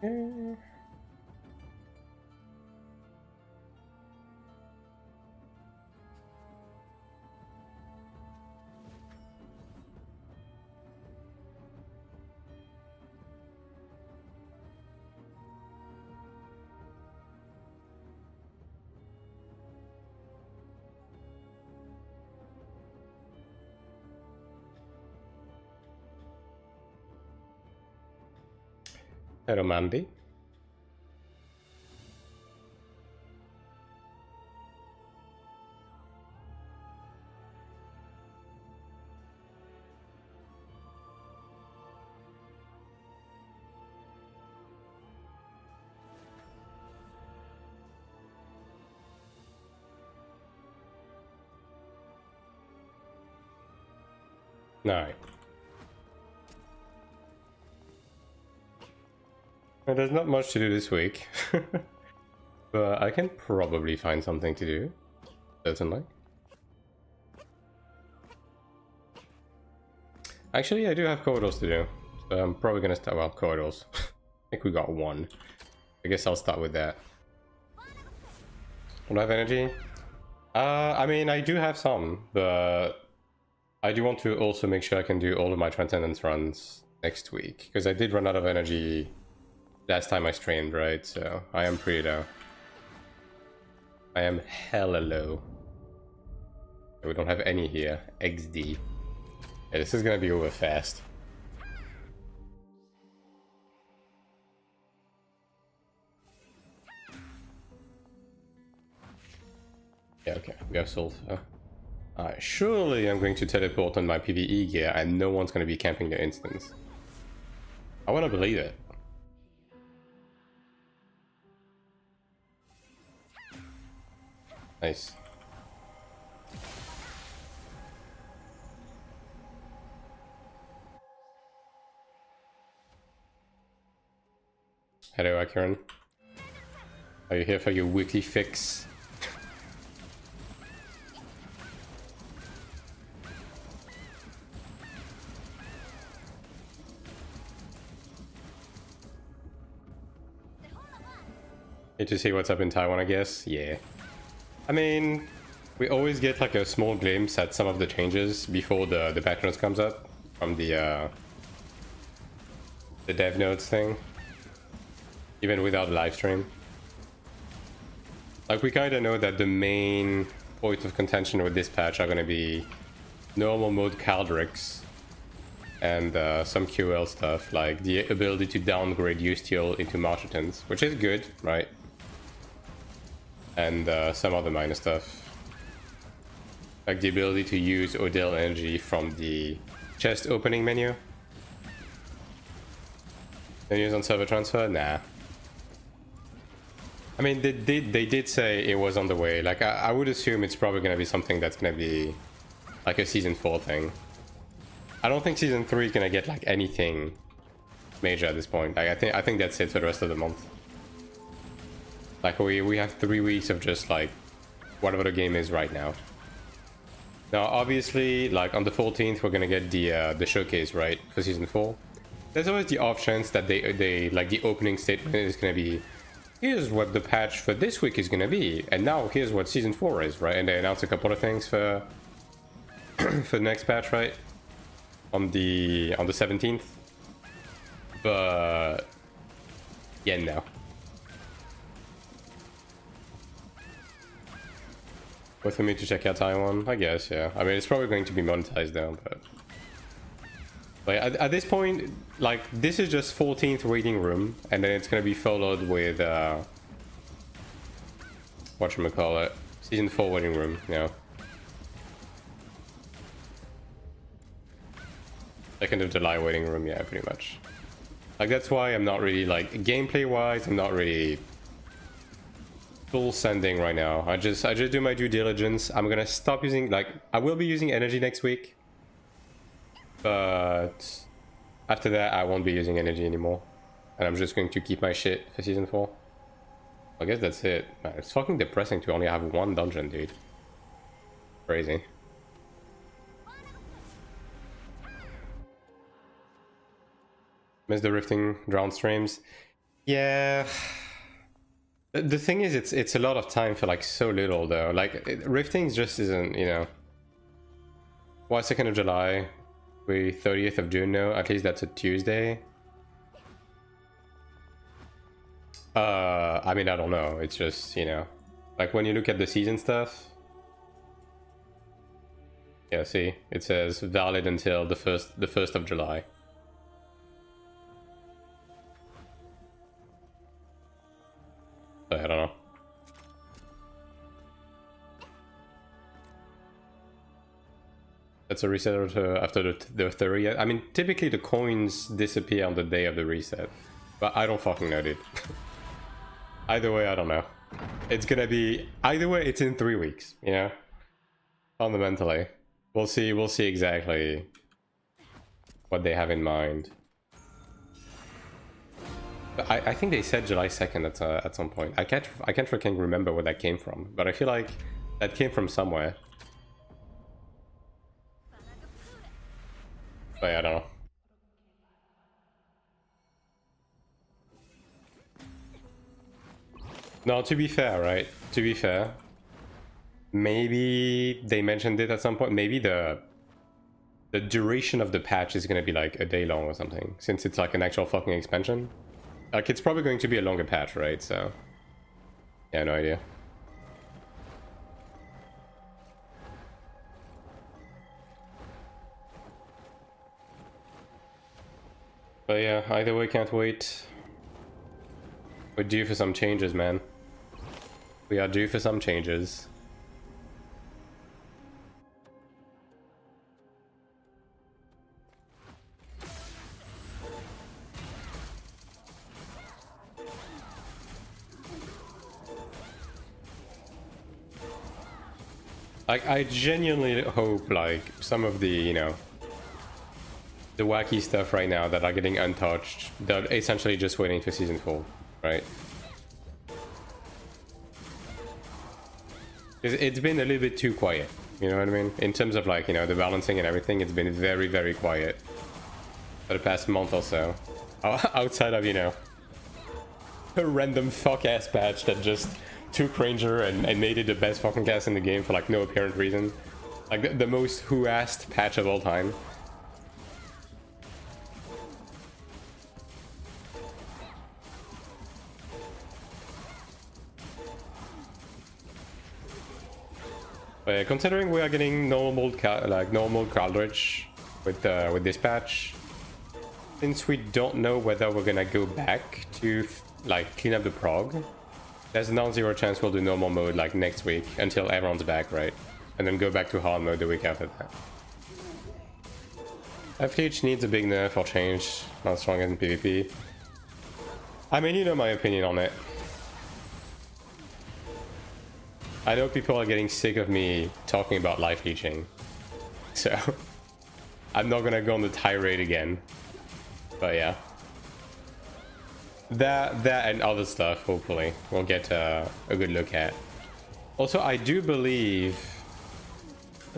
Hello, Mandy. No. There's not much to do this week. But I can probably find something to do. Certainly. Actually, I do have corridors to do. So I'm probably gonna start, well, corridors. I think we got one. I guess I'll start with that. Don't have energy? I mean, I do have some, but I do want to also make sure I can do all of my Transcendence runs next week. Because I did run out of energy last time I streamed, right? So I am pretty low. I am hella low. We don't have any here. XD. Yeah, this is gonna be over fast. Yeah, okay, we have sulfur. Surely I'm going to teleport on my PvE gear and no one's gonna be camping the instance. I wanna believe it. Nice. Hello, Akiran. Are you here for your weekly fix? Here to see what's up in Taiwan, I guess? Yeah. I mean, we always get like a small glimpse at some of the changes before the Patchnotes comes up from the dev notes thing. Even without a live stream. Like, we kind of know that the main point of contention with this patch are going to be normal mode Clerics and some QL stuff, like the ability to downgrade Usteel into Marchitans, which is good, right? And some other minor stuff. Like the ability to use Odell energy from the chest opening menu. Don't use on server transfer? Nah. I mean, they did say it was on the way. Like, I would assume it's probably going to be something that's going to be like a Season 4 thing. I don't think Season 3 is going to get like anything major at this point. Like, I think that's it for the rest of the month. Like, we have 3 weeks of just like whatever the game is right now. Now, obviously, like on the 14th, we're going to get the showcase, right, for Season 4. There's always the off chance that they like the opening statement is going to be, here's what the patch for this week is going to be, and now here's what Season 4 is, right? And they announced a couple of things for for the next patch, right? On the 17th. But yeah, no. Wait for me to check out Taiwan, I guess, yeah. I mean, it's probably going to be monetized down, but like at this point, like this is just 14th waiting room, and then it's gonna be followed with whatchamacallit, Season 4 waiting room, you know. 2nd of July waiting room, yeah, pretty much. Like, that's why I'm not really, like, gameplay wise, I'm not really full sending right now. I just do my due diligence. I'm gonna stop using, like, I will be using energy next week, but after that I won't be using energy anymore, and I'm just going to keep my shit for Season 4. I guess that's it. Man, it's fucking depressing to only have one dungeon, dude. Crazy. Miss the Rifting Drown streams. Yeah. The thing is, it's a lot of time for like so little though. Like rifting just isn't, you know. Why 2nd of July? We 30th of June now. At least that's a Tuesday. I mean, I don't know. It's just, you know, like when you look at the season stuff. Yeah, see, it says valid until the 1st of July. So, I don't know. That's a reset after the 30th. I mean, typically the coins disappear on the day of the reset. But I don't fucking know, dude. Either way, I don't know. It's gonna be... Either way, it's in 3 weeks, you know? Fundamentally. We'll see exactly what they have in mind. But I think they said July 2nd at some point. I can't freaking remember where that came from, but I feel like that came from somewhere. But yeah, I don't know. No, to be fair, right? To be fair, maybe they mentioned it at some point. Maybe the duration of the patch is gonna be like a day long or something, since it's like an actual fucking expansion. Like, it's probably going to be a longer patch, right? So, yeah, no idea. But yeah, either way, can't wait. We're due for some changes, man. We are due for some changes. Like, I genuinely hope, like, some of the, you know, the wacky stuff right now that are getting untouched, they're essentially just waiting for Season 4, right? It's been a little bit too quiet, you know what I mean? In terms of, like, you know, the balancing and everything, it's been very, very quiet for the past month or so. Outside of, you know, a random fuck-ass patch that just took Ranger and made it the best fucking cast in the game for, like, no apparent reason. Like, the most who-assed patch of all time. But considering we are getting normal Caldrich with this patch, since we don't know whether we're gonna go back to like clean up the prog, there's a non-zero chance we'll do normal mode like next week until everyone's back, right? And then go back to hard mode the week after that. FTH needs a big nerf or change, not strong in PvP. I mean, you know my opinion on it. I know people are getting sick of me talking about life leeching, so I'm not gonna go on the tirade again. But yeah, that and other stuff, hopefully, we'll get a good look at. Also, I do believe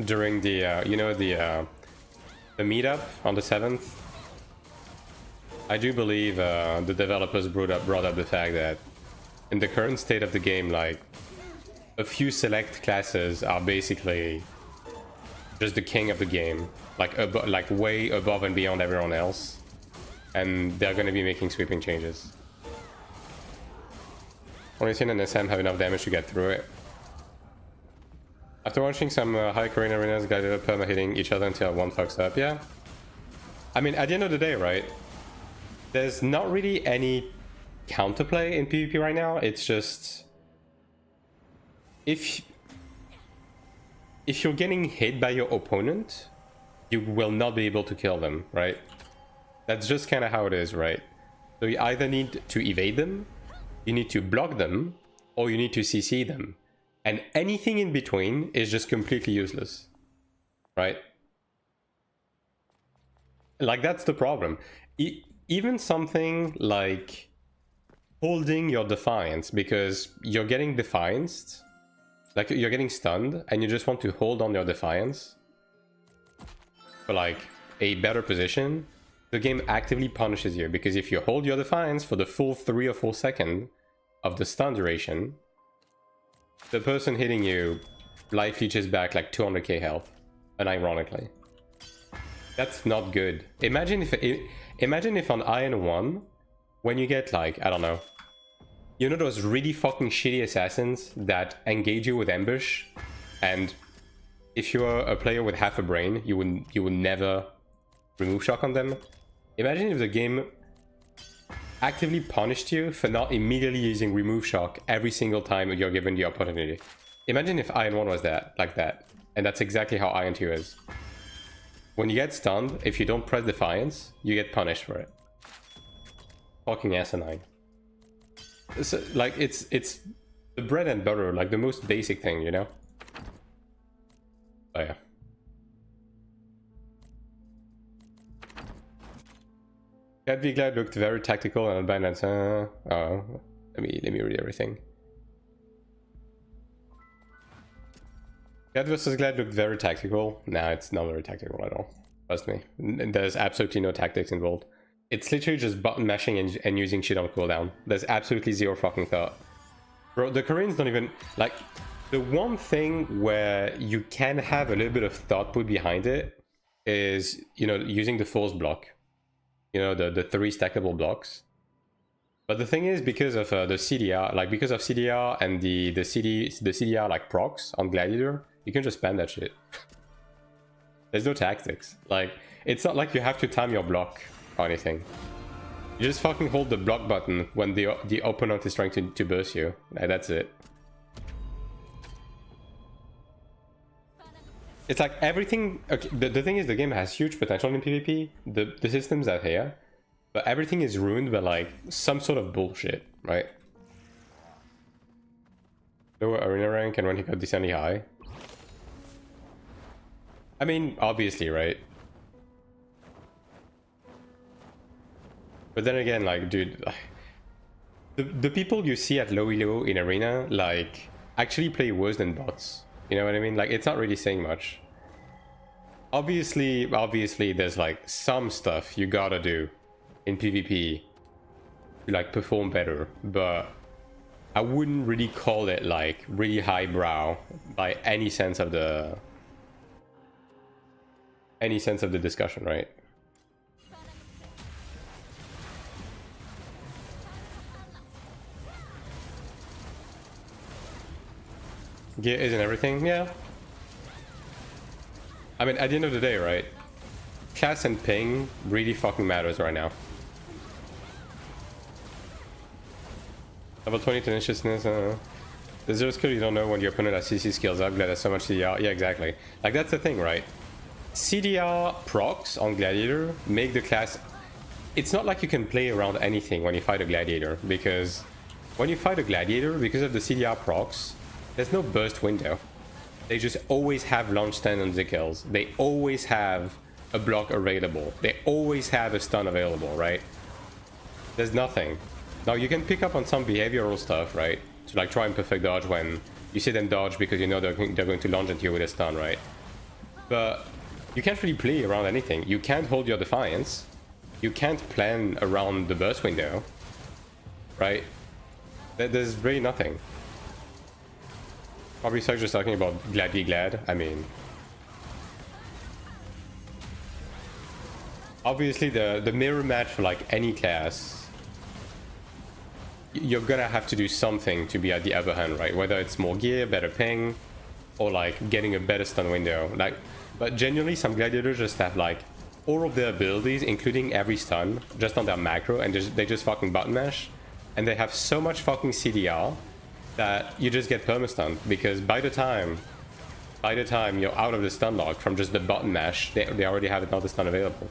during the you know, the meetup on the 7th, I do believe the developers brought up the fact that in the current state of the game, like, a few select classes are basically just the king of the game, like way above and beyond everyone else, and they're going to be making sweeping changes. Only seen an SM have enough damage to get through it. After watching some high Korean arenas, guys are perma hitting each other until one fucks up, yeah? I mean, at the end of the day, right, there's not really any counterplay in PvP right now. It's just... If you're getting hit by your opponent, you will not be able to kill them, right? That's just kind of how it is, right? So you either need to evade them, you need to block them, or you need to CC them. And anything in between is just completely useless, right? Like, that's the problem. Even something like holding your Defiance, because you're getting Defianced, like, you're getting stunned, and you just want to hold on your Defiance for, like, a better position. the game actively punishes you, because if you hold your defiance for the full 3 or 4 seconds of the stun duration, the person hitting you life leeches back like 200k health, unironically. That's not good. Imagine if on AION2, when you get like, I don't know, you know those really fucking shitty assassins that engage you with ambush, and if you're a player with half a brain, you would never remove shock on them. Imagine if the game actively punished you for not immediately using remove shock every single time you're given the opportunity. Imagine if AION1 was like that, and that's exactly how AION2 is. When you get stunned, if you don't press Defiance, you get punished for it. Fucking asinine. So, like, it's the bread and butter, like the most basic thing, you know? Oh yeah. Cat v Glad looked very tactical and unbalanced. Oh, let me read everything. Cat versus Glad looked very tactical. Nah, it's not very tactical at all. Trust me. There's absolutely no tactics involved. It's literally just button mashing and using shit on cooldown. There's absolutely zero fucking thought. Bro, the Koreans don't even... Like, the one thing where you can have a little bit of thought put behind it is, you know, using the force block. You know, the 3 stackable blocks. But the thing is, because of the CDR, like because of CDR and the CDR like procs on Gladiator, you can just spam that shit. There's no tactics. Like, it's not like you have to time your block or anything. You just fucking hold the block button when the opponent is trying to burst you. Like, that's it. It's like everything... Okay, the thing is, the game has huge potential in PvP. The systems are here. But everything is ruined by, like, some sort of bullshit, right? Lower arena rank and when he got decently high. I mean, obviously, right? But then again, like, dude... The people you see at low elo in arena, like, actually play worse than bots. You know what I mean? Like, it's not really saying much. Obviously, there's, like, some stuff you gotta do in PvP to, like, perform better. But I wouldn't really call it, like, really highbrow by any sense of the... discussion, right? Gear isn't everything, yeah. I mean, at the end of the day, right? Class and ping really fucking matters right now. Level 20 tenaciousness, the zero skill you don't know when your opponent has CC skills up, Glad has so much CDR. Yeah, exactly. Like, that's the thing, right? CDR procs on Gladiator make the class... It's not like you can play around anything when you fight a Gladiator, because when you fight a Gladiator, because of the CDR procs, there's no burst window. They just always have launch stand on the kills. They always have a block available. They always have a stun available, right? There's nothing. Now, you can pick up on some behavioral stuff, right? To, like, try and perfect dodge when you see them dodge because you know they're going to launch into you with a stun, right? But you can't really play around anything. You can't hold your defiance. You can't plan around the burst window, right? There's really nothing. Probably sucks just talking about Glad be Glad. I mean, obviously the mirror match for, like, any class, you're gonna have to do something to be at the upper hand, right? Whether it's more gear, better ping, or, like, getting a better stun window. Like, but genuinely, some Gladiators just have, like, all of their abilities, including every stun, just on their macro, and they just fucking button mash, and they have so much fucking CDR that you just get perma-stunned, because by the time you're out of the stun lock from just the button mash, they already have another stun available.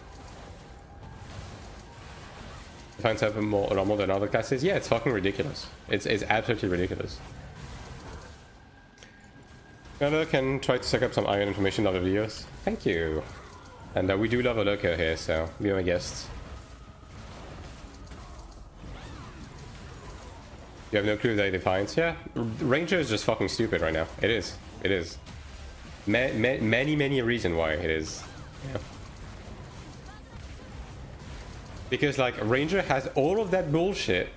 Defines have a lot more than other classes. Yeah, it's fucking ridiculous. It's absolutely ridiculous. Another can try to suck up some iron information in other videos. Thank you. And we do love a lurker here, so be my guest. You have no clue that Defiance? Yeah, Ranger is just fucking stupid right now. It is. It is. Many reasons why it is. Yeah. Because like Ranger has all of that bullshit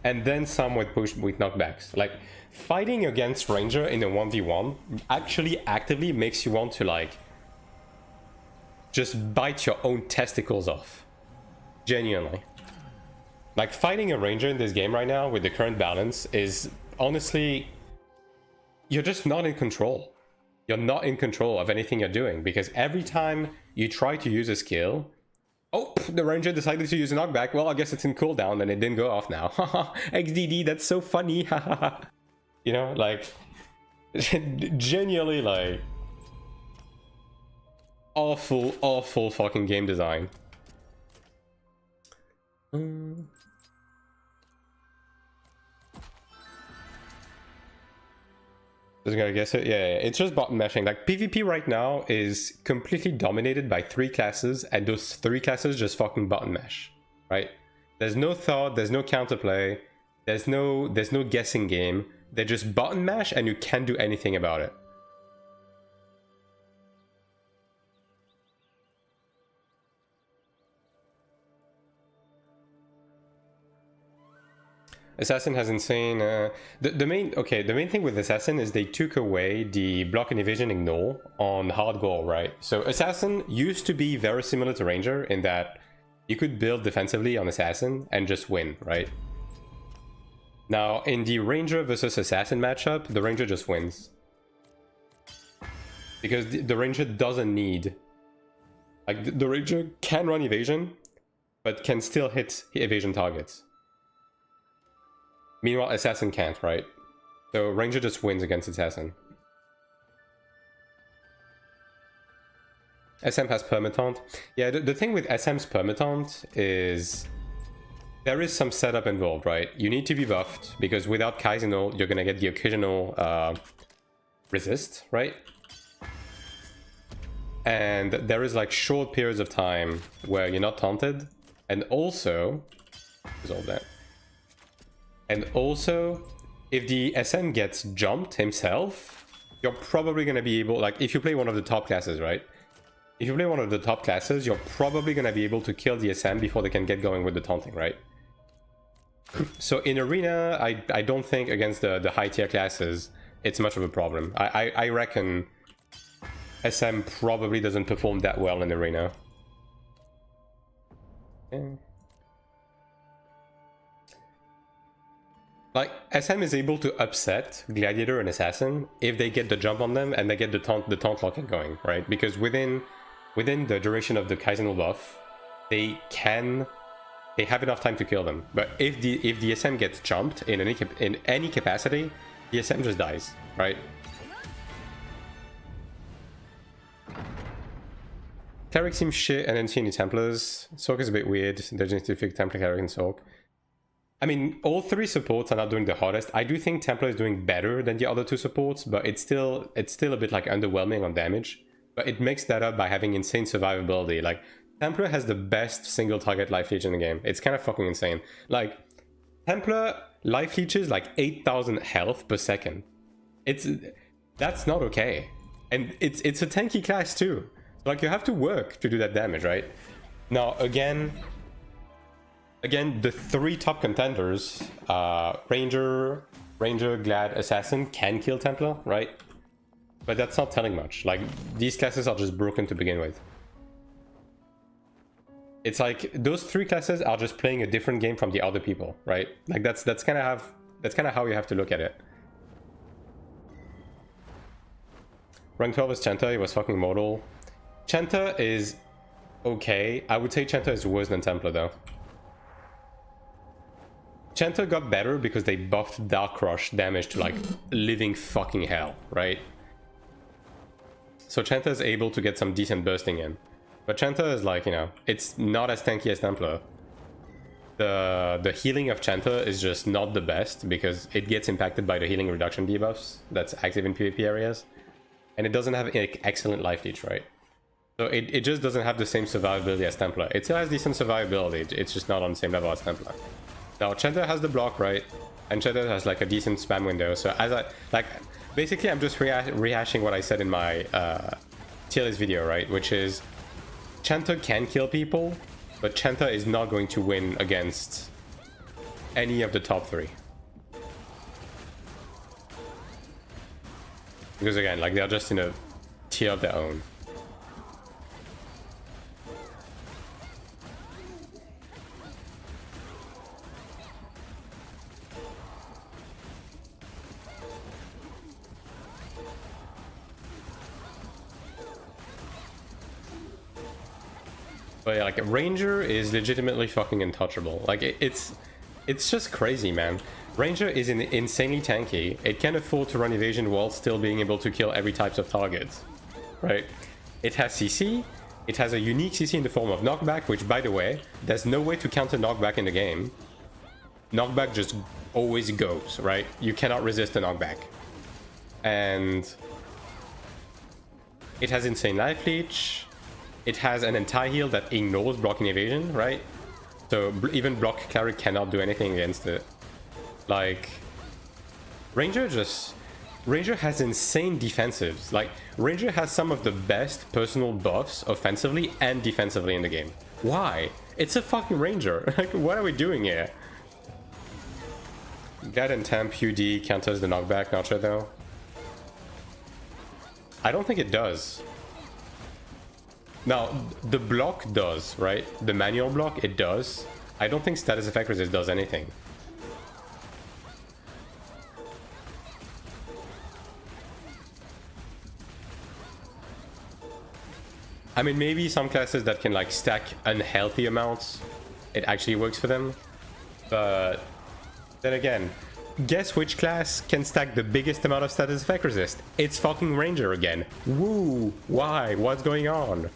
and then some with push with knockbacks. Like fighting against Ranger in a 1v1 actually actively makes you want to like just bite your own testicles off. Genuinely. Like fighting a Ranger in this game right now with the current balance is honestly, you're just not in control. You're not in control of anything you're doing because every time you try to use a skill, oh, the Ranger decided to use a knockback. Well, I guess it's in cooldown and it didn't go off now. XDD, that's so funny. You know, like, genuinely, like, awful fucking game design. Just gonna guess it. Yeah, it's just button mashing. Like PvP right now is completely dominated by 3 classes, and those 3 classes just fucking button mash, right? There's no thought, there's no counterplay, there's no guessing game. They just button mash, and you can't do anything about it. Assassin has insane. The main thing with Assassin is they took away the block and evasion ignore on hard goal, right? So Assassin used to be very similar to Ranger in that you could build defensively on Assassin and just win, right? Now in the Ranger versus Assassin matchup, the Ranger just wins because the Ranger doesn't need, like, the Ranger can run evasion, but can still hit evasion targets. Meanwhile, Assassin can't, right? So Ranger just wins against Assassin. SM has permataunt. Yeah, the thing with SM's permataunt is there is some setup involved, right? You need to be buffed because without Kaizenol, you're gonna get the occasional resist, right? And there is like short periods of time where you're not taunted, and also resolve that. And also, if the SM gets jumped himself, you're probably going to be able, like, if you play one of the top classes, right? If you play one of the top classes, you're probably going to be able to kill the SM before they can get going with the taunting, right? So in Arena, I don't think against the high tier classes, it's much of a problem. I reckon SM probably doesn't perform that well in Arena. Yeah. Like, SM is able to upset Gladiator and Assassin if they get the jump on them and they get the taunt locking going, right? Because within the duration of the Kaizenol buff, they have enough time to kill them. But if the SM gets jumped in any capacity, the SM just dies, right? Cleric seems shit and then see any Templars. Soak is a bit weird. They just need to fix Templar, Cleric, and Soak. I mean, all 3 supports are not doing the hardest. I do think Templar is doing better than the other 2 supports, but it's still a bit like underwhelming on damage. But it makes that up by having insane survivability. Like, Templar has the best single target life leech in the game. It's kind of fucking insane. Like, Templar life leeches like 8,000 health per second. That's not okay. And it's a tanky class too. Like, you have to work to do that damage, right? Now, again, the 3 top contenders, Ranger, Glad, Assassin, can kill Templar, right? But that's not telling much. Like, these classes are just broken to begin with. It's like, those 3 classes are just playing a different game from the other people, right? Like, that's kind of how you have to look at it. Rank 12 is Chenta, he was fucking mortal. Chenta is okay. I would say Chenta is worse than Templar, though. Chenta got better because they buffed Dark Rush damage to like living fucking hell, right? So Chenta is able to get some decent bursting in. But Chenta is like, you know, it's not as tanky as Templar. The healing of Chenta is just not the best because it gets impacted by the healing reduction debuffs that's active in PvP areas. And it doesn't have excellent life leech, right? So it just doesn't have the same survivability as Templar. It still has decent survivability, it's just not on the same level as Templar. Now, Chenta has the block, right? And Chenta has like a decent spam window. So as basically I'm just rehashing what I said in my tier list video, right? Which is, Chenta can kill people, But Chanta is not going to win against any of the top 3. Because again, like, they're just in a tier of their own. But yeah, like, Ranger is legitimately fucking untouchable. Like, it's just crazy, man. Ranger is insanely tanky. It can afford to run evasion while still being able to kill every type of target, right? It has CC. It has a unique CC in the form of knockback, which, by the way, there's no way to counter knockback in the game. Knockback just always goes, right? You cannot resist a knockback. And it has insane life leech. It has an anti-heal that ignores blocking evasion, right? So even block Cleric cannot do anything against it. Like, Ranger has insane defensives. Like, Ranger has some of the best personal buffs offensively and defensively in the game. Why? It's a fucking Ranger. Like, what are we doing here? Glad and Temp UD counters the knockback, not sure though. I don't think it does. Now, the block does, right? The manual block, it does. I don't think status effect resist does anything. I mean, maybe some classes that can, like, stack unhealthy amounts, it actually works for them. But then again, guess which class can stack the biggest amount of status effect resist? It's fucking Ranger again. Woo! Why? What's going on?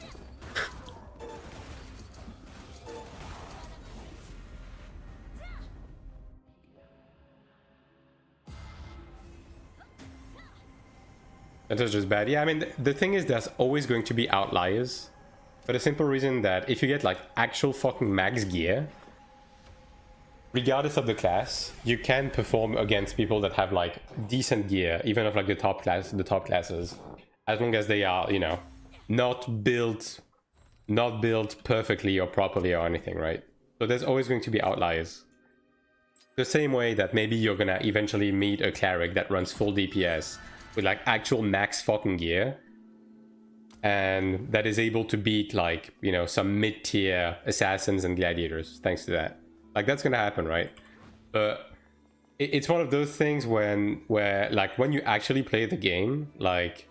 That is just bad. Yeah, I mean, the thing is, there's always going to be outliers. For the simple reason that if you get, like, actual fucking max gear, regardless of the class, you can perform against people that have, like, decent gear, even of, like, the top classes, as long as they are, you know, not built perfectly or properly or anything, right? So there's always going to be outliers. The same way that maybe you're gonna eventually meet a Cleric that runs full DPS with, like, actual max fucking gear, and that is able to beat, like, you know, some mid-tier assassins and gladiators thanks to that. Like, that's gonna happen, right? But it's one of those things where like, when you actually play the game, like,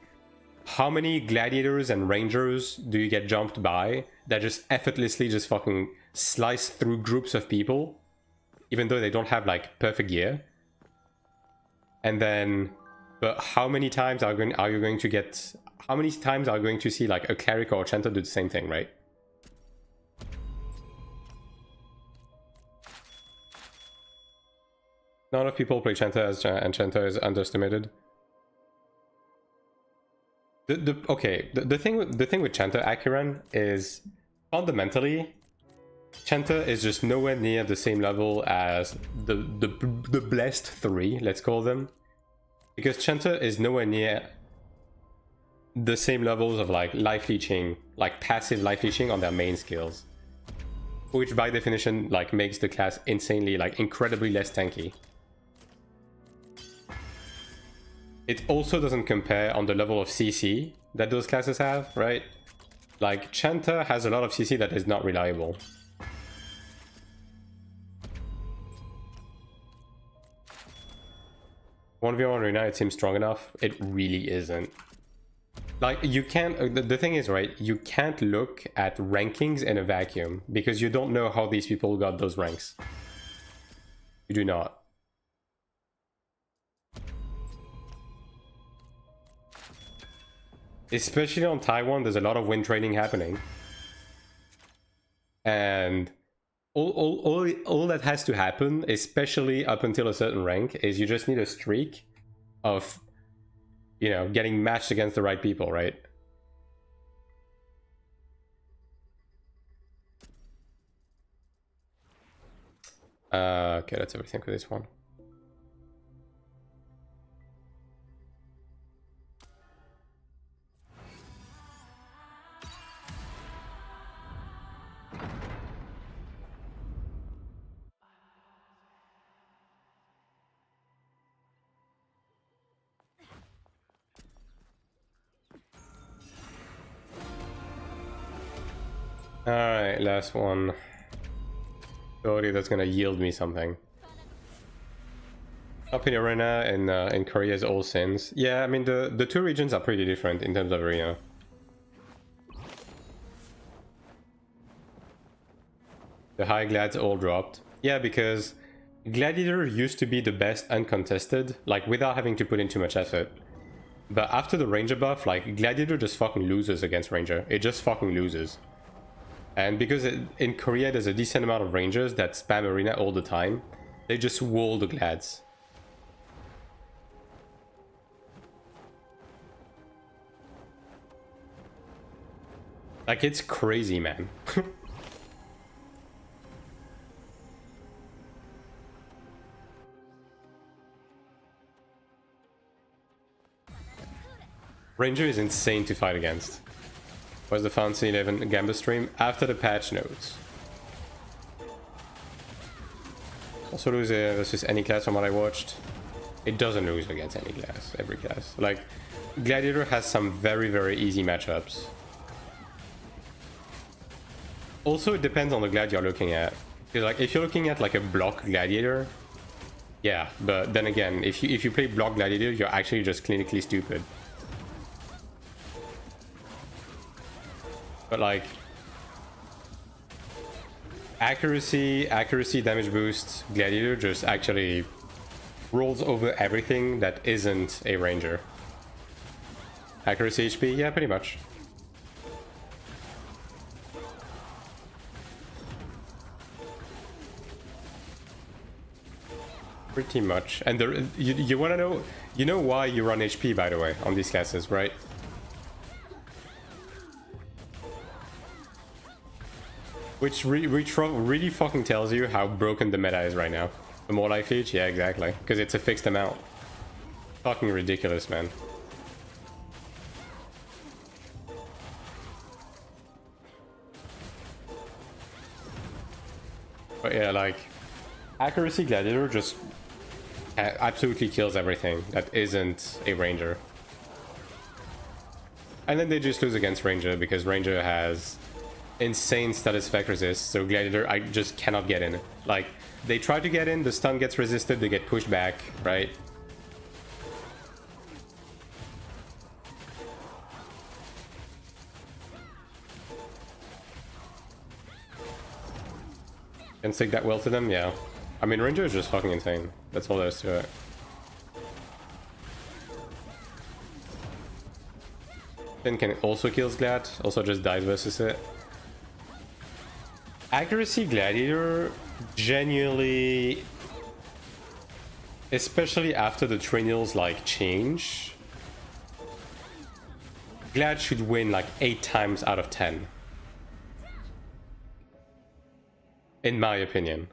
how many gladiators and rangers do you get jumped by that just effortlessly just fucking slice through groups of people, even though they don't have, like, perfect gear? And then, but how many times are you going to get? How many times are you going to see, like, a Cleric or a Chanter do the same thing, right? Not enough people play Chanter, and Chanter is underestimated. The thing with Chanter, Akiran, is fundamentally, Chanter is just nowhere near the same level as the blessed 3, let's call them. Because Chanter is nowhere near the same levels of, like, life leeching, like passive life leeching on their main skills, which by definition, like, makes the class insanely, like, incredibly less tanky. It also doesn't compare on the level of CC that those classes have, right? Like, Chanter has a lot of CC that is not reliable. One v1 arena, it seems strong enough. It really isn't. Like, you can't, the thing is, right, you can't look at rankings in a vacuum because you don't know how these people got those ranks. You do not. Especially on Taiwan, there's a lot of win trading happening. And all that has to happen, especially up until a certain rank, is you just need a streak of, you know, getting matched against the right people, right? Okay, that's everything for this one. Alright, last one. Surely that's gonna yield me something. Up in arena in Korea is all sins. Yeah, I mean the two regions are pretty different in terms of arena. The high glads all dropped. Yeah, because Gladiator used to be the best uncontested, like without having to put in too much effort. But after the Ranger buff, like Gladiator just fucking loses against Ranger. It just fucking loses. And because in Korea there's a decent amount of Rangers that spam arena all the time, they just wall the glads. Like, it's crazy, man. Ranger is insane to fight against. Was the Fancy 11 Gamba stream after the patch notes. Also lose versus any class from what I watched. It doesn't lose against any class, every class. Like, Gladiator has some very, very easy matchups. Also, it depends on the glad you're looking at. Because, like, if you're looking at like a block Gladiator, yeah, but then again, if you play block Gladiator, you're actually just clinically stupid. But like, accuracy, damage boost, Gladiator just actually rolls over everything that isn't a Ranger. Accuracy, HP, yeah, pretty much. Pretty much. And you want to know, you know why you run HP, by the way, on these classes, right? Which really fucking tells you how broken the meta is right now. The more life leech? Yeah, exactly. Because it's a fixed amount. Fucking ridiculous, man. But yeah, like, accuracy Gladiator just absolutely kills everything that isn't a Ranger. And then they just lose against Ranger because Ranger has insane status effect resist, so Gladiator, I just cannot get in. Like, they try to get in, the stun gets resisted, they get pushed back, right? Can stick that well to them? Yeah. I mean, Ranger is just fucking insane. That's all there is to it. Then can also kills Glad, also just dies versus it. Accuracy Gladiator, genuinely, especially after the triennials like change, Glad should win like 8 times out of 10. In my opinion.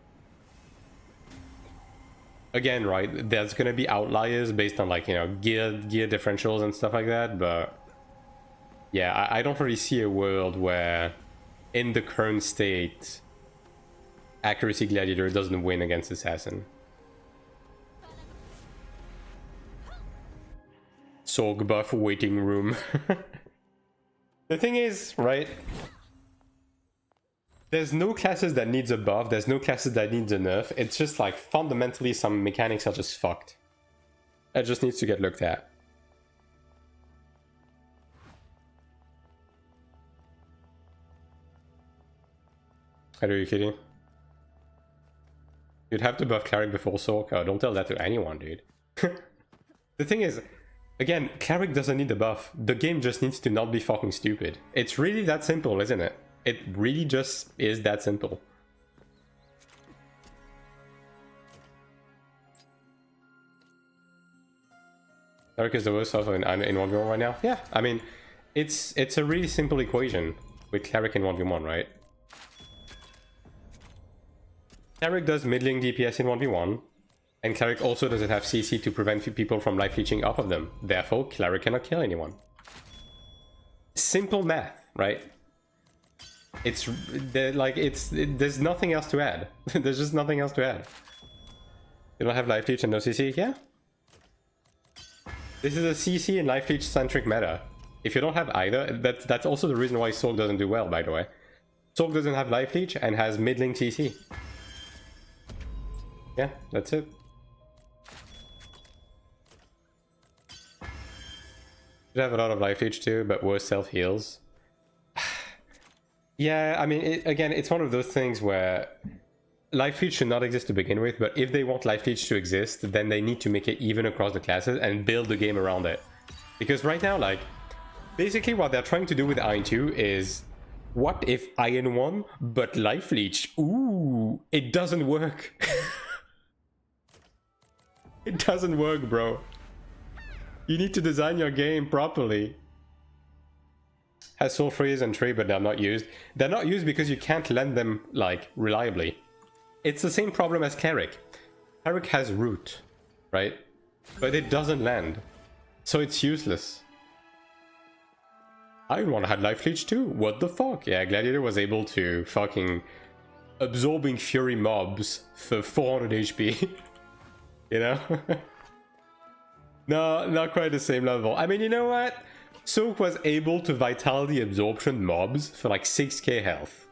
Again, right, there's gonna be outliers based on, like, you know, gear differentials and stuff like that, but yeah, I don't really see a world where in the current state accuracy Gladiator doesn't win against Assassin. Sorg buff waiting room. The thing is, right, there's no classes that needs a buff, there's no classes that needs a nerf. It's just like fundamentally some mechanics are just fucked. That just needs to get looked at. Are you kidding? You'd have to buff Cleric before Sork. Oh, don't tell that to anyone, dude. The thing is, again, Cleric doesn't need the buff. The game just needs to not be fucking stupid. It's really that simple, isn't it? It really just is that simple. Cleric is the worst off in 1v1 right now? Yeah, I mean, it's a really simple equation with Cleric in 1v1, right? Cleric does middling DPS in 1v1, and Cleric also doesn't have CC to prevent people from life leeching off of them. Therefore, Cleric cannot kill anyone. Simple math, right? It's like there's nothing else to add. There's just nothing else to add. You don't have life leech and no CC? Yeah. This is a CC and life leech centric meta. If you don't have either, that's also the reason why Sorg doesn't do well, by the way. Soul doesn't have life leech and has mid-link CC. Yeah, that's it. Should have a lot of life leech too, but worse self heals. Yeah, I mean, again, it's one of those things where life leech should not exist to begin with, but if they want life leech to exist, then they need to make it even across the classes and build the game around it. Because right now, like, basically what they're trying to do with AION2 is, what if AION1 but life leech? Ooh, it doesn't work. It doesn't work, bro. You need to design your game properly. Has soul freeze and tree, but they're not used. They're not used because you can't lend them, like, reliably. It's the same problem as Cleric. Cleric has root, right? But it doesn't land. So it's useless. AION1 had life leech too. What the fuck? Yeah, Gladiator was able to fucking absorbing fury mobs for 400 HP. You know? No, not quite the same level. I mean, you know what? Soak was able to vitality absorption mobs for like 6k health.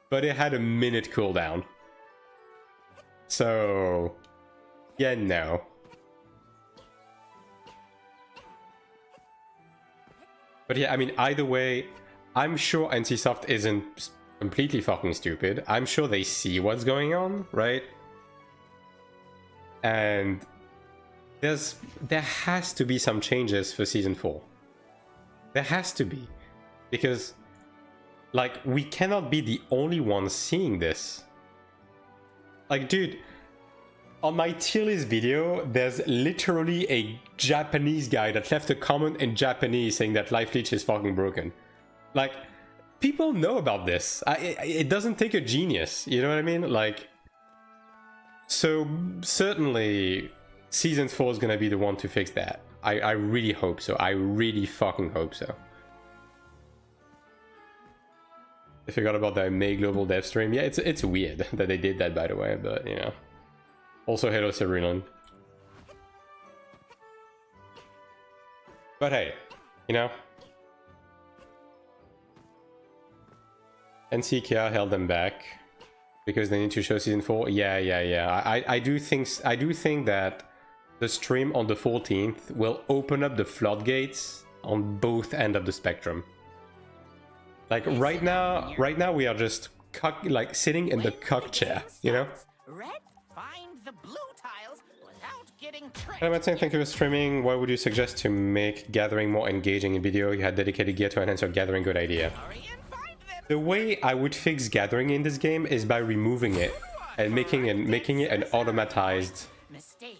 But it had a minute cooldown. So... yeah, no. But yeah, I mean, either way, I'm sure NCSoft isn't completely fucking stupid. I'm sure they see what's going on, right? And there has to be some changes for Season 4. There has to be. Because, like, we cannot be the only ones seeing this. Like, dude, on my tier list video, there's literally a Japanese guy that left a comment in Japanese saying that life leech is fucking broken. Like, people know about this. It doesn't take a genius, you know what I mean? Like, so certainly Season 4 is gonna be the one to fix that. I really hope so. I really fucking hope so. I forgot about the May Global Dev stream. Yeah, it's weird that they did that, by the way, but you know. Also, hello, Cerulean. But hey, you know, NCKR held them back because they need to show Season 4. Yeah. I do think that the stream on the 14th will open up the floodgates on both ends of the spectrum. Like right now we are just like sitting in the cuck chair, you know. I'm saying thank you for streaming. What would you suggest to make gathering more engaging in video? You had dedicated gear to enhance your gathering. Good idea. The way I would fix gathering in this game is by removing it and making it an automatized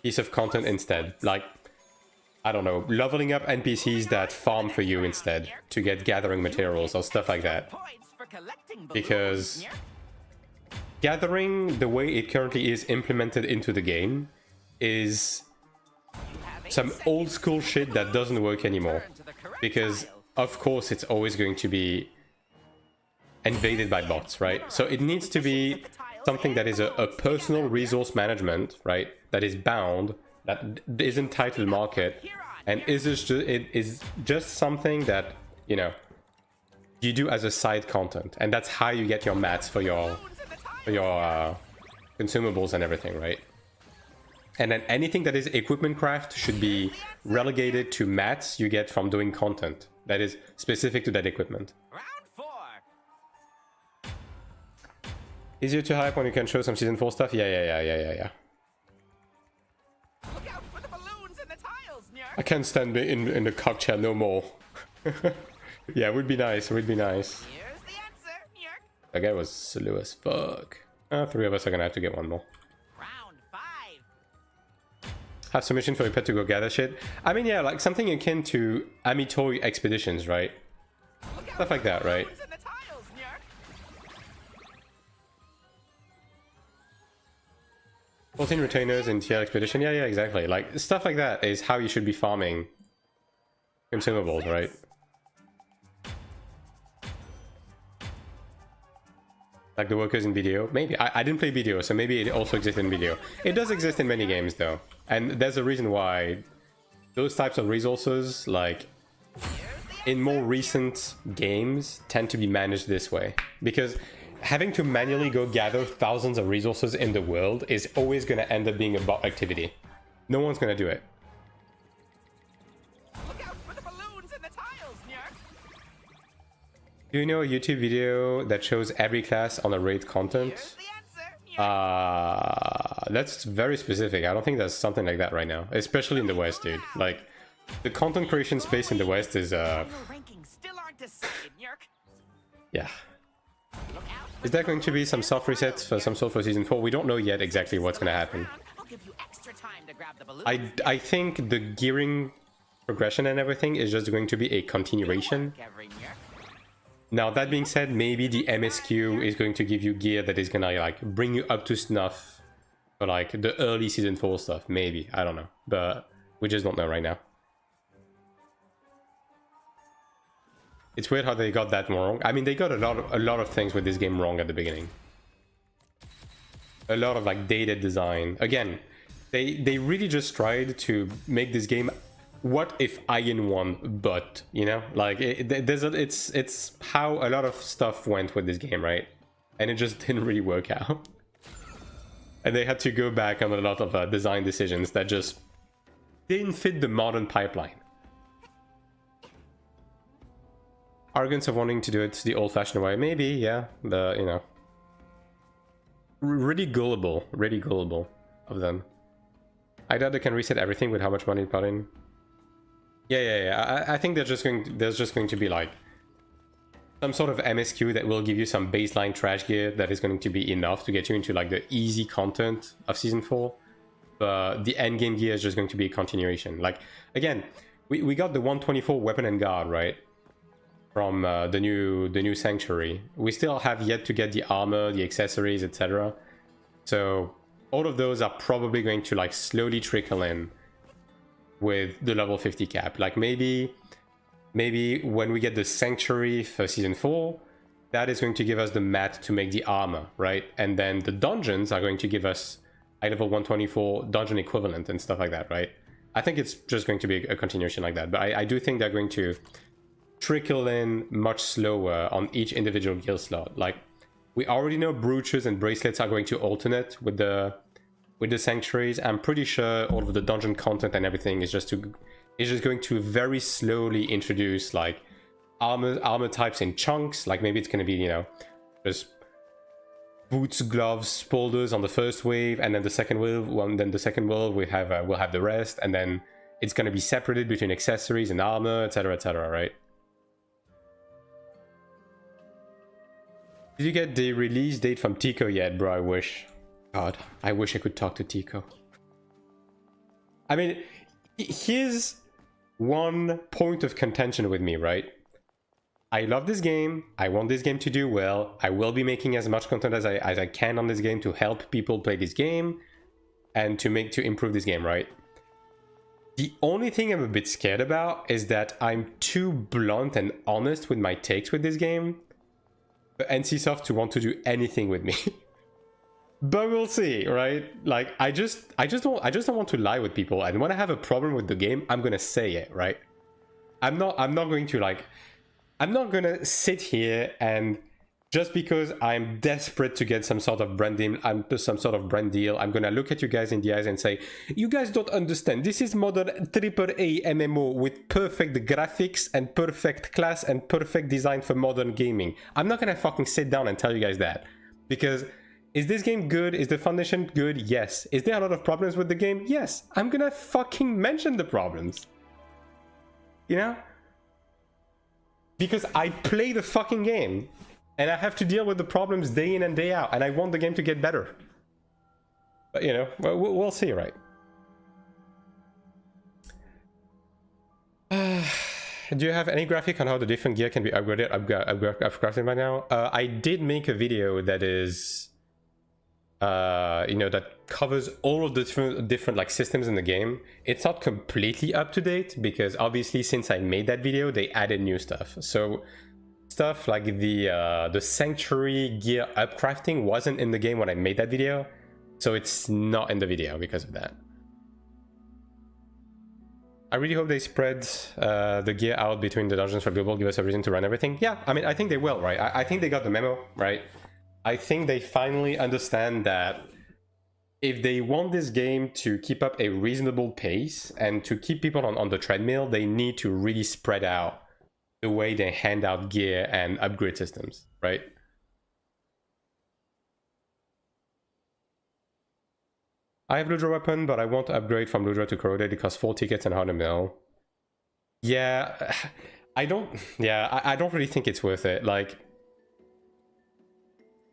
piece of content instead. Like, I don't know, leveling up NPCs that farm for you instead to get gathering materials or stuff like that. Because gathering, the way it currently is implemented into the game, is some old school shit that doesn't work anymore. Because, of course, it's always going to be invaded by bots, right? So it needs to be something that is a personal resource management, right? That is bound, that isn't title market, and is just something that, you know, you do as a side content, and that's how you get your mats for your consumables and everything, right? And then anything that is equipment craft should be relegated to mats you get from doing content that is specific to that equipment. Easier to hype when you can show some Season 4 stuff? Yeah. Look out for the balloons and the tiles, I can't stand in the cuck chair no more. Yeah, it would be nice, Here's the answer, that guy was slow as fuck. 3 of us are gonna have to get one more. Round 5. Have submission for your pet to go gather shit? I mean, yeah, like something akin to Amitoy expeditions, right? Stuff like that, right? 14 retainers in TL expedition. Yeah, exactly. Like stuff like that is how you should be farming consumables, right? Like the workers in video. Maybe I didn't play video, so maybe it also exists in video. It does exist in many games though, and there's a reason why those types of resources, like in more recent games tend to be managed this way, because having to manually go gather thousands of resources in the world is always going to end up being a bot activity. No one's going to do it. Look out for the balloons and the tiles, Nyark. Do you know a YouTube video that shows every class on a raid content? Here's the answer. That's very specific. I don't think there's something like that right now, especially in the West, dude. Like, the content creation space in the West is, Your rankings still aren't decided, Nyark. yeah. Look out. Is there going to be some soft resets for some sort for Season 4? We don't know yet exactly what's going to happen. I'll give you extra time to grab the balloon. I think the gearing progression and everything is just going to be a continuation. Now, that being said, maybe the MSQ is going to give you gear that is going to, like, bring you up to snuff for, like, the early Season 4 stuff. Maybe. I don't know. But we just don't know right now. It's weird how they got that wrong. I mean, they got a lot of things with this game wrong at the beginning. A lot of, like, dated design. Again, they really just tried to make this game what if AION2 but, you know? Like, it's how a lot of stuff went with this game, right? And it just didn't really work out. And they had to go back on a lot of design decisions that just didn't fit the modern pipeline. Arrogance of wanting to do it the old-fashioned way. Maybe, yeah. The, you know. Really gullible of them. I doubt they can reset everything with how much money put in. Yeah. I think there's just going to be, like, some sort of MSQ that will give you some baseline trash gear that is going to be enough to get you into, like, the easy content of Season 4. But the endgame gear is just going to be a continuation. Like, again, we got the 124 weapon and guard, right? From the new Sanctuary. We still have yet to get the armor, the accessories, etc. So all of those are probably going to, like, slowly trickle in with the level 50 cap. Like, maybe when we get the Sanctuary for Season 4, that is going to give us the mat to make the armor, right? And then the dungeons are going to give us a level 124 dungeon equivalent and stuff like that, right? I think it's just going to be a continuation like that. But I do think they're going to trickle in much slower on each individual gear slot. Like, we already know brooches and bracelets are going to alternate with the sanctuaries. I'm pretty sure all of the dungeon content and everything is just going to very slowly introduce, like, armor types in chunks. Like, maybe it's going to be, you know, just boots, gloves, spolders on the first wave, and then the second wave. Then the second wave we'll have the rest, and then it's going to be separated between accessories and armor, etc., right? Did you get the release date from Tico yet, bro? I wish. God, I wish I could talk to Tico. I mean, here's one point of contention with me, right? I love this game. I want this game to do well. I will be making as much content as I can on this game to help people play this game and to improve this game, right? The only thing I'm a bit scared about is that I'm too blunt and honest with my takes with this game for NCSoft to want to do anything with me. But we'll see, right? Like, I just don't want to lie with people, and when I have a problem with the game, I'm gonna say it, right? I'm not going to, like, I'm not gonna sit here and just because I'm desperate to get some sort of brand deal, I'm gonna look at you guys in the eyes and say, you guys don't understand. This is modern AAA MMO with perfect graphics and perfect class and perfect design for modern gaming. I'm not gonna fucking sit down and tell you guys that. Because is this game good? Is the foundation good? Yes. Is there a lot of problems with the game? Yes. I'm gonna fucking mention the problems. You know? Because I play the fucking game. And I have to deal with the problems day in and day out. And I want the game to get better. But, you know, we'll see, right? Do you have any graphic on how the different gear can be upgraded? I've crafted by now. I did make a video that is, you know, that covers all of the different like systems in the game. It's not completely up to date because obviously since I made that video, they added new stuff. So stuff like the sanctuary gear upcrafting wasn't in the game when I made that video, so it's not in the video because of that. I really hope they spread the gear out between the dungeons for global, give us a reason to run everything. Yeah, I mean, I think they will, right? I think they got the memo, right? I think they finally understand that if they want this game to keep up a reasonable pace and to keep people on the treadmill, they need to really spread out the way they hand out gear and upgrade systems, right? I have Ludra weapon, but I want to upgrade from Ludra to corroded. It costs 4 tickets and 100 mil. Yeah, I don't really think it's worth it. Like,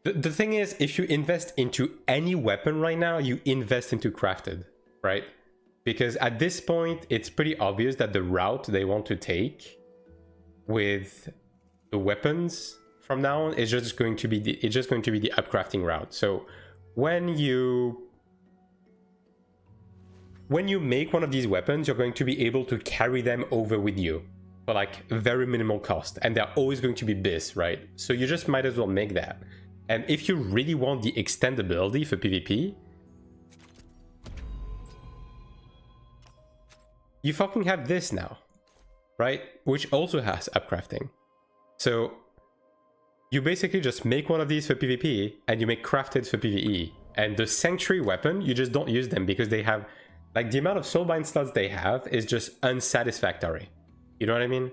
the thing is, if you invest into any weapon right now, you invest into crafted, right? Because at this point, it's pretty obvious that the route they want to take with the weapons from now on is just going to be the upcrafting route. So when you make one of these weapons, you're going to be able to carry them over with you for like very minimal cost, and they're always going to be bis, right? So you just might as well make that. And if you really want the extendability for PvP, you fucking have this now, right? Which also has upcrafting. So you basically just make one of these for PvP and you make crafted for PvE. And the Sanctuary weapon, you just don't use them because they have, like, the amount of soulbind slots they have is just unsatisfactory. You know what I mean?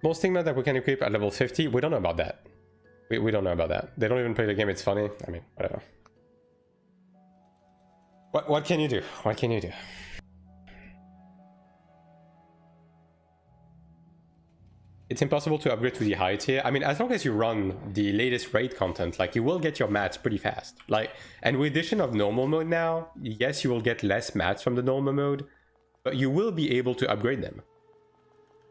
Most stigma that we can equip at level 50, we don't know about that. We don't know about that. They don't even play the game, it's funny. I mean, whatever. What can you do? What can you do? It's impossible to upgrade to the high tier. I mean, as long as you run the latest raid content, like, you will get your mats pretty fast. Like, and with addition of normal mode now, yes, you will get less mats from the normal mode, but you will be able to upgrade them.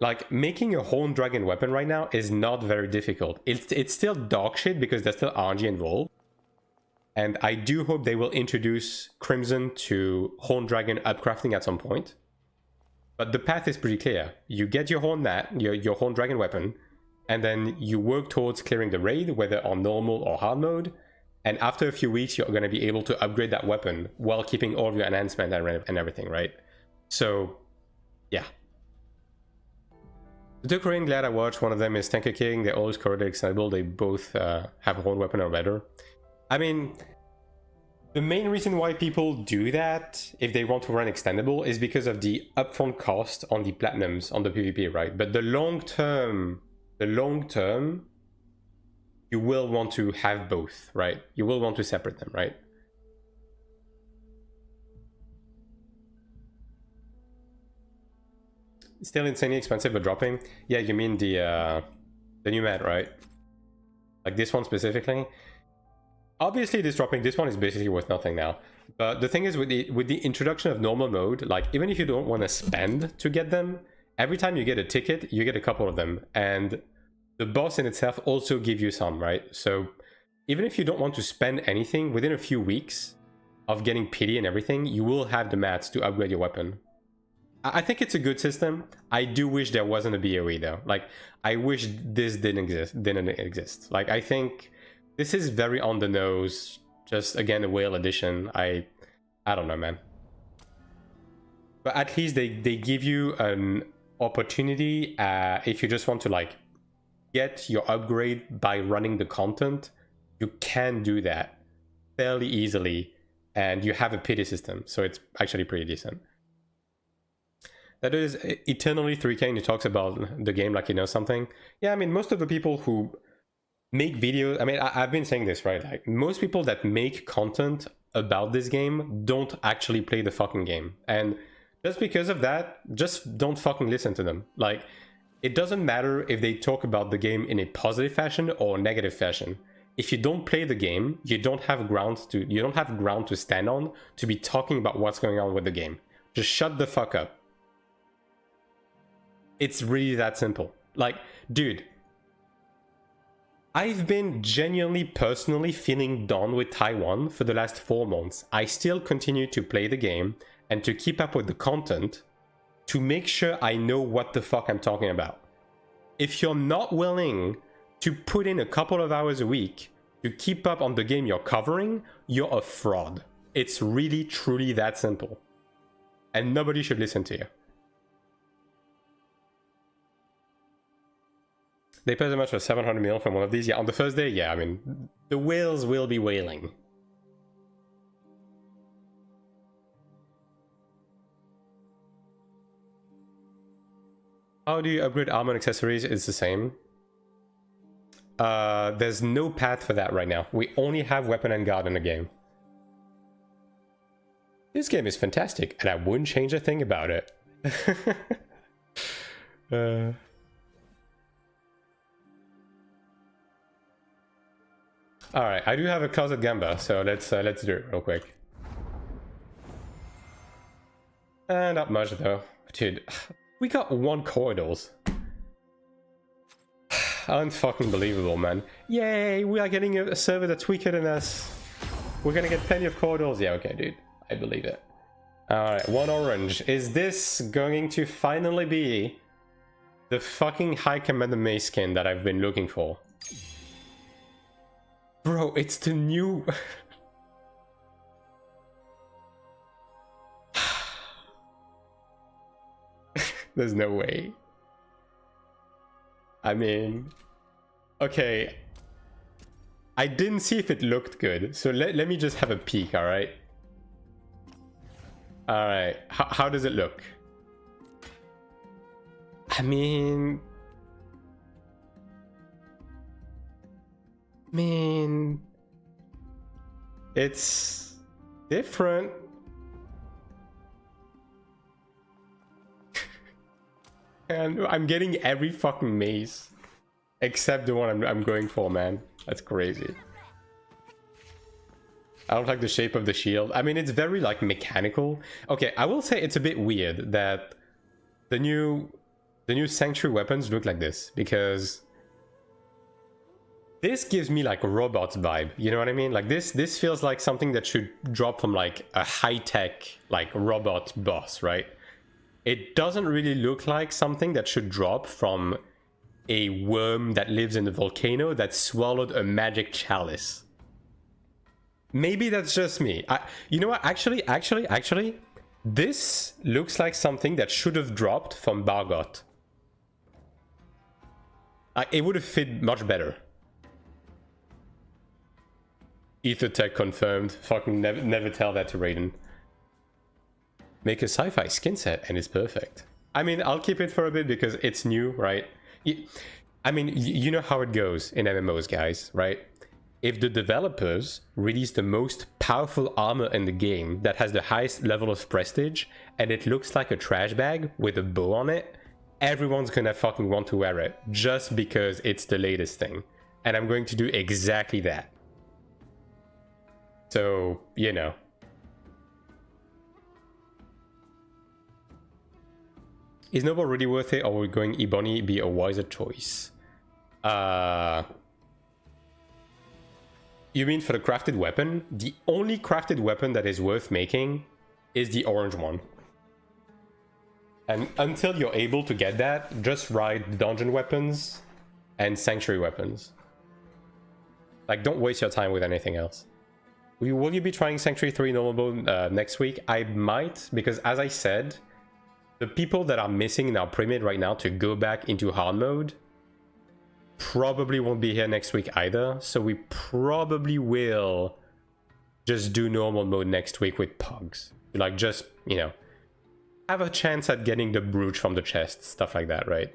Like, making a Horned Dragon weapon right now is not very difficult. It's still dog shit because there's still RNG involved. And I do hope they will introduce Crimson to Horned Dragon upcrafting at some point. But the path is pretty clear. You get your Horned Dragon weapon, and then you work towards clearing the raid, whether on normal or hard mode. And after a few weeks, you're going to be able to upgrade that weapon while keeping all of your enhancement and everything, right? So, yeah. The two Korean glad I watched, one of them is Tanker King. They're always corroded extendable. They both have a horn weapon or better. I mean, the main reason why people do that, if they want to run extendable, is because of the upfront cost on the platinums on the PvP, right? But the long term, you will want to have both, right? You will want to separate them, right? Still insanely expensive but dropping. Yeah, you mean the new mat, right? Like this one specifically. Obviously this dropping, this one is basically worth nothing now. But the thing is, with the introduction of normal mode, like, even if you don't want to spend to get them, every time you get a ticket, you get a couple of them. And the boss in itself also gives you some, right? So even if you don't want to spend anything, within a few weeks of getting pity and everything, you will have the mats to upgrade your weapon. I think it's a good system. I do wish there wasn't a BOE though. Like, I wish this didn't exist. Like, I think this is very on the nose. Just, again, a whale edition. I don't know, man. But at least they give you an opportunity, if you just want to, like, get your upgrade by running the content, you can do that fairly easily, and you have a pity system, so it's actually pretty decent. That is Eternally 3K, and he talks about the game like he knows something. Yeah, I mean, most of the people who make videos, I mean, I've been saying this, right? Like, most people that make content about this game don't actually play the fucking game. And just because of that, just don't fucking listen to them. Like, it doesn't matter if they talk about the game in a positive fashion or negative fashion. If you don't play the game, you don't have ground to stand on to be talking about what's going on with the game. Just shut the fuck up. It's really that simple. Like, dude, I've been genuinely personally feeling done with Taiwan for the last 4 months. I still continue to play the game and to keep up with the content to make sure I know what the fuck I'm talking about. If you're not willing to put in a couple of hours a week to keep up on the game you're covering, you're a fraud. It's really, truly that simple. And nobody should listen to you. They pay as much as 700 mil from one of these. Yeah, on the first day, yeah, I mean, the whales will be whaling. How do you upgrade armor and accessories? It's the same. There's no path for that right now. We only have weapon and guard in the game. This game is fantastic, and I wouldn't change a thing about it. All right, I do have a closet gamba, so let's do it real quick. Not much though, dude. We got 1 corridors. Unfucking believable, man. Yay, we are getting a server that's weaker than us. We're gonna get plenty of corridors. Yeah, okay, dude. I believe it. Alright, 1 orange. Is this going to finally be the fucking High Commander Mace skin that I've been looking for? Bro, it's the new... There's no way. I mean... Okay. I didn't see if it looked good, so let me just have a peek, alright? Alright, how does it look? I mean... It's... different. And I'm getting every fucking maze. Except the one I'm going for, man. That's crazy. I don't like the shape of the shield. I mean, it's very, like, mechanical. Okay, I will say it's a bit weird that the new Sanctuary weapons look like this. Because this gives me, like, a robot vibe. You know what I mean? Like, this feels like something that should drop from, like, a high-tech, like, robot boss, right? It doesn't really look like something that should drop from a worm that lives in a volcano that swallowed a magic chalice. Maybe that's just me. You know what? Actually, this looks like something that should have dropped from Bargot. It would have fit much better. Ethertech confirmed. Fucking never tell that to Raiden. Make a sci-fi skin set and it's perfect. I mean, I'll keep it for a bit because it's new, right? I mean, you know how it goes in MMOs, guys, right? If the developers release the most powerful armor in the game that has the highest level of prestige and it looks like a trash bag with a bow on it, everyone's gonna fucking want to wear it just because it's the latest thing. And I'm going to do exactly that. So, you know. Is Noble really worth it, or would going Ebony be a wiser choice? You mean for the crafted weapon? The only crafted weapon that is worth making is the orange one. And until you're able to get that, just ride dungeon weapons and sanctuary weapons. Like, don't waste your time with anything else. Will you be trying Sanctuary 3 normal mode next week? I might, because as I said, the people that are missing in our pre-made right now to go back into hard mode probably won't be here next week either. So we probably will just do normal mode next week with Pugs. Like, just, you know, have a chance at getting the brooch from the chest, stuff like that, right?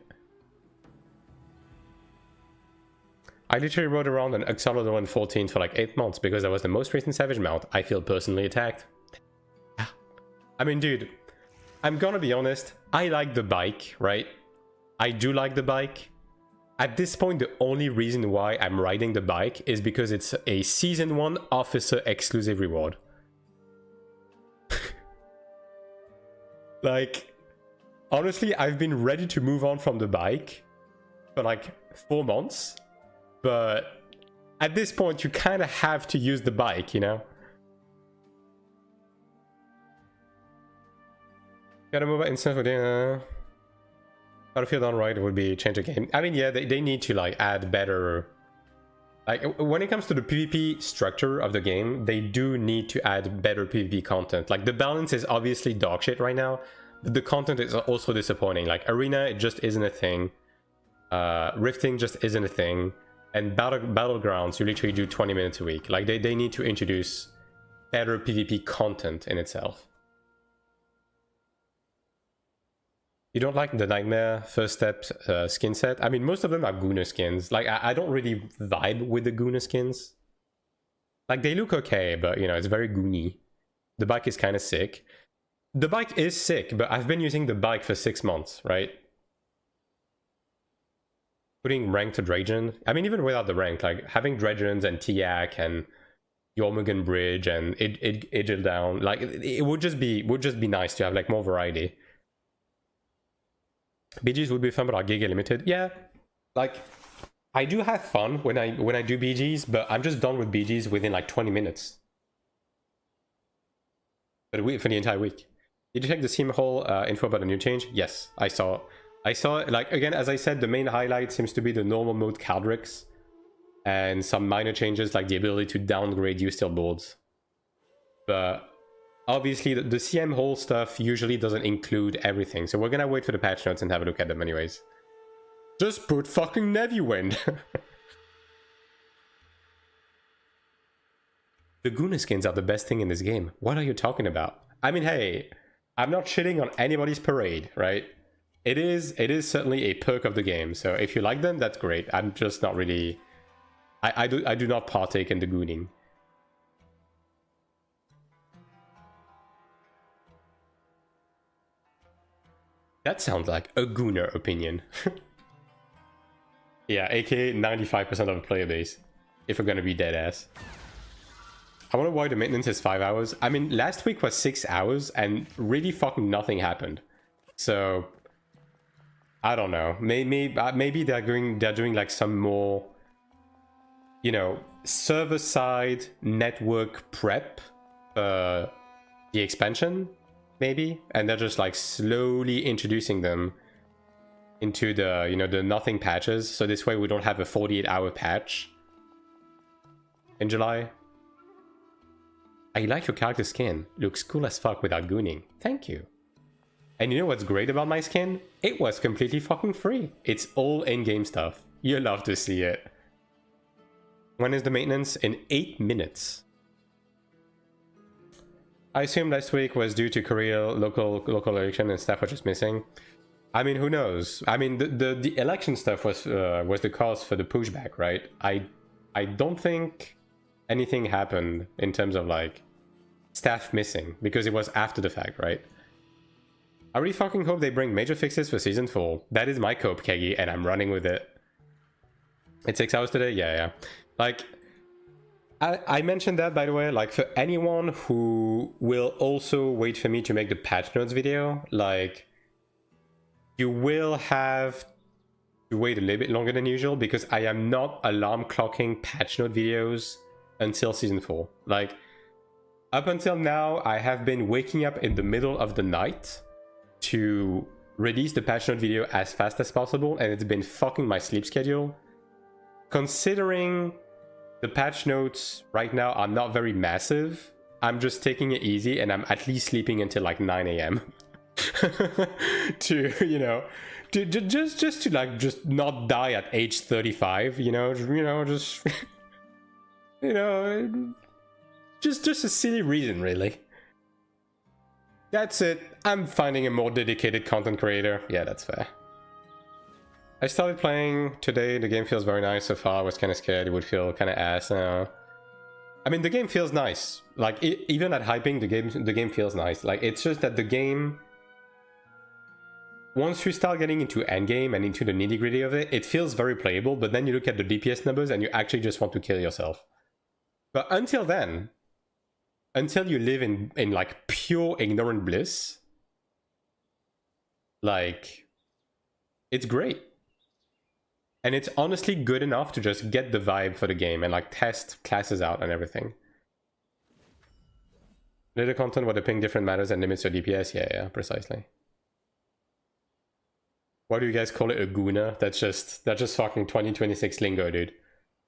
I literally rode around an Axolotl 114 for like 8 months because that was the most recent Savage mount. I feel personally attacked. I mean, dude, I'm gonna be honest, I like the bike, right? I do like the bike. At this point, the only reason why I'm riding the bike is because it's a Season 1 officer exclusive reward. Like, honestly, I've been ready to move on from the bike for like 4 months. But at this point, you kind of have to use the bike, you know? Gotta move instant for dinner. Battlefield on right would be change the game. I mean, yeah, they need to like add better Like, when it comes to the PvP structure of the game, they do need to add better PvP content. Like, the balance is obviously dog shit right now, but the content is also disappointing. Like, Arena, it just isn't a thing. Rifting just isn't a thing. And Battlegrounds, you literally do 20 minutes a week. Like, they need to introduce better PvP content in itself. You don't like the Nightmare First Step skin set? I mean, most of them are Gunnar skins. Like, I don't really vibe with the Gunnar skins. Like, they look okay, but, you know, it's very goony. The bike is kind of sick. The bike is sick, but I've been using the bike for 6 months, right? Putting rank to Dragon. I mean, even without the rank, like, having Dragons and Tiak and Jormungand Bridge and Idle Down, like, it would just be nice to have, like, more variety. BGs would be fun, but are Giga limited. Yeah, like, I do have fun when I do BGs, but I'm just done with BGs within like 20 minutes. For the entire week. Did you check the Steam Hall info about the new change? Yes, I saw. Like, again, as I said, the main highlight seems to be the normal mode Caldrix and some minor changes like the ability to downgrade Usteel boards. But obviously, the CM Hall stuff usually doesn't include everything, so we're gonna wait for the patch notes and have a look at them anyways. Just put fucking Nevuwind! The Gunnar skins are the best thing in this game. What are you talking about? I mean, hey, I'm not shitting on anybody's parade, right? It is certainly a perk of the game, so if you like them, that's great. I'm just not really... I do not partake in the gooning. That sounds like a Gunnar opinion. Yeah, aka 95% of the player base, if we're gonna be dead ass. I wonder why the maintenance is 5 hours. I mean, last week was 6 hours and really fucking nothing happened. So, I don't know. Maybe they're doing like some more, you know, server-side network prep for the expansion. Maybe, and they're just like slowly introducing them into the, you know, the nothing patches, so this way we don't have a 48-hour patch in July. I like your character skin. Looks cool as fuck without gooning. Thank you. And you know what's great about my skin? It was completely fucking free. It's all in-game stuff. You'll love to see it. When is the maintenance? In 8 minutes. I assume last week was due to Korea local election and stuff was just missing. I mean, who knows? I mean, the election stuff was the cause for the pushback, right? I don't think anything happened in terms of like staff missing because it was after the fact, right? I really fucking hope they bring major fixes for Season 4. That is my cope, Keggy, and I'm running with it. It's 6 hours today? Yeah. Like... I mentioned that, by the way, like, for anyone who will also wait for me to make the patch notes video, like, you will have to wait a little bit longer than usual because I am not alarm clocking patch note videos until Season 4. Like, up until now, I have been waking up in the middle of the night to release the patch note video as fast as possible, and it's been fucking my sleep schedule. Considering the patch notes right now are not very massive, I'm just taking it easy and I'm at least sleeping until like 9 AM. To, you know, just to like just not die at age 35, you know, just you know, just a silly reason, really. That's it. I'm finding a more dedicated content creator. Yeah, that's fair. I started playing today. The game feels very nice so far. I was kind of scared it would feel kind of ass now. I mean, the game feels nice. Like, even at hyping, the game feels nice. Like, it's just that the game, once you start getting into endgame and into the nitty-gritty of it, it feels very playable, but then you look at the DPS numbers and you actually just want to kill yourself. But until then, until you live in like pure ignorant bliss, like, it's great. And it's honestly good enough to just get the vibe for the game and like test classes out and everything. Little content where the ping different matters and limits your DPS. Yeah, precisely. Why do you guys call it a Gunnar? That's just fucking 2026 lingo, dude.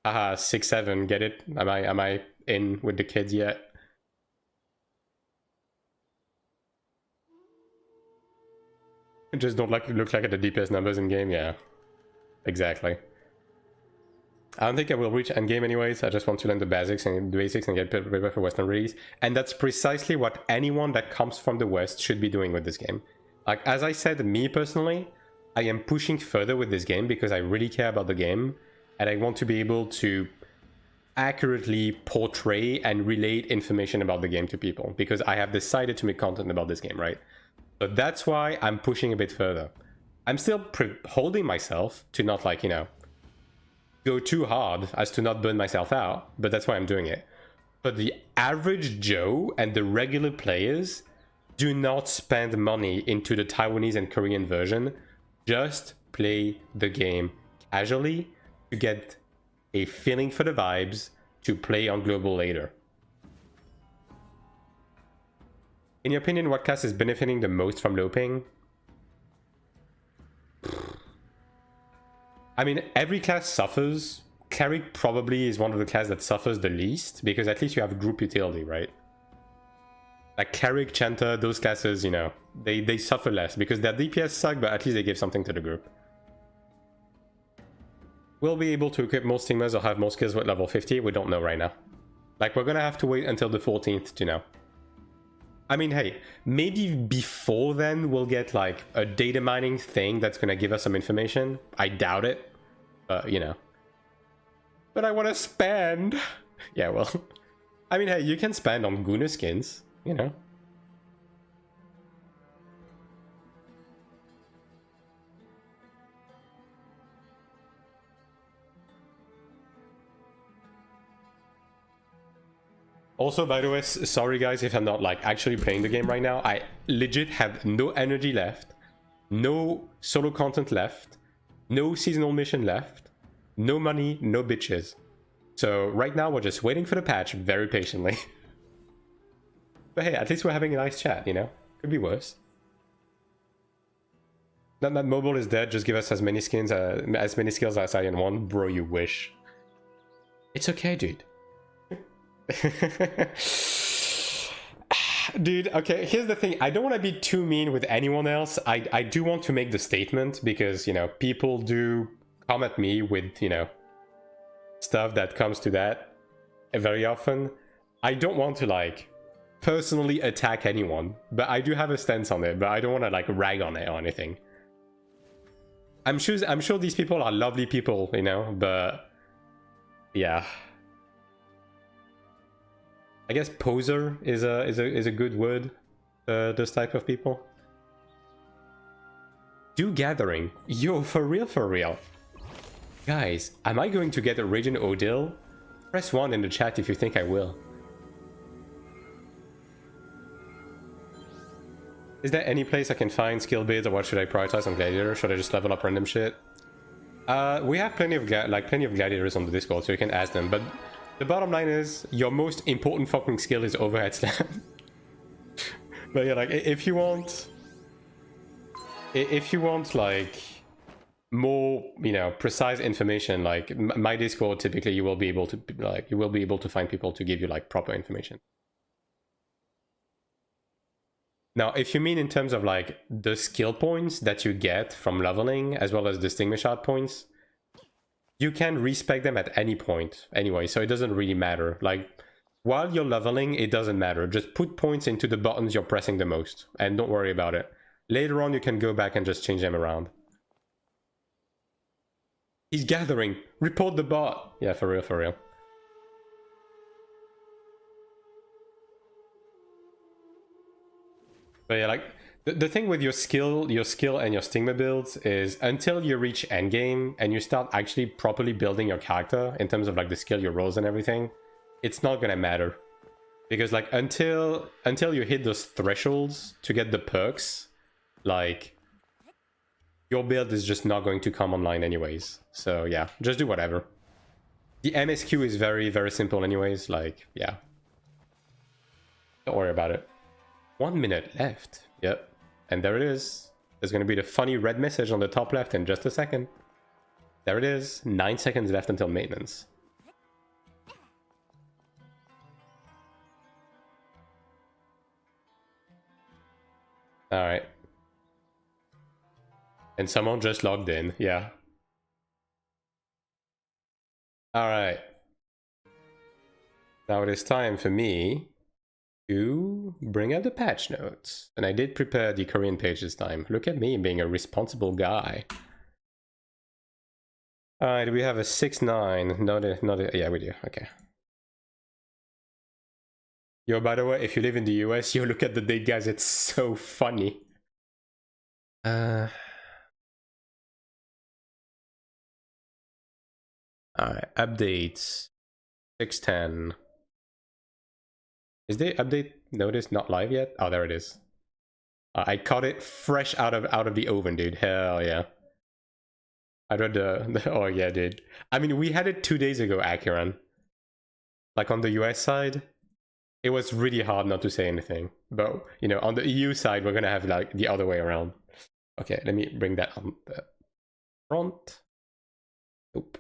Haha, 6-7, get it? Am I in with the kids yet? Just don't look like at the DPS numbers in game, yeah. Exactly. I don't think I will reach endgame anyways. I just want to learn the basics and get prepared for Western release. And that's precisely what anyone that comes from the West should be doing with this game. Like, as I said, me personally, I am pushing further with this game because I really care about the game. And I want to be able to accurately portray and relate information about the game to people. Because I have decided to make content about this game, right? So that's why I'm pushing a bit further. I'm still holding myself to not, like, you know, go too hard as to not burn myself out, but that's why I'm doing it. But the average Joe and the regular players do not spend money into the Taiwanese and Korean version. Just play the game casually to get a feeling for the vibes to play on global later. In your opinion, what class is benefiting the most from low ping? I mean, every class suffers. Cleric probably is one of the classes that suffers the least, because at least you have group utility, right? Like Cleric, Chanter, those classes, you know, they suffer less, because their DPS suck, but at least they give something to the group. We'll be able to equip more stigmas or have more skills with level 50, we don't know right now. Like, we're gonna have to wait until the 14th to know. I mean, hey, maybe before then we'll get like a data mining thing that's gonna give us some information. I doubt it. You know. But I want to spend. Yeah, well, I mean, hey, you can spend on Guna skins, you know. Also, by the way, sorry guys if I'm not like actually playing the game right now. I legit have no energy left, no solo content left, no seasonal mission left, no money, no bitches. So right now we're just waiting for the patch very patiently. But hey, at least we're having a nice chat, you know? Could be worse. Not that mobile is dead, just give us as many skins, as many skills as AION1. Bro, you wish. It's okay, dude. Dude, okay, here's the thing. I don't want to be too mean with anyone else. I do want to make the statement because, you know, people do come at me with, you know, stuff that comes to that very often. I don't want to, like, personally attack anyone, but I do have a stance on it, but I don't want to, like, rag on it or anything. I'm sure these people are lovely people, you know, but yeah. I guess poser is a good word. Those type of people. Do gathering. Yo, for real. Guys, am I going to get a Raging Odil? Press 1 in the chat if you think I will. Is there any place I can find skill bids, or what should I prioritize on Gladiator? Should I just level up random shit? We have plenty of gladiators on the Discord, so you can ask them, but the bottom line is, your most important fucking skill is overhead slam. But yeah, like, if you want, like, more, you know, precise information, like, my Discord, typically you will be able to find people to give you, like, proper information. Now, if you mean in terms of, like, the skill points that you get from leveling, as well as the Stigma Shot points, you can respec them at any point anyway, so it doesn't really matter. Like, while you're leveling, it doesn't matter. Just put points into the buttons you're pressing the most, and don't worry about it. Later on, you can go back and just change them around. He's gathering. Report the bot. Yeah, for real. But yeah, like, the thing with your skill and your stigma builds is until you reach endgame and you start actually properly building your character in terms of, like, the skill, your rolls and everything, it's not gonna matter. Because, like, until you hit those thresholds to get the perks, like, your build is just not going to come online anyways. So yeah, just do whatever. The MSQ is very simple anyways, like, yeah. Don't worry about it. 1 minute left. Yep. And there it is. There's going to be the funny red message on the top left in just a second. There it is. 9 seconds left until maintenance. Alright. And someone just logged in, yeah. Alright. Now it is time for me to bring up the patch notes. And I did prepare the Korean page this time. Look at me being a responsible guy. Alright, we have a 6.9. Yeah, we do. Okay. Yo, by the way, if you live in the US, you look at the date, guys. It's so funny. Alright, updates. 6.10. Is the update notice not live yet? Oh, there it is. I caught it fresh out of the oven, dude. Hell yeah. I read the oh yeah, dude. I mean, we had it 2 days ago, Akiran. Like on the US side, it was really hard not to say anything. But, you know, on the EU side, we're gonna have like the other way around. Okay, let me bring that on the front. Oop.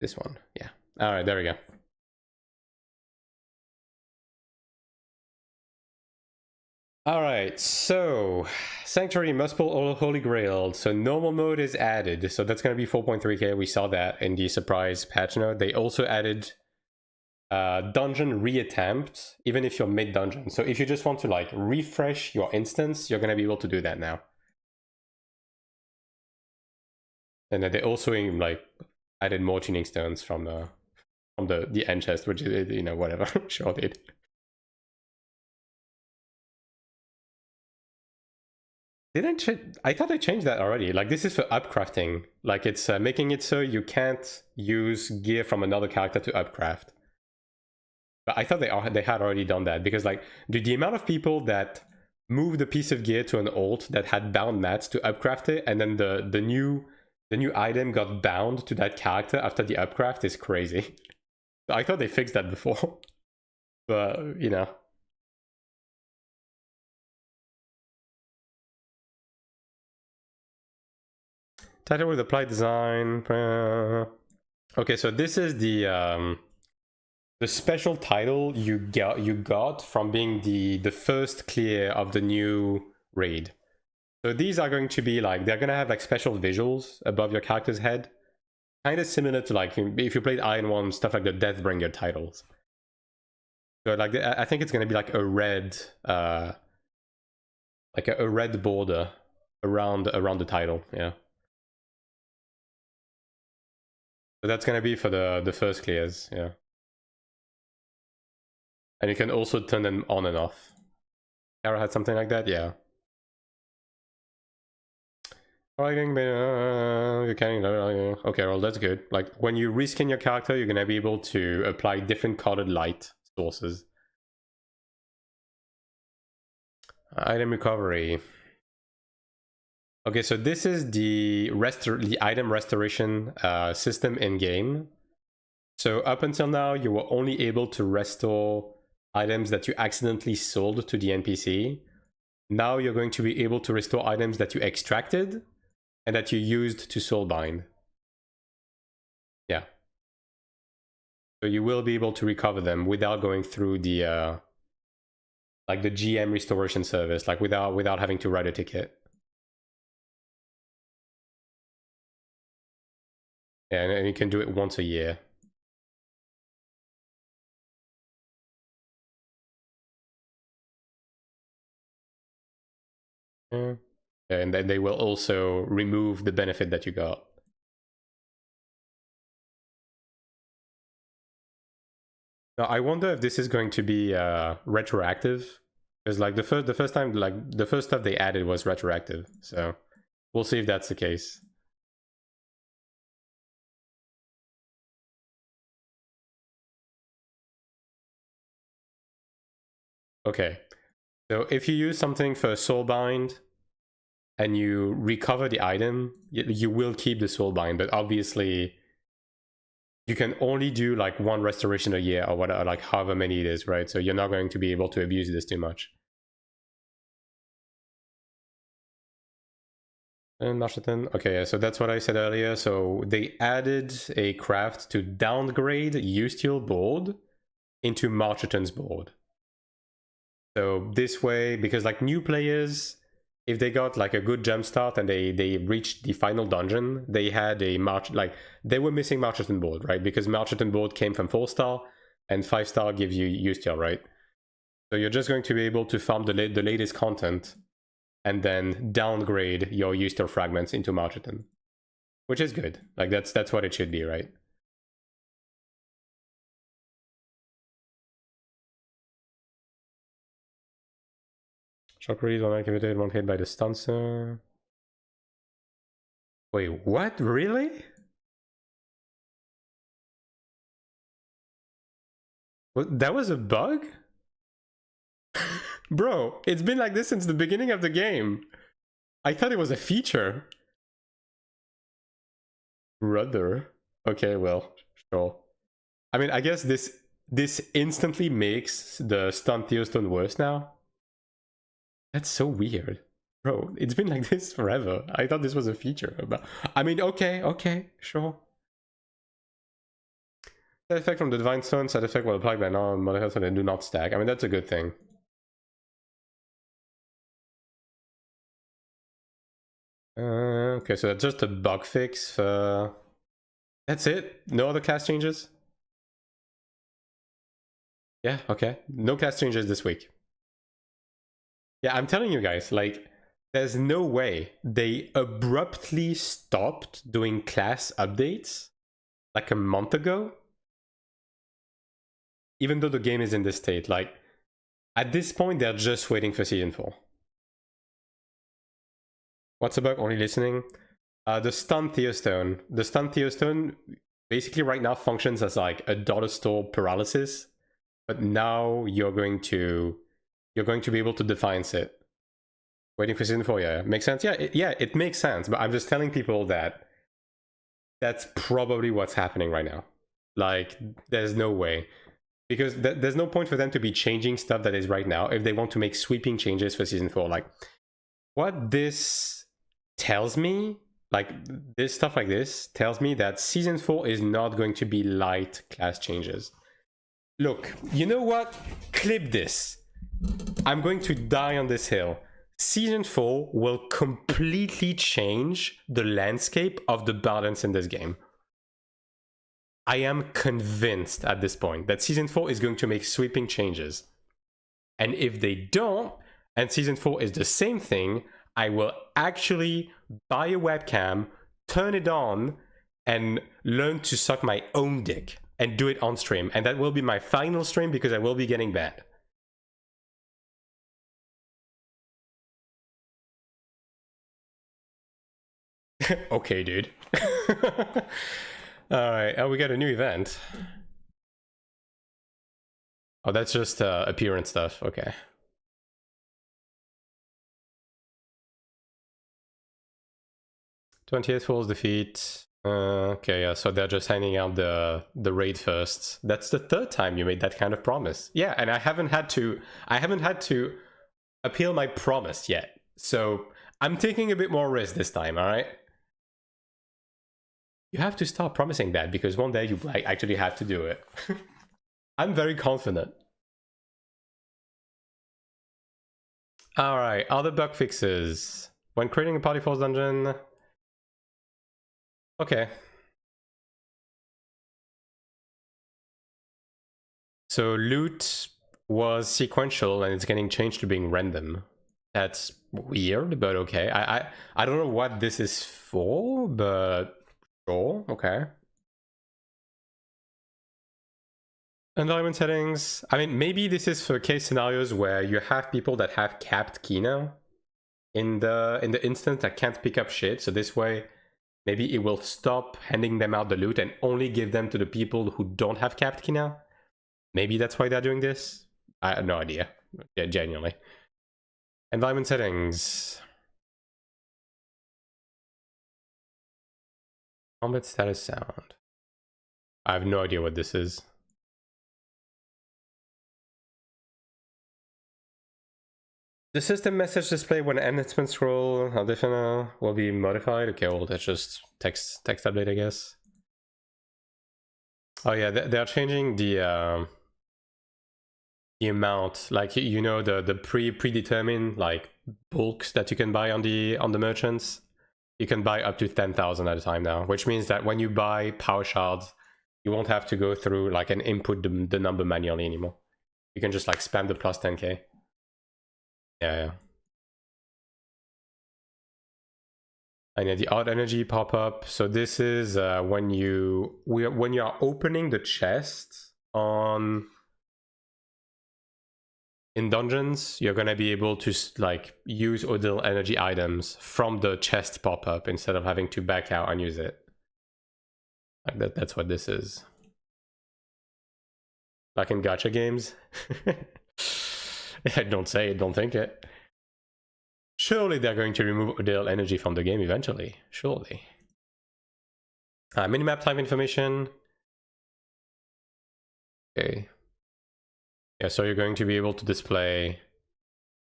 This one, yeah. All right, there we go. All right, so Sanctuary must pull Holy Grail. So normal mode is added. So that's going to be 4.3k. We saw that in the surprise patch note. They also added dungeon reattempt, even if you're mid-dungeon. So if you just want to like refresh your instance, you're going to be able to do that now. And then they also like added more tuning stones from the end chest, which is, you know, whatever. Sure did. I thought I changed that already. Like, this is for upcrafting. Like, it's making it so you can't use gear from another character to upcraft. But I thought they had already done that, because like the amount of people that moved a piece of gear to an alt that had bound mats to upcraft it, and then the new item got bound to that character after the upcraft is crazy. So I thought they fixed that before, but you know. Title with applied design. Okay, so this is the special title you got from being the first clear of the new raid. So these are going to be like, they're gonna have like special visuals above your character's head, kind of similar to like if you played AION2, stuff like the Deathbringer titles. So like I think it's gonna be like a red red border around the title, yeah. So that's gonna be for the first clears, yeah. And you can also turn them on and off. Kara had something like that, yeah. Okay, well that's good. Like when you reskin your character, you're gonna be able to apply different colored light sources. Item recovery. Okay, so this is the item restoration system in game. So up until now, you were only able to restore items that you accidentally sold to the NPC. Now you're going to be able to restore items that you extracted and that you used to soulbind. Yeah. So you will be able to recover them without going through the like the GM restoration service, like without having to write a ticket. Yeah, and you can do it once a year. Yeah. And then they will also remove the benefit that you got. Now, I wonder if this is going to be retroactive, because like the first time, like the first stuff they added was retroactive. So we'll see if that's the case. Okay, so if you use something for soulbind and you recover the item, you will keep the soulbind, but obviously you can only do like one restoration a year or whatever, like however many it is, right? So you're not going to be able to abuse this too much. And Marcheton, okay, so that's what I said earlier. So they added a craft to downgrade Ustiel board into Marcheton's board. So this way, because like new players if they got like a good jump start and they reached the final dungeon, they had a march, like they were missing Marcheton board, right? Because Marcheton board came from 4-star and 5-star gives you use-tier, right? So you're just going to be able to farm the latest content and then downgrade your use-tier fragments into Marcheton, which is good. Like that's what it should be, right? Shock release when activated, one hit by the stancer. Wait, what? Really? That was a bug? Bro, it's been like this since the beginning of the game. I thought it was a feature. Brother. Okay, well, sure. I mean, I guess this instantly makes the stun Theostone worse now. That's so weird. Bro, it's been like this forever. I thought this was a feature. But I mean, okay, sure. Side effect from the Divine Stone, side effect will apply by now on modifiers so they do not stack. I mean, that's a good thing. Okay, so that's just a bug fix. That's it? No other class changes? Yeah, okay. No class changes this week. Yeah, I'm telling you guys, like, there's no way they abruptly stopped doing class updates like a month ago. Even though the game is in this state, like, at this point, they're just waiting for Season 4. What's the bug? Only listening? The Stun Theostone. The Stun Theostone basically right now functions as like a dollar store paralysis, but now you're going to be able to defiance it. Waiting for Season 4, yeah. Makes sense? Yeah, it makes sense, but I'm just telling people that that's probably what's happening right now. Like, there's no way. Because there's no point for them to be changing stuff that is right now if they want to make sweeping changes for Season 4. Like, what this tells me, like, this stuff like this tells me that Season 4 is not going to be light class changes. Look, you know what? Clip this. I'm going to die on this hill. Season 4 will completely change the landscape of the balance in this game. I am convinced at this point that Season 4 is going to make sweeping changes. And if they don't, and Season 4 is the same thing, I will actually buy a webcam, turn it on, and learn to suck my own dick and do it on stream. And that will be my final stream because I will be getting banned. Okay, dude. Alright, oh, we got a new event. Oh, that's just appearance stuff, okay. '28 Fool's Defeat. Okay, yeah, so they're just handing out the raid first. That's the third time you made that kind of promise. Yeah, and I haven't had to appeal my promise yet. So I'm taking a bit more risk this time, alright? You have to start promising that because one day you actually have to do it. I'm very confident. Alright, other bug fixes. When creating a party force dungeon... Okay. So loot was sequential and it's getting changed to being random. That's weird, but okay. I don't know what this is for, but... Sure, okay. Environment settings. I mean, maybe this is for case scenarios where you have people that have capped key now in the instance that can't pick up shit. So this way, maybe it will stop handing them out the loot and only give them to the people who don't have capped key now. Maybe that's why they're doing this. I have no idea. Yeah, genuinely. Environment settings. Combat status sound. I have no idea what this is. The system message display when enhancement scroll will be modified. Okay, well that's just text update, I guess. Oh yeah, they're changing the the amount, like, you know, the predetermined like bulks that you can buy on the merchants. You can buy up to 10,000 at a time now, which means that when you buy power shards, you won't have to go through like and input the number manually anymore. You can just like spam the plus 10k. Yeah. And yeah, the odd energy pop up. So this is when you are opening the chest in dungeons, you're gonna be able to like use Odil energy items from the chest pop up instead of having to back out and use it. Like that's what this is. Like in gacha games. Don't say it, don't think it. Surely they're going to remove Odil energy from the game eventually. Surely. Minimap type information. Okay. Yeah, so you're going to be able to display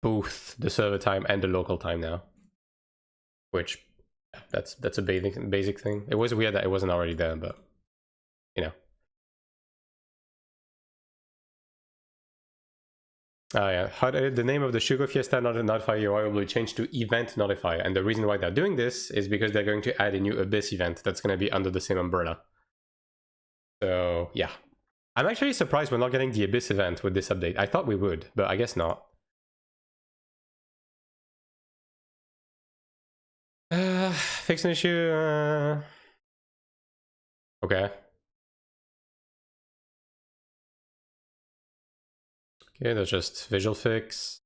both the server time and the local time now. Which, that's a basic thing. It was weird that it wasn't already there, but, you know. Oh yeah, the name of the Sugar Fiesta Notify UI will be changed to Event Notify, and the reason why they're doing this is because they're going to add a new Abyss event that's going to be under the same umbrella. So yeah, I'm actually surprised we're not getting the Abyss event with this update. I thought we would, but I guess not. Fix an issue. Okay. Okay, that's just visual fix.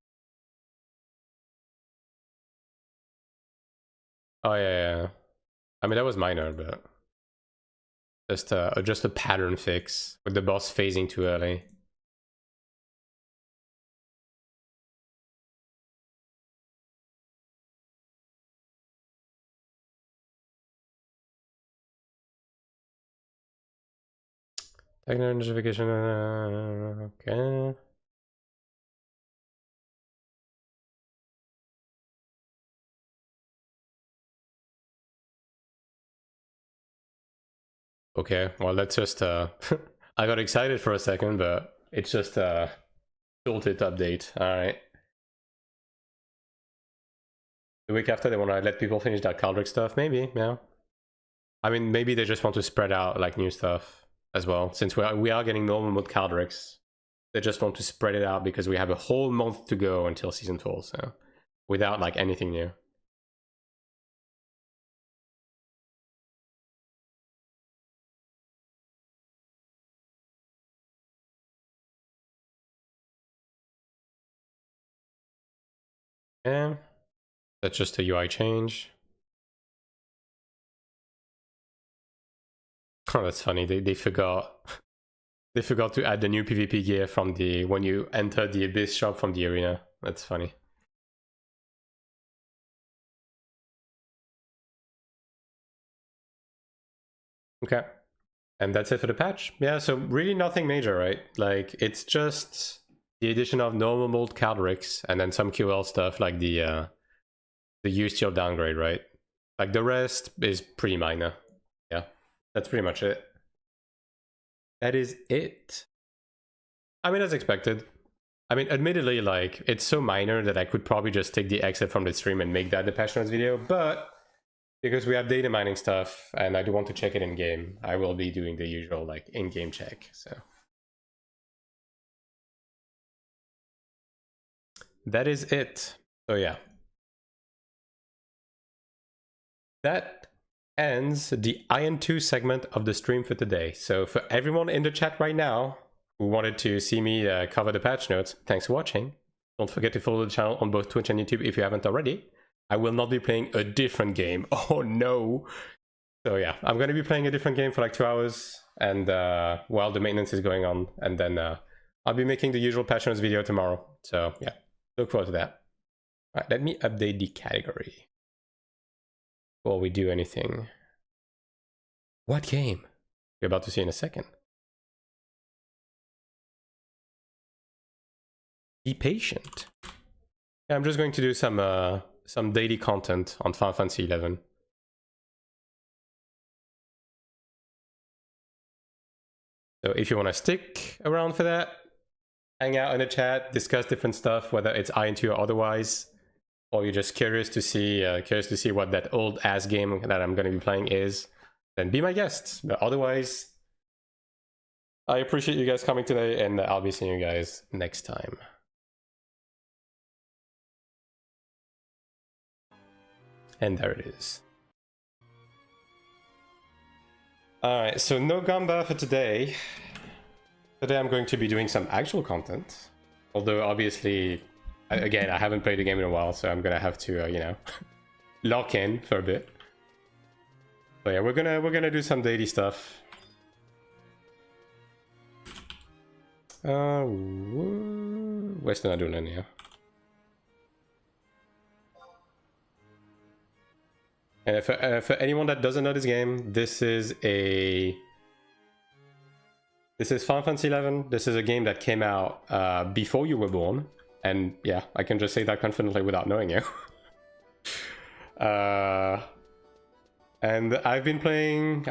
Oh yeah. I mean that was minor, but just a pattern fix with the boss phasing too early. Technical notification. Okay. Okay, well that's just I got excited for a second, but it's just a tooltip update. Alright. The week after they want to let people finish that Cleric stuff, maybe, yeah. I mean, maybe they just want to spread out like new stuff as well. Since we are getting normal mode Clerics, they just want to spread it out because we have a whole month to go until season 4, so without like anything new. Yeah, that's just a UI change. Oh, that's funny. They forgot. They forgot to add the new PvP gear from the when you enter the Abyss shop from the arena. That's funny. Okay. And that's it for the patch. Yeah, so really nothing major, right? Like, it's just the addition of normal mode Clerics and then some QL stuff like the use tier downgrade, right? Like, the rest is pretty minor. Yeah, that's pretty much it. That is it. I mean, as expected. I mean, admittedly, like, it's so minor that I could probably just take the exit from the stream and make that the Patchnotes video, but because we have data mining stuff and I do want to check it in game, I will be doing the usual like in-game check. So that is it. So yeah, that ends the AION2 segment of the stream for today. So for everyone in the chat right now who wanted to see me cover the patch notes, thanks for watching. Don't forget to follow the channel on both Twitch and YouTube if you haven't already. I will not be playing a different game. Oh no. So yeah, I'm going to be playing a different game for like 2 hours and while the maintenance is going on, and then I'll be making the usual Patchnotes video tomorrow. So yeah, look forward to that. All right, let me update the category before we do anything. What game? You're about to see in a second. Be patient. Yeah, I'm just going to do some daily content on Final Fantasy 11. So if you want to stick around for that, hang out in the chat, discuss different stuff, whether it's AION2 or otherwise, or you're just curious to see what that old ass game that I'm going to be playing is, then be my guest. But otherwise, I appreciate you guys coming today, and I'll be seeing you guys next time. And there it is. Alright, so no Gamba for today. Today I'm going to be doing some actual content. Although obviously, again, I haven't played the game in a while, so I'm gonna have to, you know, lock in for a bit. But yeah, we're gonna do some daily stuff. Where's the doing here? And for anyone that doesn't know this game, this is Final Fantasy XI. This is a game that came out before you were born, and yeah, I can just say that confidently without knowing you. And I've been playing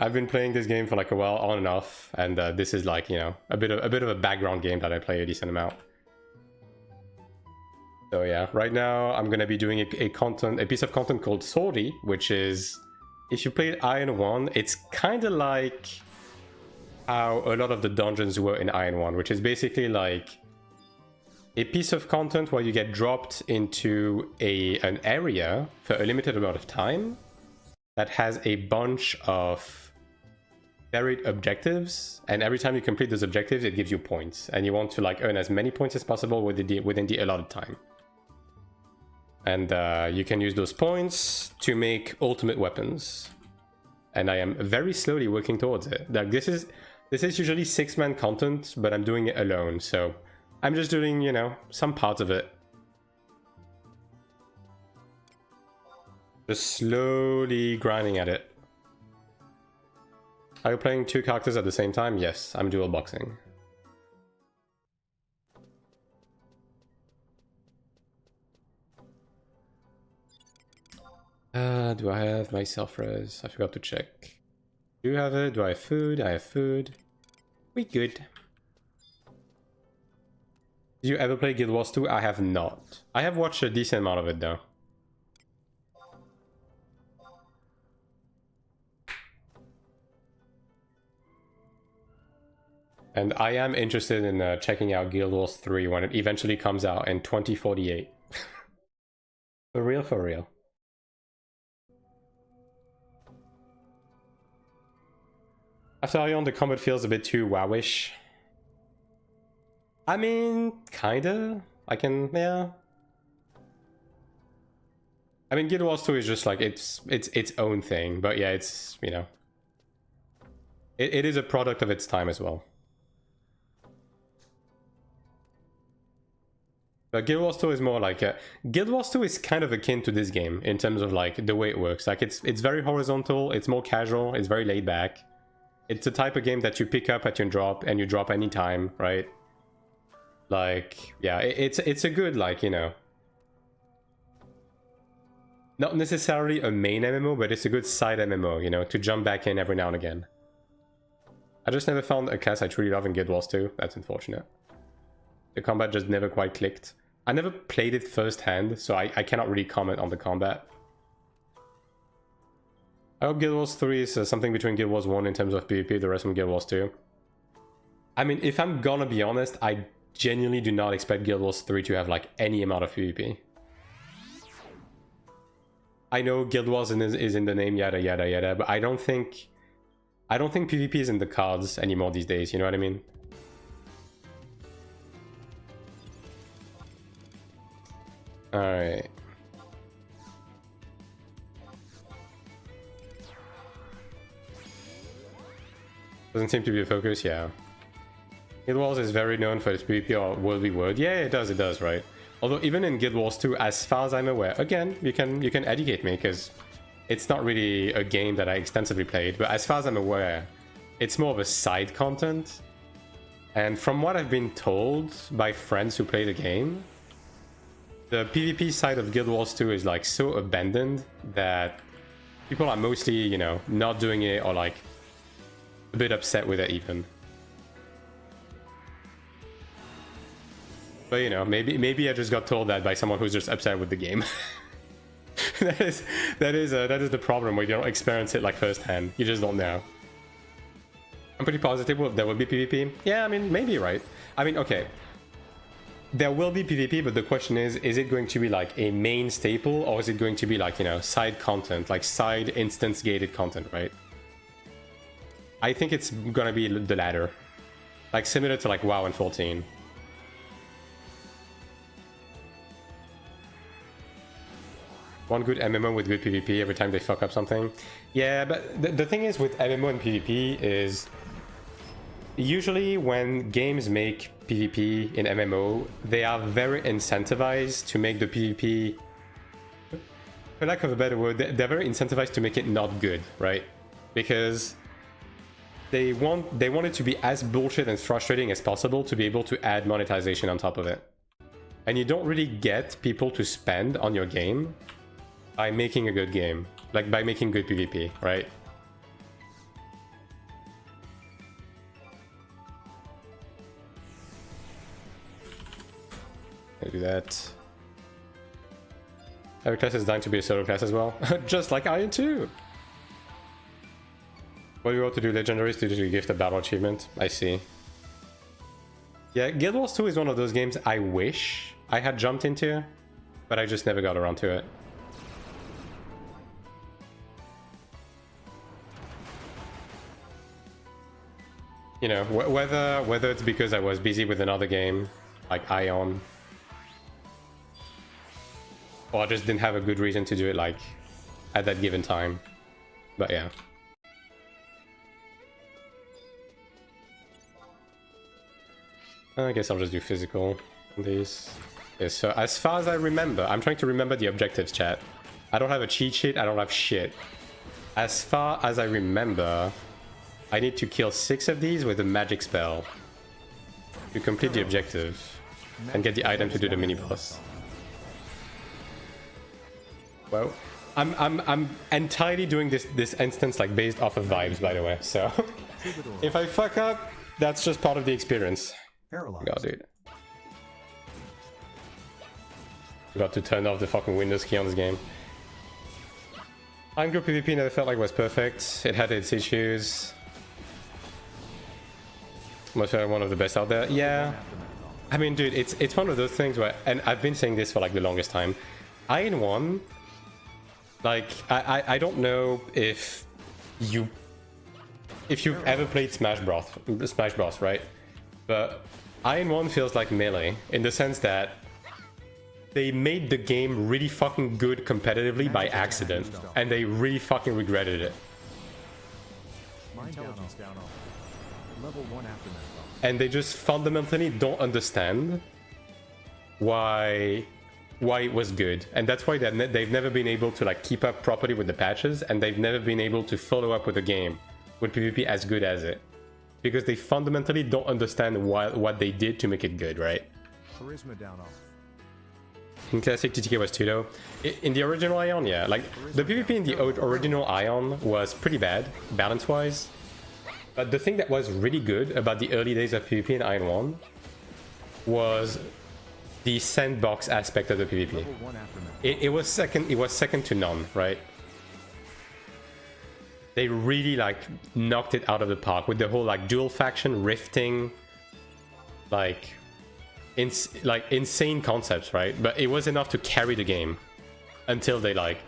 this game for like a while, on and off, and this is like, you know, a bit of a background game that I play a decent amount. So yeah, right now I'm gonna be doing a piece of content called Sortie, which is, if you played AION1, it's kind of like how a lot of the dungeons were in AION1, which is basically like a piece of content where you get dropped into an area for a limited amount of time that has a bunch of varied objectives, and every time you complete those objectives it gives you points, and you want to like earn as many points as possible within the allotted time. And you can use those points to make ultimate weapons, and I am very slowly working towards it. Like this is usually 6-man content, but I'm doing it alone, so I'm just doing, you know, some parts of it. Just slowly grinding at it. Are you playing 2 characters at the same time? Yes, I'm dual boxing. Do I have my self-res? I forgot to check. Do you have it? Do I have food? I have food. We good. Did you ever play Guild Wars 2? I have not. I have watched a decent amount of it though. And I am interested in checking out Guild Wars 3 when it eventually comes out in 2048. For real, for real. After AION, the combat feels a bit too wowish. I mean, kinda. Yeah. I mean, Guild Wars 2 is just like, it's its own thing, but yeah, it's, you know, it is a product of its time as well. But Guild Wars 2 is more like Guild Wars 2 is kind of akin to this game in terms of like the way it works. Like it's very horizontal, it's more casual, it's very laid back. It's the type of game that you pick up at your drop, and you drop anytime, right? Like, yeah, it's a good, like, you know, not necessarily a main MMO, but it's a good side MMO, you know, to jump back in every now and again. I just never found a class I truly love in Guild Wars 2. That's unfortunate. The combat just never quite clicked. I never played it firsthand, so I cannot really comment on the combat. I hope Guild Wars 3 is something between Guild Wars 1 in terms of PvP, the rest from Guild Wars 2. I mean, if I'm gonna be honest, I genuinely do not expect Guild Wars 3 to have like any amount of PvP. I know Guild Wars is in the name, yada yada yada, but I don't think PvP is in the cards anymore these days, you know what I mean? Alright. Doesn't seem to be a focus, yeah. Guild Wars is very known for its PvP or worldly word. Yeah, it does, right? Although even in Guild Wars 2, as far as I'm aware, again, you can educate me, because it's not really a game that I extensively played, but as far as I'm aware, it's more of a side content. And from what I've been told by friends who play the game, the PvP side of Guild Wars 2 is like so abandoned that people are mostly, you know, not doing it, or like a bit upset with it even. But you know, maybe I just got told that by someone who's just upset with the game. that is the problem when you don't experience it like firsthand. You just don't know. I'm pretty positive there will be PvP. Yeah, I mean, maybe, right? I mean, okay. There will be PvP, but the question is it going to be like a main staple, or is it going to be like, you know, side content, like side instance gated content, right? I think it's gonna be the latter. Like similar to like WoW and 14. One good MMO with good PvP every time they fuck up something. Yeah, but the thing is with MMO and PvP is usually when games make PvP in MMO, they are very incentivized to make the PvP, for lack of a better word, they're very incentivized to make it not good, right? Because they want it to be as bullshit and frustrating as possible to be able to add monetization on top of it. And you don't really get people to spend on your game by making a good game, like by making good PvP, right? I do that. Every class is designed to be a solo class as well, just like AION2. What do you want to do? Legendaries to do gift a battle achievement. I see. Yeah, Guild Wars 2 is one of those games I wish I had jumped into, but I just never got around to it. You know, whether it's because I was busy with another game, like Ion, or I just didn't have a good reason to do it, like, at that given time. But yeah. I guess I'll just do physical on these. Okay, so as far as I remember, I'm trying to remember the objectives, chat. I don't have a cheat sheet, I don't have shit. As far as I remember, I need to kill 6 of these with a magic spell to complete the objective and get the item to do the mini boss. Well, I'm entirely doing this instance like based off of vibes, by the way. So if I fuck up, that's just part of the experience. God, dude. Got to turn off the fucking Windows key on this game. Iron Group PvP never felt like it was perfect. It had its issues. Most one of the best out there. Yeah. I mean, dude, it's one of those things where, and I've been saying this for like the longest time. AION1, like, I don't know if you've ever played Smash Bros, right? But AION1 feels like Melee in the sense that they made the game really fucking good competitively by accident, and they really fucking regretted it. Level 1 aftermath. And they just fundamentally don't understand why it was good, and that's why they've never been able to like keep up properly with the patches, and they've never been able to follow up with the game with PvP as good as it, because they fundamentally don't understand what they did to make it good, right? Charisma down off. In classic, TTK was 2 though. In the original Ion, yeah, like the PvP in the original Ion was pretty bad balance wise. But the thing that was really good about the early days of PvP in AION1 was the sandbox aspect of the PvP. It was second to none, right? They really like knocked it out of the park with the whole like dual faction rifting, like insane concepts, right? But it was enough to carry the game until they like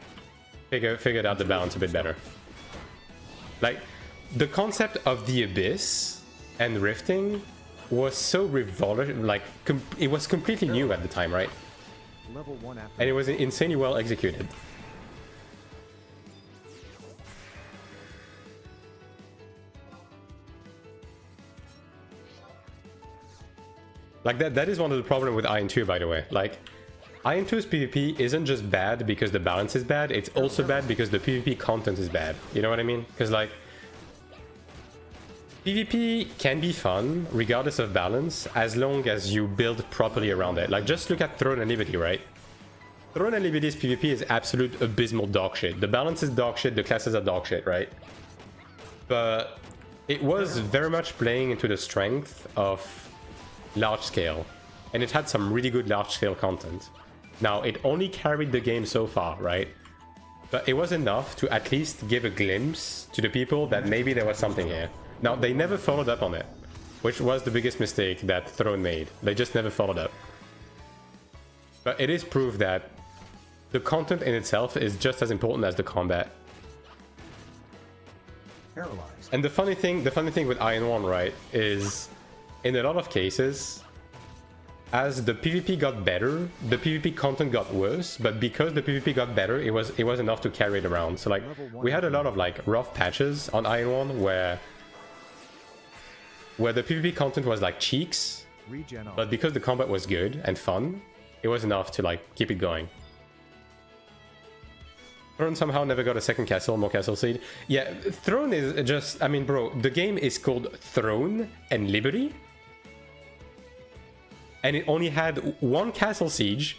figured out the balance a bit better. Like, the concept of the abyss and rifting was so revolutionary, like it was completely new at the time, right? Level 1 after, and it was insanely well executed. Like that is one of the problems with AION2, by the way. Like, AION2's PvP isn't just bad because the balance is bad, it's also bad because the PvP content is bad. You know what I mean? Because like, PvP can be fun, regardless of balance, as long as you build properly around it. Like, just look at Throne and Liberty, right? Throne and Liberty's PvP is absolute abysmal dog shit. The balance is dog shit, the classes are dog shit, right? But it was very much playing into the strength of large scale. and it had some really good large-scale content. Now, it only carried the game so far, right? But it was enough to at least give a glimpse to the people that maybe there was something here. Now, they never followed up on it, which was the biggest mistake that Throne made. They just never followed up. But it is proof that the content in itself is just as important as the combat. Paralyzed. And the funny thing with AION2, right, is in a lot of cases, as the PvP got better, the PvP content got worse, but because the PvP got better, it was enough to carry it around. So like, we had a lot of like rough patches on AION2 where the PvP content was like cheeks, but because the combat was good and fun, it was enough to like keep it going. Throne somehow never got a second castle, more castle seed. Yeah, Throne is just, I mean, bro, the game is called Throne and Liberty. And it only had one castle siege.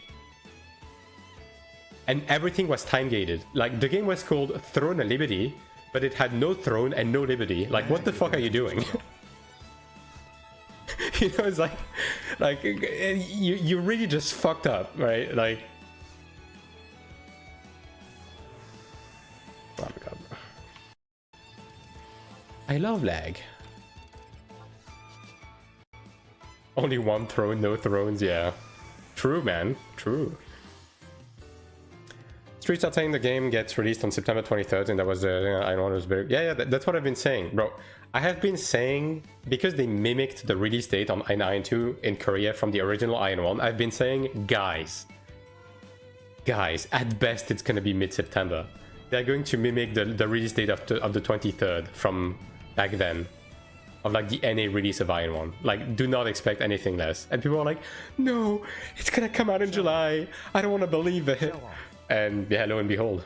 And everything was time gated. Like, the game was called Throne and Liberty, but it had no throne and no liberty. Like, what the fuck are you doing? You know, it's like you really just fucked up, right? Like, oh my god, bro. I love lag. Only one throne, no thrones, yeah. True, man, true. Streets are saying the game gets released on September 23rd, and that was the I don't know, was very, yeah, that's what I've been saying, bro. I have been saying, because they mimicked the release date on AION2 in Korea from the original AION1, I've been saying, guys, at best it's gonna be mid-September. They're going to mimic the release date of the 23rd from back then, of like the NA release of AION1. Like, do not expect anything less. And people are like, no, it's gonna come out in July. I don't want to believe it. And yeah, lo and behold.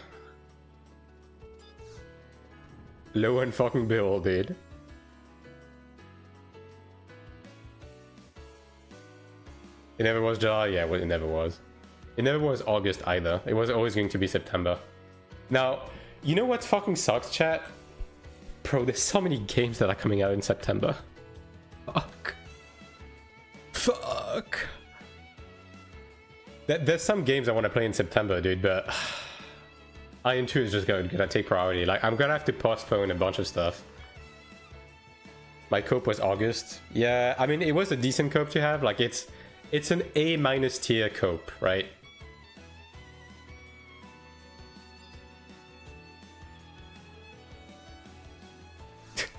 Lo and fucking behold, dude. It never was July? Yeah, well, it never was. It never was August either. It was always going to be September. Now, you know what fucking sucks, chat? Bro, there's so many games that are coming out in September. Fuck. There's some games I want to play in September, dude, but AION2 is just gonna take priority. Like, I'm gonna have to postpone a bunch of stuff. My cope was August. Yeah, I mean, it was a decent cope to have. Like, it's an A- tier cope, right?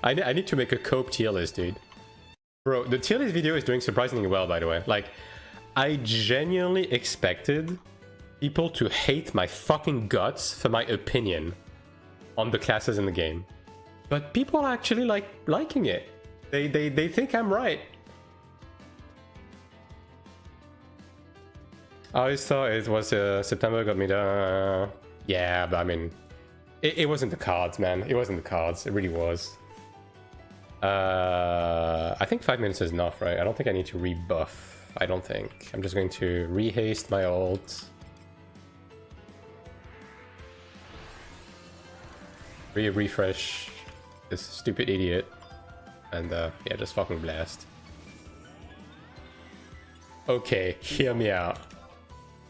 I need to make a cope tier list, dude. Bro, the tier list video is doing surprisingly well, by the way. Like, I genuinely expected people to hate my fucking guts for my opinion on the classes in the game. But people are actually, like, liking it. They think I'm right. I always thought it was September got me the... Yeah, but I mean... It wasn't the cards, man. It wasn't the cards. It really was. I think 5 minutes is enough, right? I don't think I need to rebuff. I don't think. I'm just going to rehaste my ult. Refresh this stupid idiot. And yeah, just fucking blast. Okay, hear me out.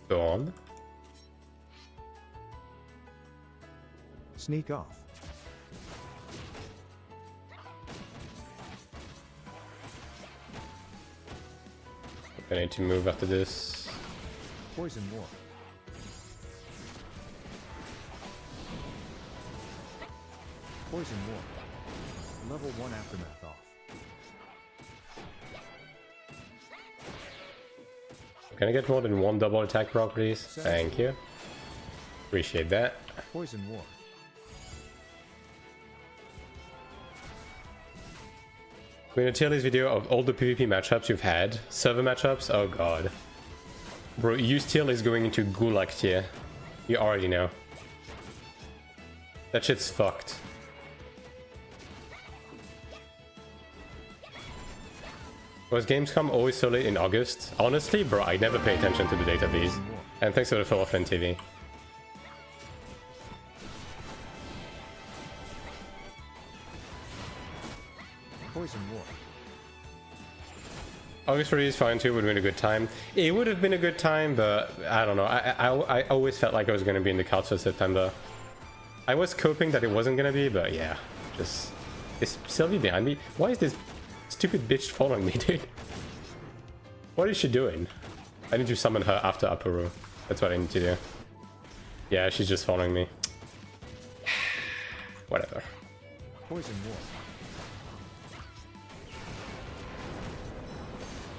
Go on. Sneak off. I need to move after this. Poison war. Poison war. Level 1 aftermath off. Can I get more than one double attack proc, please? Thank you. Appreciate that. Poison war. We're gonna tell this video of all the PvP matchups you've had. Server matchups? Oh god. Bro, use tier is going into Gulag tier. You already know. That shit's fucked. Was Gamescom always so late in August? Honestly, bro, I never pay attention to the date of these. And thanks for the follow, Friend TV. Poison war. August release for AION2 would have been a good time. It would have been a good time, but I don't know. I always felt like I was going to be in the cards for September. I was coping that it wasn't going to be, but yeah. Just... Is Sylvie behind me? Why is this stupid bitch following me, dude? What is she doing? I need to summon her after upper row. That's what I need to do. Yeah, she's just following me. Whatever. Poison War.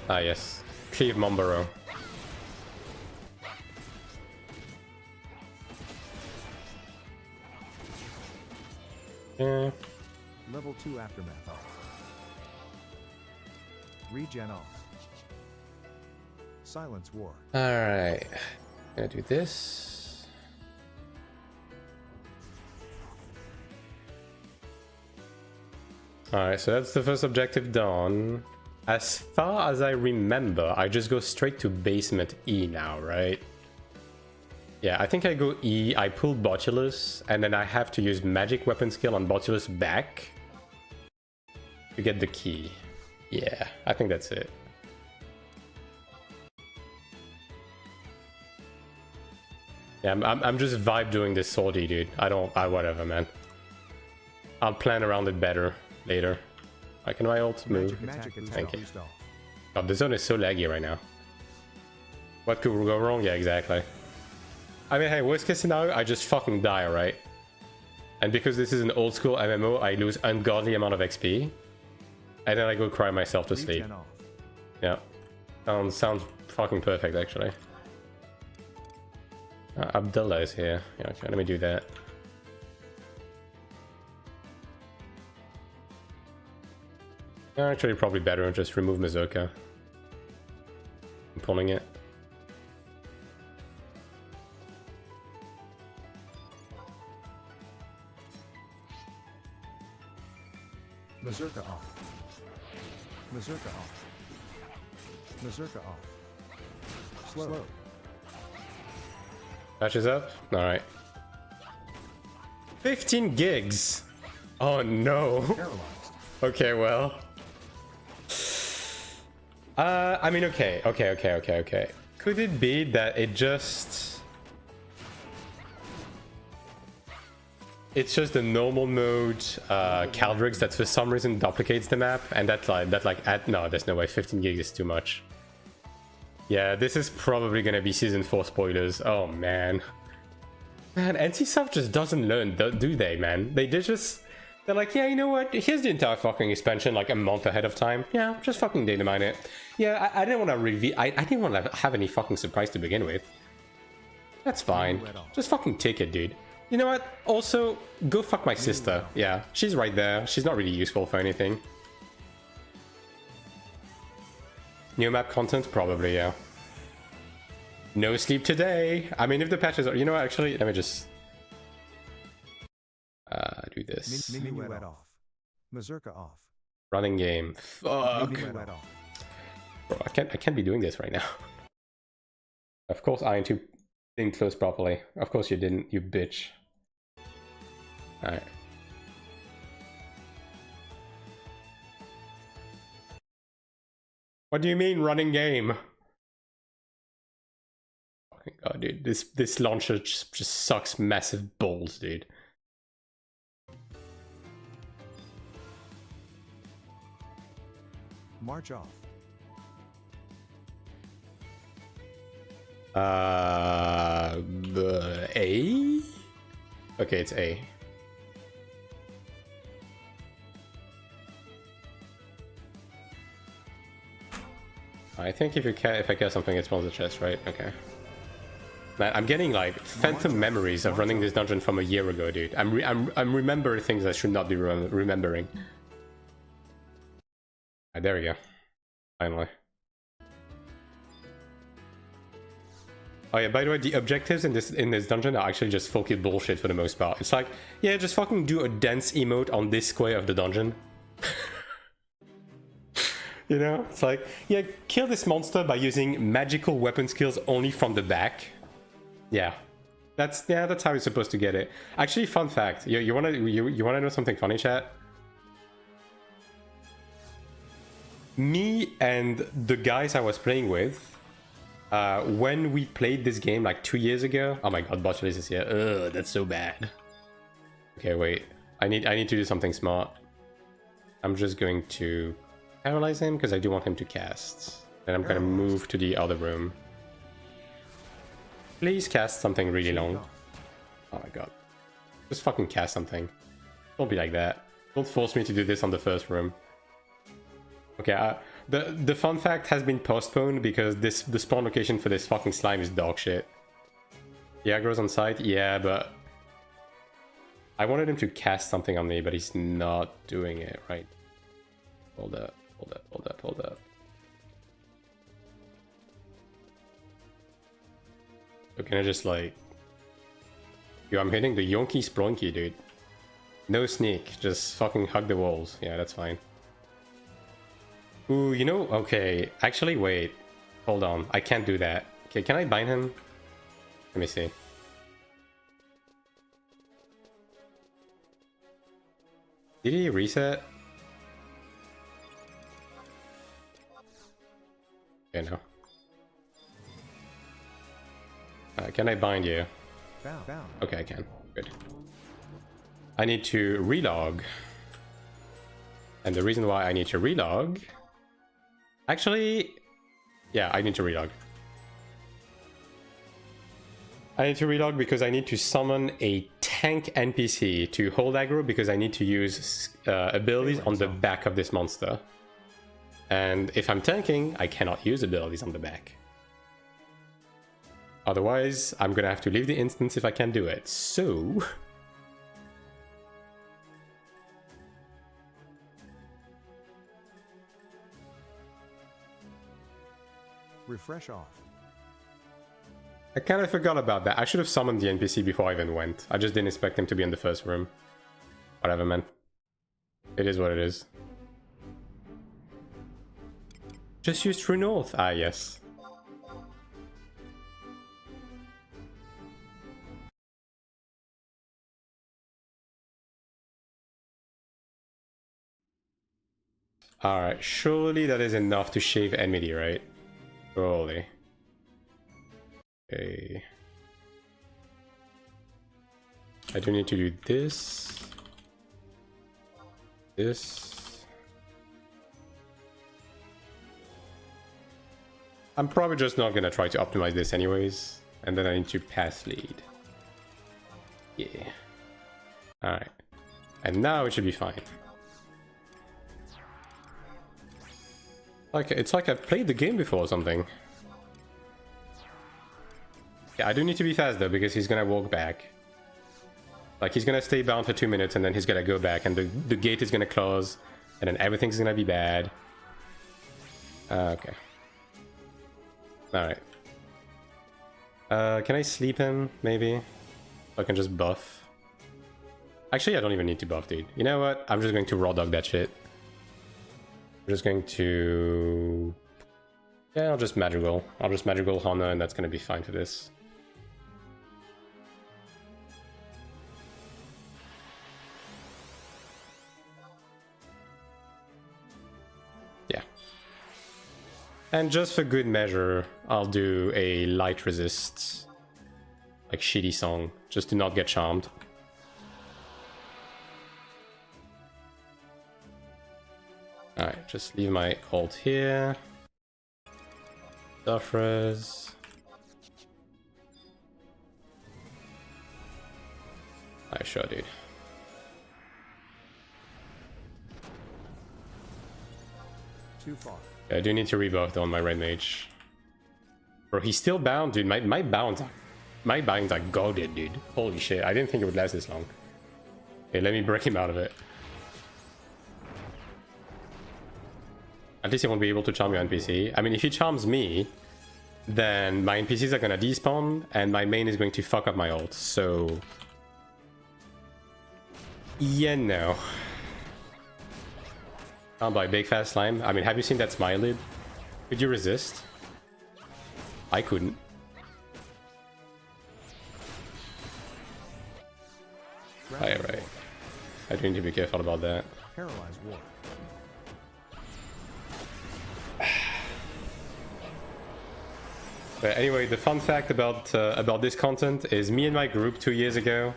Ah, yes. Cleve Mombaro. Yeah. Level 2 Aftermath off. Regen off. Silence War. Alright. Gonna do this. Alright, so that's the first objective done. As far as I remember, I just go straight to basement E now, right? Yeah, I think I go E, I pull Botulus, and then I have to use magic weapon skill on Botulus back to get the key. Yeah, I think that's it. Yeah, I'm just vibe doing this sortie, dude. Whatever, man. I'll plan around it better later. Can my ult move? Thank you. God, the zone is so laggy right now. What could go wrong? Yeah, exactly. I mean, hey, worst case scenario, I just fucking die, right? And because this is an old school MMO, I lose ungodly amount of XP. And then I go cry myself to sleep. Yeah. Sounds fucking perfect, actually. Abdullah is here. Yeah, okay, let me do that. Actually, probably better just remove Mazoka. I'm pulling it. Mazurka off. Mazurka off. Mazurka off. Slow. Patches up? Alright. 15 gigs! Oh no! Paralyzed. Okay, well. I mean, okay. Could it be that it just... It's just the normal mode Caldrix that for some reason duplicates the map, and no, there's no way, 15 gigs is too much. Yeah, this is probably gonna be Season 4 spoilers. Oh man. Man, NCSoft just doesn't learn, do they, man? They're like, yeah, you know what? Here's the entire fucking expansion like a month ahead of time. Yeah, just fucking data mine it. Yeah, I didn't want to reveal. I didn't want to have any fucking surprise to begin with. That's fine. Just fucking take it, dude. You know what? Also, go fuck my sister. Yeah, she's right there. She's not really useful for anything. New map content? Probably, yeah. No sleep today. I mean, if the patches are... You know what? Actually, let me just... do this. Minuet off. Mazurka off. Running game. Fuck. Minuet off. Bro, I can't be doing this right now. Of course AION2 didn't close properly. Of course you didn't, you bitch. Alright. What do you mean running game? Fucking god, dude. This launcher just sucks massive balls, dude. March off. A? Okay, it's A. I think if I get something, it spawns the chest, right? Okay. Man, I'm getting like phantom memories of running this dungeon from a year ago, dude. I'm remembering things I should not be remembering. Right, there we go. Finally. Oh yeah, by the way, the objectives in this dungeon are actually just full kit bullshit for the most part. It's like, yeah, just fucking do a dance emote on this square of the dungeon. You know? It's like, yeah, kill this monster by using magical weapon skills only from the back. Yeah. That's how you're supposed to get it. Actually, fun fact. You wanna know something funny, chat? me and the guys I was playing with, when we played this game like 2 years ago. Oh my god, Botchlis is here. Ugh, that's so bad. Okay, wait. I need to do something smart. I'm just going to paralyze him because I do want him to cast. Then I'm gonna move to the other room. Please cast something really long. Oh my god. Just fucking cast something. Don't be like that. Don't force me to do this on the first room. Okay, the fun fact has been postponed because the spawn location for this fucking slime is dog shit. The aggro's on site? Yeah, but... I wanted him to cast something on me, but he's not doing it, right? Hold up, hold up, hold up, hold up. So can I just like... Yo, I'm hitting the yonky splonky, dude. No sneak, just fucking hug the walls. Yeah, that's fine. Ooh, you know, okay. Actually, wait. Hold on, I can't do that. Okay, can I bind him? Let me see. Did he reset? Okay, no. Can I bind you? Bound. Okay, I can. Good. I need to relog. And the reason why I need to relog... Actually... Yeah, I need to relog. I need to relog because I need to summon a tank NPC to hold aggro because I need to use abilities on the back of this monster. And if I'm tanking, I cannot use abilities on the back. Otherwise, I'm gonna have to leave the instance if I can't do it. So... Refresh off. I kind of forgot about that. I should have summoned the NPC before I even went. I just didn't expect him to be in the first room. Whatever, man. It is what it is. Just use True North. Ah, yes. Alright, surely that is enough to shave enmity, right? Surely. Okay. I do need to do this. This. I'm probably just not gonna try to optimize this anyways. And then I need to pass lead. Yeah. Alright. And now it should be fine. Like, it's like I've played the game before or something. Yeah, I do need to be fast though, because he's gonna walk back. Like, he's gonna stay bound for 2 minutes and then he's gonna go back and the gate is gonna close and then everything's gonna be bad. Okay. Alright. Can I sleep him, maybe? I can just buff. Actually, I don't even need to buff, dude. You know what? I'm just going to raw dog that shit. I'm just going to... Yeah, I'll just Madrigal. I'll just Madrigal Honor and that's gonna be fine for this. Yeah. And just for good measure, I'll do a light resist. Like shitty song, just to not get charmed. Alright, just leave my ult here. Suffers. I sure, dude. Too far. I do need to rebuff though on my red mage. Bro, he's still bound, dude. My bounds are goaded, dude. Holy shit, I didn't think it would last this long. Okay, let me break him out of it. At least he won't be able to charm your NPC. I mean, if he charms me, then my NPCs are gonna despawn, and my main is going to fuck up my ult, so... Yeah, no. Found by Big Fast Slime. I mean, have you seen that smile lid? Could you resist? I couldn't. Right. I do need to be careful about that. Paralyzed war. But anyway, the fun fact about this content is me and my group 2 years ago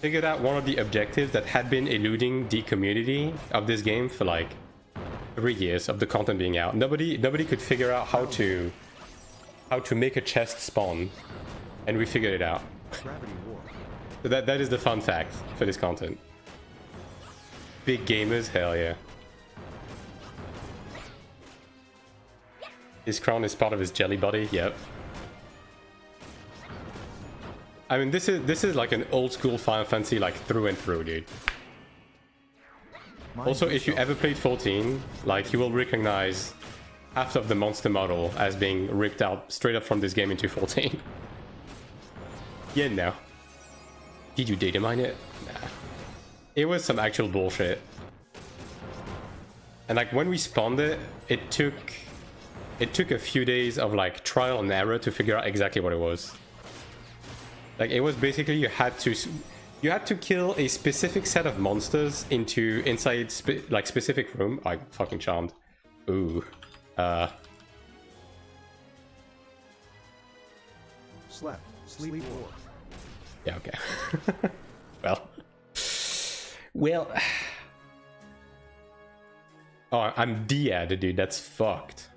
figured out one of the objectives that had been eluding the community of this game for like 3 years of the content being out. Nobody could figure out how to make a chest spawn, and we figured it out. Gravity War. So that is the fun fact for this content. Big gamers, hell yeah. His crown is part of his jelly body, yep. I mean, this is like an old school Final Fantasy, like through and through, dude. Also, if you ever played 14, like you will recognize half of the monster model as being ripped out straight up from this game into 14. Yeah, no. Did you data mine it? Nah. It was some actual bullshit. And like when we spawned it, it took a few days of like trial and error to figure out exactly what it was. Like it was basically you had to kill a specific set of monsters inside like specific room. I fucking charmed. Ooh. Slept. Sleep War. Yeah, okay. Well. Oh, I'm Diad, dude. That's fucked.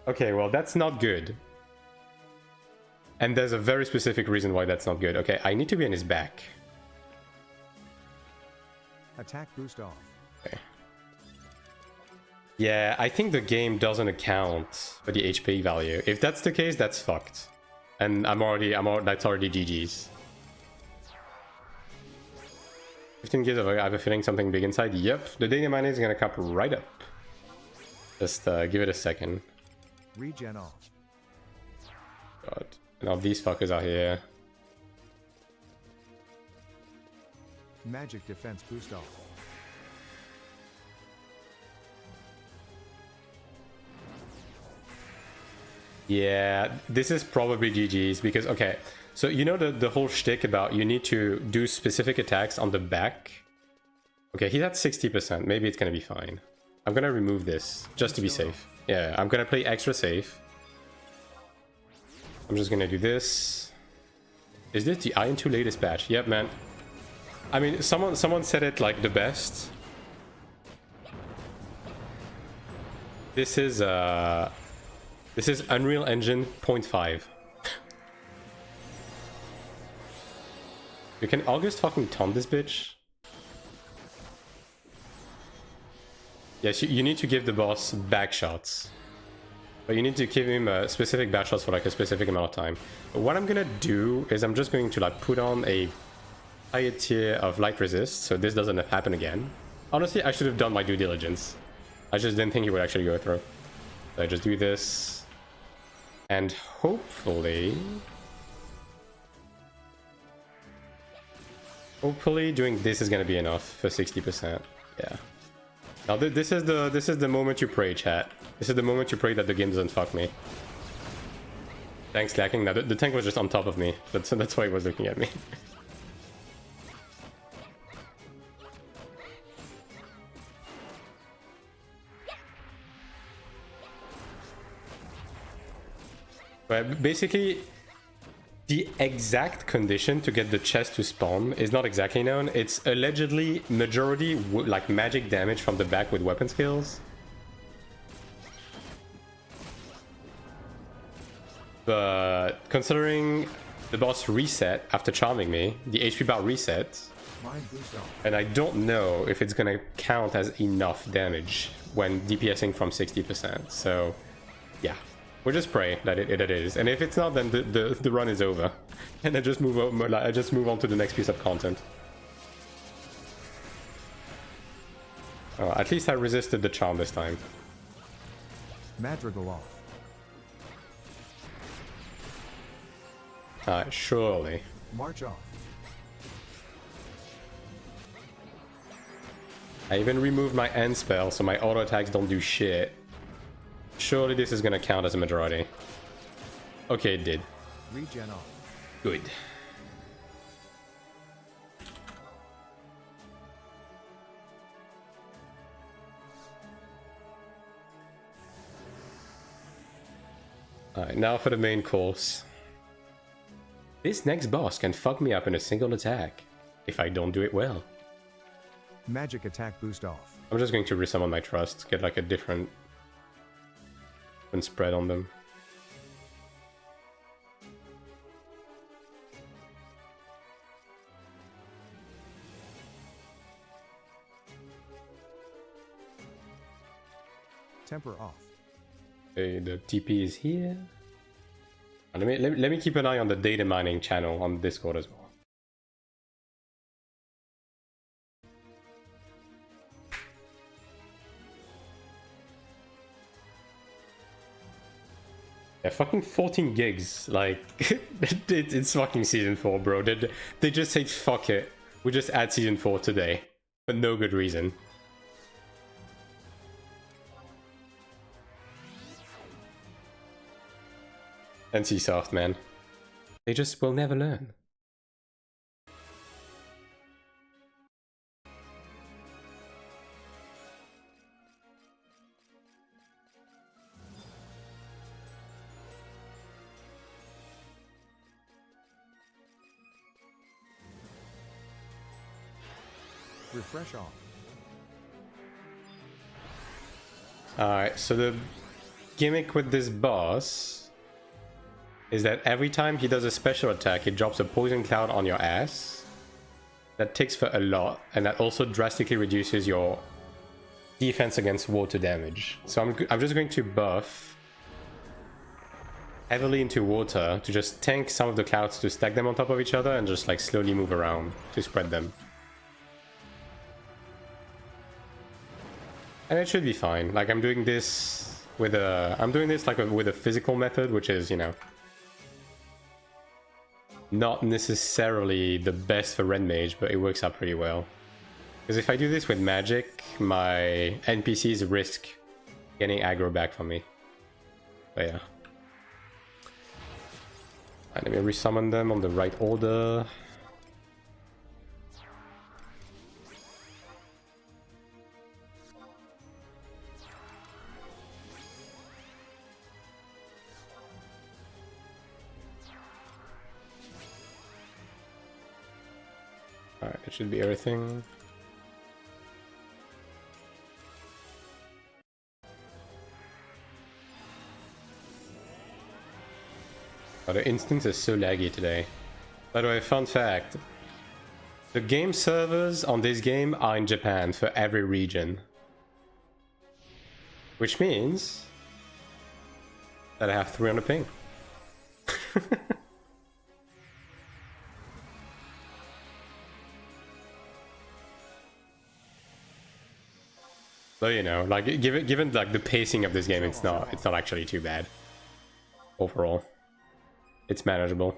Okay, well, that's not good. And there's a very specific reason why that's not good. Okay, I need to be on his back. Attack boost off. Okay. Yeah, I think the game doesn't account for the HP value. If that's the case, that's fucked. And that's already GG's. 15 gives I have a feeling something big inside. Yep, the data mine is gonna come right up. Just give it a second. Regen off. God. Now these fuckers are here. Magic defense boost off. Yeah, this is probably GG's because, okay, so you know the whole shtick about you need to do specific attacks on the back? Okay, he's at 60%. Maybe it's gonna be fine. I'm gonna remove this just to be safe. Yeah, I'm gonna play extra safe. I'm just gonna do this. Is this the AION2 latest patch? Yep, man. I mean, someone said it like the best. This is Unreal Engine 0.5. You can August fucking taunt this bitch. Yes, you need to give the boss back shots. But you need to give him specific back shots for like a specific amount of time. But what I'm gonna do is I'm just going to like put on a higher tier of light resist so this doesn't happen again. Honestly, I should have done my due diligence. I just didn't think he would actually go through. So I just do this. And hopefully doing this is gonna be enough for 60%. Yeah. Now this is the moment you pray, chat. This is the moment you pray that the game doesn't fuck me. Thanks, lacking. Now the tank was just on top of me. That's why he was looking at me. But basically, the exact condition to get the chest to spawn is not exactly known. It's allegedly majority like magic damage from the back with weapon skills. But considering the boss reset after charming me, the HP bar reset, and I don't know if it's gonna count as enough damage when DPSing from 60%. So yeah. We'll just pray that it is, and if it's not, then the run is over, and I just move on to the next piece of content. At least I resisted the charm this time. Madrigal off. Surely. March off. I even removed my end spell, so my auto attacks don't do shit. Surely this is gonna count as a majority. Okay, it did. Regen off. Good. Alright, now for the main course. This next boss can fuck me up in a single attack, if I don't do it well. Magic attack boost off. I'm just going to resummon my trust, get like a different spread on them. Temper off. Okay, the TP is here. Let me keep an eye on the data mining channel on Discord as well. Yeah, fucking 14 gigs, like, it's fucking Season 4, bro. They just say, fuck it, we just add Season 4 today, for no good reason. NC Soft, man. They just will never learn. Refresh off. Alright, so the gimmick with this boss is that every time he does a special attack, he drops a poison cloud on your ass. That ticks for a lot, and that also drastically reduces your defense against water damage. So I'm just going to buff heavily into water to just tank some of the clouds to stack them on top of each other and just like slowly move around to spread them. And it should be fine. Like I'm doing this with a with a physical method, which is, you know, not necessarily the best for Red Mage, but it works out pretty well. Because if I do this with magic, my NPCs risk getting aggro back from me. But yeah. Let me resummon them on the right order. Alright, it should be everything. Oh, the instance is so laggy today. By the way, fun fact. The game servers on this game are in Japan for every region. Which means that I have 300 ping. So, you know, like given like the pacing of this game, it's not actually too bad overall. It's manageable.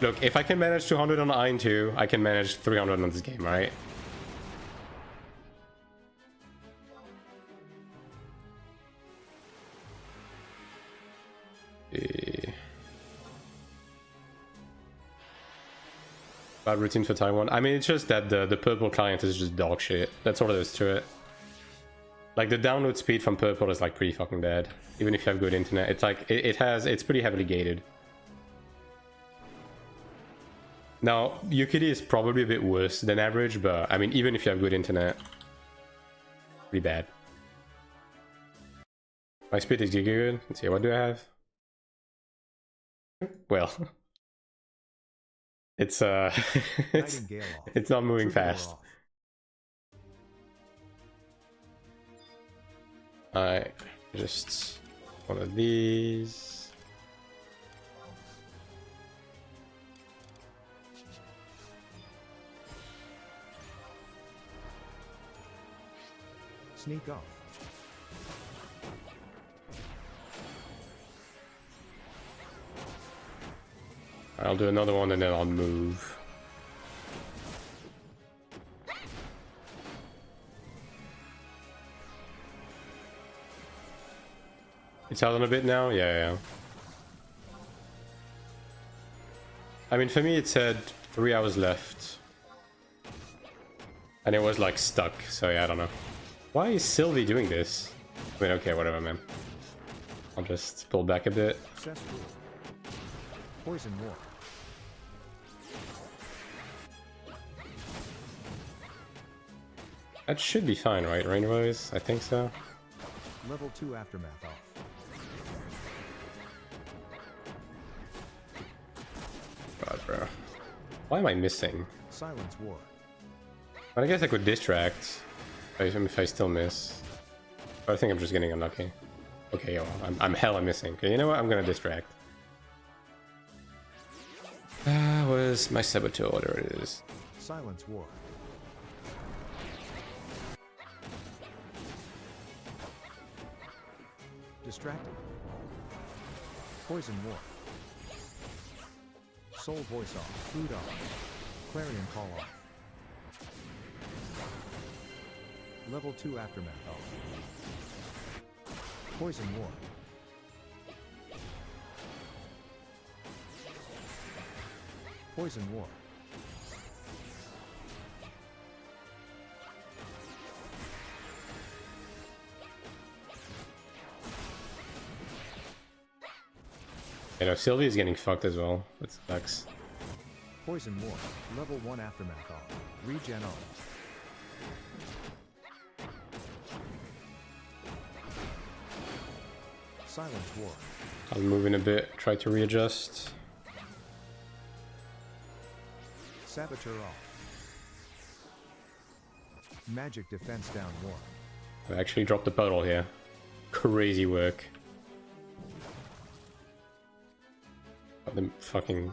Look, if I can manage 200 on AION2, I can manage 300 on this game, right? Bad routine for Taiwan. I mean, it's just that the purple client is just dog shit. That's all there is to it. Like, the download speed from purple is like pretty fucking bad. Even if you have good internet, it's like it's pretty heavily gated. Now, Yukiri is probably a bit worse than average, but I mean, even if you have good internet, pretty bad. My speed is good. Let's see, what do I have? Well, it's it's not moving fast. Alright, just one of these. Sneak off. I'll do another one and then I'll move. It's out on a bit now? Yeah. I mean, for me it said 3 hours left. And it was like stuck, so yeah, I don't know. Why is Sylvie doing this? I mean, okay, whatever, man. I'll just pull back a bit. Cesspool. Poison War. That should be fine, right? Rainbows? I think so. Level 2 Aftermath off. God, bro. Why am I missing? Silence War. But I guess I could distract if I still miss. But I think I'm just getting unlucky. Okay, yo, I'm hella missing. Okay, you know what? I'm gonna distract. Where's my saboteur? There it is. Silence War. Distracted. Poison War. Soul Voice off. Food off. Clarion Call off. Level 2 Aftermath off. Poison War. Poison War. You know, Sylvie is getting fucked as well. That sucks. Poison War. Level 1 Aftermath off. Regen off. Silence War. I'll move in a bit, try to readjust. Saboteur off. Magic Defense down War. I actually dropped the puddle here. Crazy work. The fucking...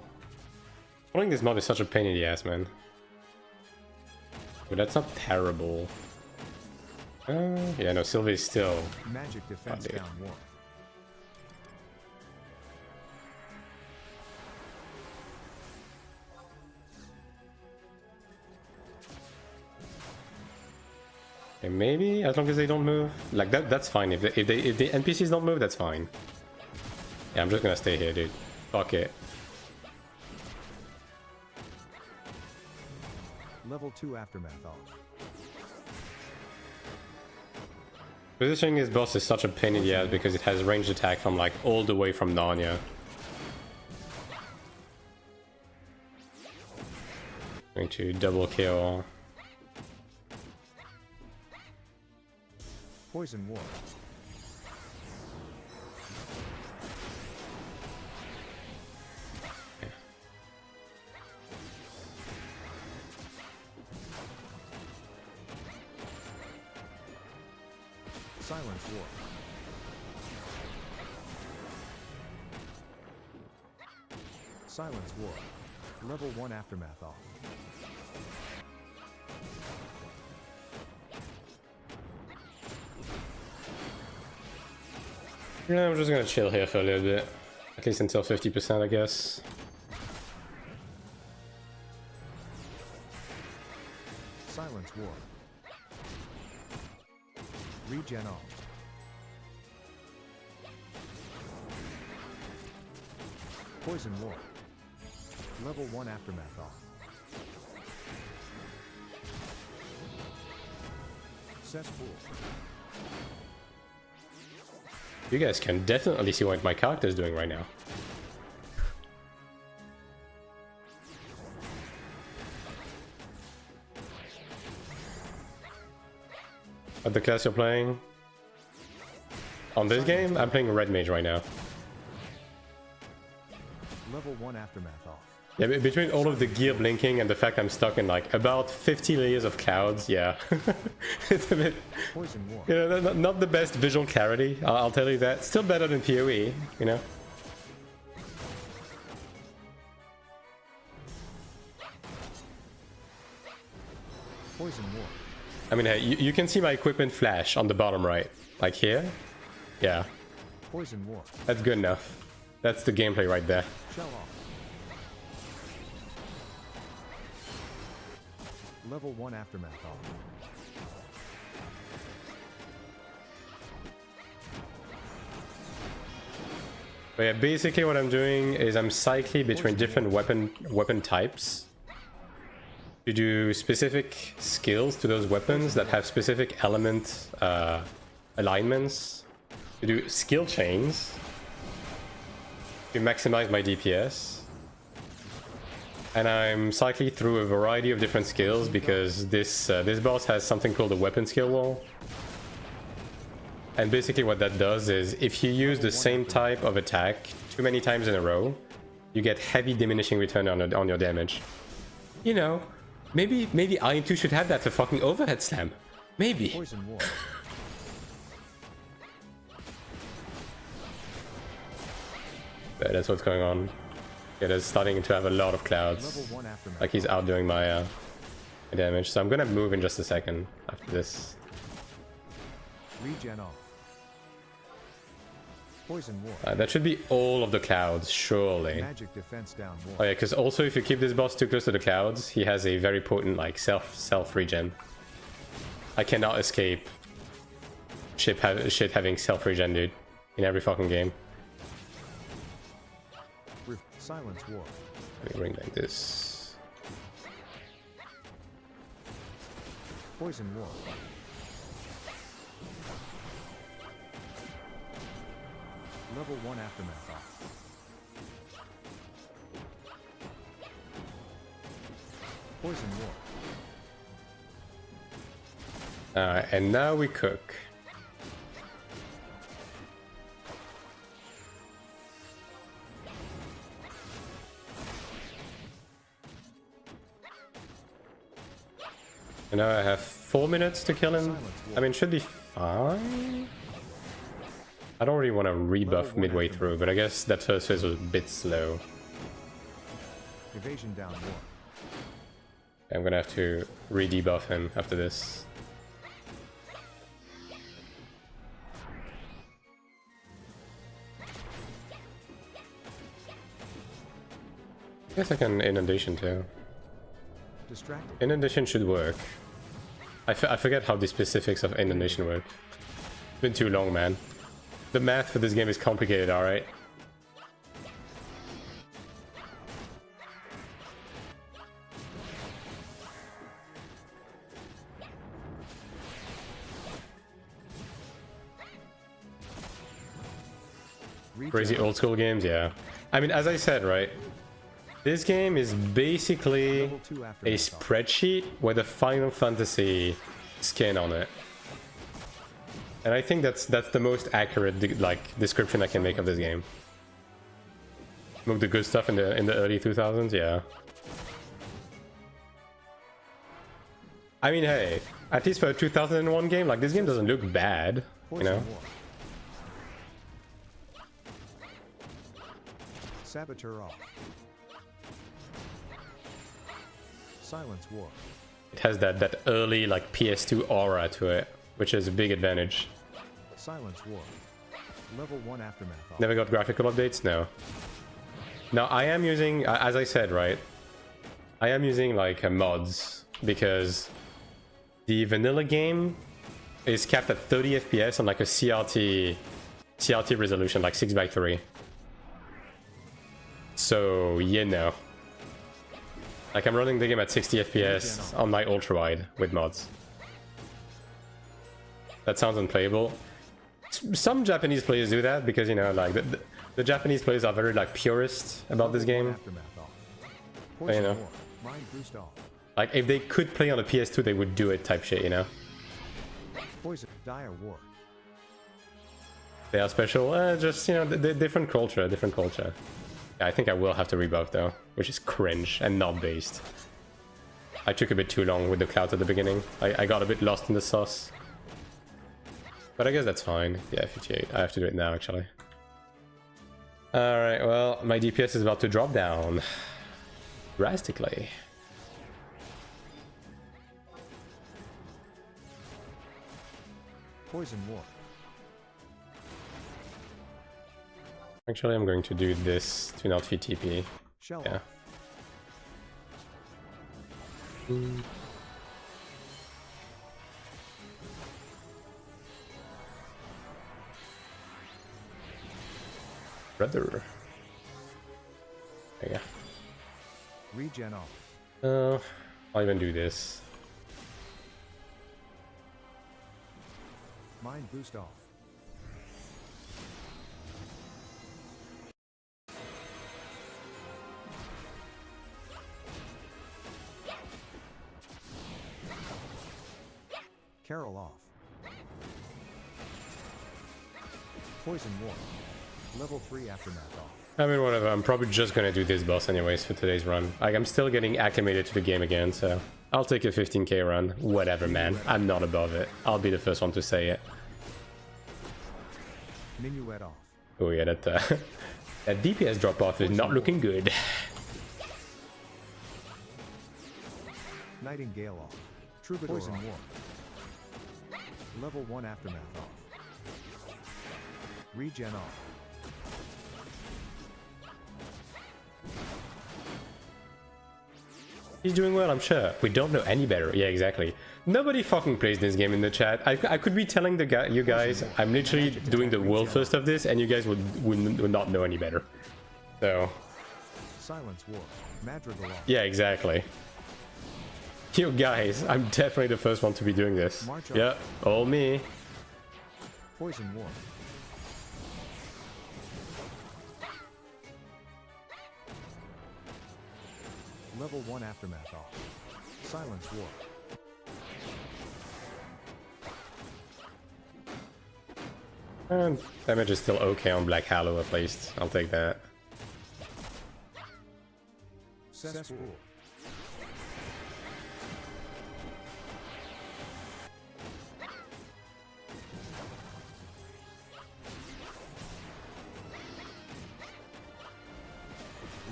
Pulling this mod is such a pain in the ass, man. But that's not terrible. Yeah, no, Sylvie's still... Magic Defense down War. Okay, maybe as long as they don't move, like that's fine. If the NPCs don't move, that's fine. Yeah, I'm just gonna stay here, dude. Fuck it. Level 2 Aftermath off. Positioning this boss is such a pain in the ass because it has ranged attack from like all the way from Narnia. Going to double kill. Poison War. Silence War. Silence War. Level 1 Aftermath off. Yeah, I'm just gonna chill here for a little bit. At least until 50%, I guess. Silence War. Regen off. Poison War. Level 1 Aftermath off. Cesspool. You guys can definitely see what my character is doing right now. What the class you're playing? On this game, I'm playing Red Mage right now. Level 1 Aftermath off. Yeah, between all of the gear blinking and the fact I'm stuck in like about 50 layers of clouds, yeah. It's a bit... Poison War. You know, not the best visual clarity, I'll tell you that. Still better than PoE, you know? Poison War. I mean, hey, you can see my equipment flash on the bottom right. Like here? Yeah. Poison War. That's good enough. That's the gameplay right there. Shell off. Level 1 Aftermath off. But yeah, basically what I'm doing is I'm cycling between different weapon types to do specific skills to those weapons that have specific element alignments. to do skill chains to maximize my DPS. And I'm cycling through a variety of different skills because this boss has something called a weapon skill wall. And basically what that does is if you use the same type of attack too many times in a row, you get heavy diminishing return on your damage. You know, maybe AION2 should have that for fucking overhead slam. Maybe. Poison War. But that's what's going on. It is starting to have a lot of clouds. Level 1 aftermath. Like he's outdoing my damage. So I'm gonna move in just a second after this. Regen off. Poison War. That should be all of the clouds, surely. Magic defense down Oh war. yeah, because also if you keep this boss too close to the clouds, he has a very potent like self regen. I cannot escape shit having self regen, dude, in every fucking game. Silence War. Let me ring like this. Poison War. Level 1 aftermath off. Poison War. And now we cook. And now I have 4 minutes to kill him. I mean, should be fine. I don't really want to rebuff midway through, but I guess that first phase was a bit slow. Evasion down war. I'm gonna have to re-debuff him after this. I guess I can inundation too. Distracted. Inundation should work. I forget how the specifics of inundation work. It's been too long, man. The math for this game is complicated, alright? Crazy old school games, yeah. I mean, as I said, right? This game is basically Level 2 a aftermath off. spreadsheet with a Final Fantasy skin on it. And I think that's the most accurate like description I can make of this game. Look, the good stuff in the early 2000s, yeah. I mean, hey, at least for a 2001 game, like this game doesn't look bad, you know. Poison War. Saboteur off. Silence War. It has that early like PS2 aura to it, which is a big advantage. Silence War. Level 1 aftermath off. Never got graphical updates? No. Now I am using, as I said, right? I am using like mods because the vanilla game is capped at 30 FPS on like a CRT resolution, like 6:3. So you know, like I'm running the game at 60 FPS on my ultra wide with mods. That sounds unplayable. Some Japanese players do that because, you know, like the Japanese players are very like purist about this game. Aftermath off. You Poison know, War. Mind boost off. like if they could play on a PS2, they would do it type shit, you know. Poison. Dire War. They are special, just, you know, different culture, different culture. Yeah, I think I will have to rebuff though, which is cringe and not based. I took a bit too long with the clouds at the beginning. I got a bit lost in the sauce. But I guess that's fine. Yeah, 58. I have to do it now, actually. Alright, well, my DPS is about to drop down. Drastically. Poison War. Actually, I'm going to do this to not feed TP. Shell Yeah. off. Brother. There you Regen off. go. I'll even do this. Mind boost off. Carol off. Poison War. Level 3 Aftermath off. I mean, whatever. I'm probably just gonna do this boss anyways for today's run. Like, I'm still getting acclimated to the game again, so I'll take a 15k run. Whatever, man. I'm not above it. I'll be the first one to say it. Minuet off. Oh yeah, that that DPS drop off is not looking good. Nightingale off. Troubadour Poison War. Level 1 Aftermath off. Regen off. He's doing well, I'm sure. We don't know any better. Yeah, exactly. Nobody fucking plays this game in the chat. I could be telling you guys I'm literally doing the world first of this, and you guys would not know any better. So. Silence War. Madrigal off. Yeah, exactly. You guys, I'm definitely the first one to be doing this. Yeah, all me. Poison War. Level 1 Aftermath off. Silence War. And damage is still okay on Black Hallow at least. I'll take that. Cesspool.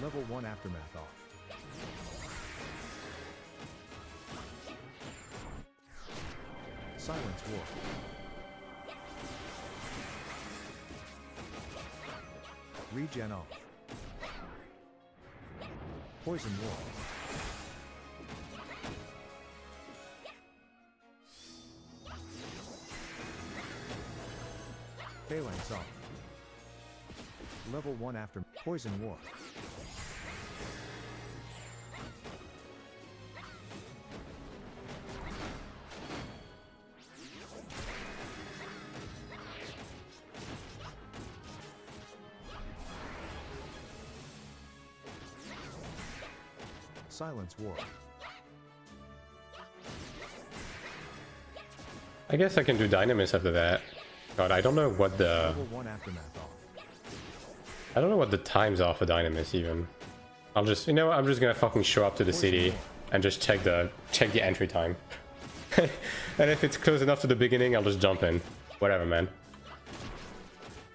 Level 1 Aftermath off. Silence War. Regen off. Poison War. Phalanx off. Level 1 after Poison War. Silence War. I guess I can do Dynamis after that. God, I don't know what the... Level 1 Aftermath off. I don't know what the times are for Dynamis even. I'll just, you know what, I'm just gonna fucking show up to the city and just check the entry time. And if it's close enough to the beginning, I'll just jump in. Whatever, man.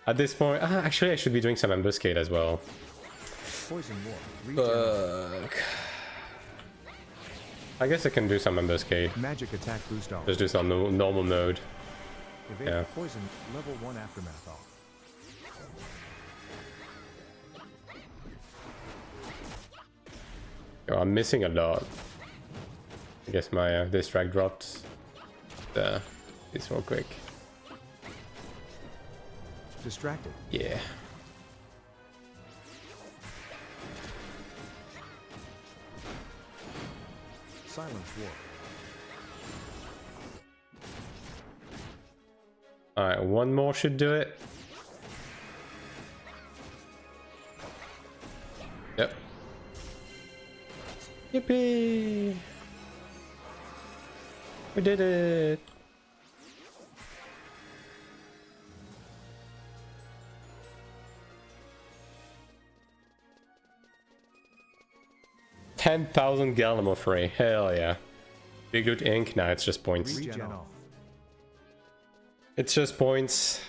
At this point, actually I should be doing some ambuscade as well. Poison War. Fuck. I guess I can do some ambuscade. Magic attack boost off. Just do some normal mode. Evade Yeah. Poison level 1 Aftermath off. Oh, I'm missing a lot. I guess my distract dropped this real quick. Distracted. Yeah. Silence War. Alright, one more should do it. Yep. Yippee! We did it! $10,000 gallon of free. Hell yeah. Big Loot Inc. Nah, it's just points. Regen off. It's just points.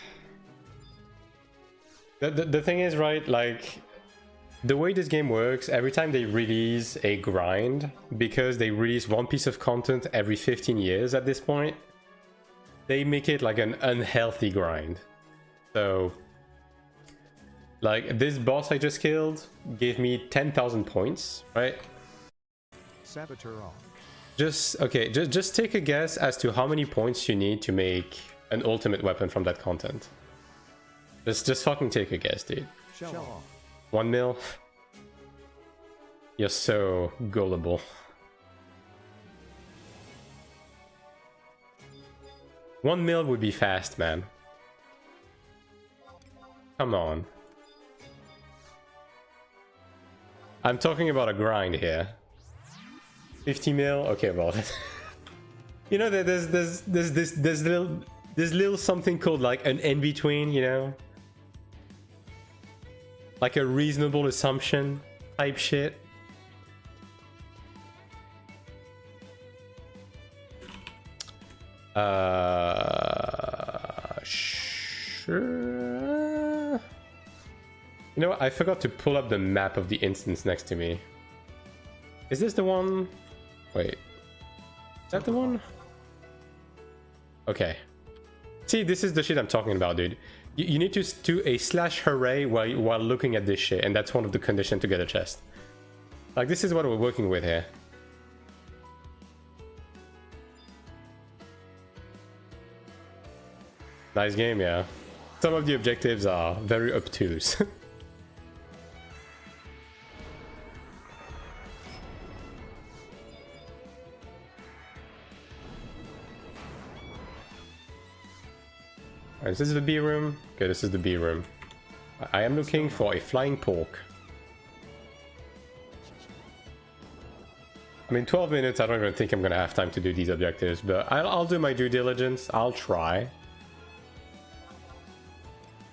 The thing is, right, like, the way this game works, every time they release a grind, because they release one piece of content every 15 years at this point, they make it like an unhealthy grind. So, like, this boss I just killed gave me 10,000 points, right? Saboteur off. Just take a guess as to how many points you need to make an ultimate weapon from that content. Just fucking take a guess, dude. Shell off. 1 mil? You're so gullible. 1 mil would be fast, man. Come on. I'm talking about a grind here. 50 mil? Okay, well. You know, there's little something called like an in-between, you know? Like a reasonable assumption type shit. Sure. You know what? I forgot to pull up the map of the instance next to me. Is this the one? Wait. Is that the one? Okay. See, this is the shit I'm talking about, dude. You need to do a /hooray while looking at this shit, and that's one of the conditions to get a chest. Like, this is what we're working with here. Nice game, yeah. Some of the objectives are very obtuse. Alright, this is the B room. Okay, this is the B room. I am looking for a flying pork. I mean, 12 minutes, I don't even think I'm gonna have time to do these objectives, but I'll do my due diligence. I'll try.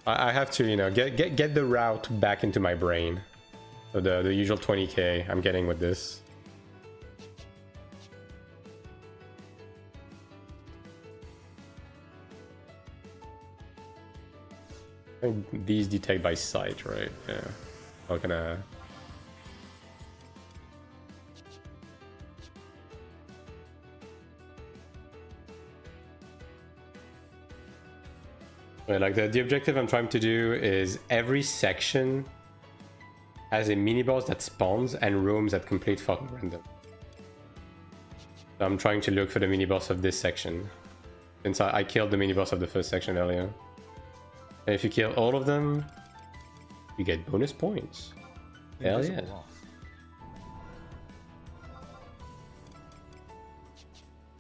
I have to, you know, get the route back into my brain. So the usual 20k I'm getting with this. I think these detect by sight, right? Yeah. Not gonna. Right, like the objective I'm trying to do is every section has a mini boss that spawns and roams at complete fucking random. So I'm trying to look for the mini boss of this section, since I killed the mini boss of the first section earlier. And if you kill all of them, you get bonus points. Hell yeah.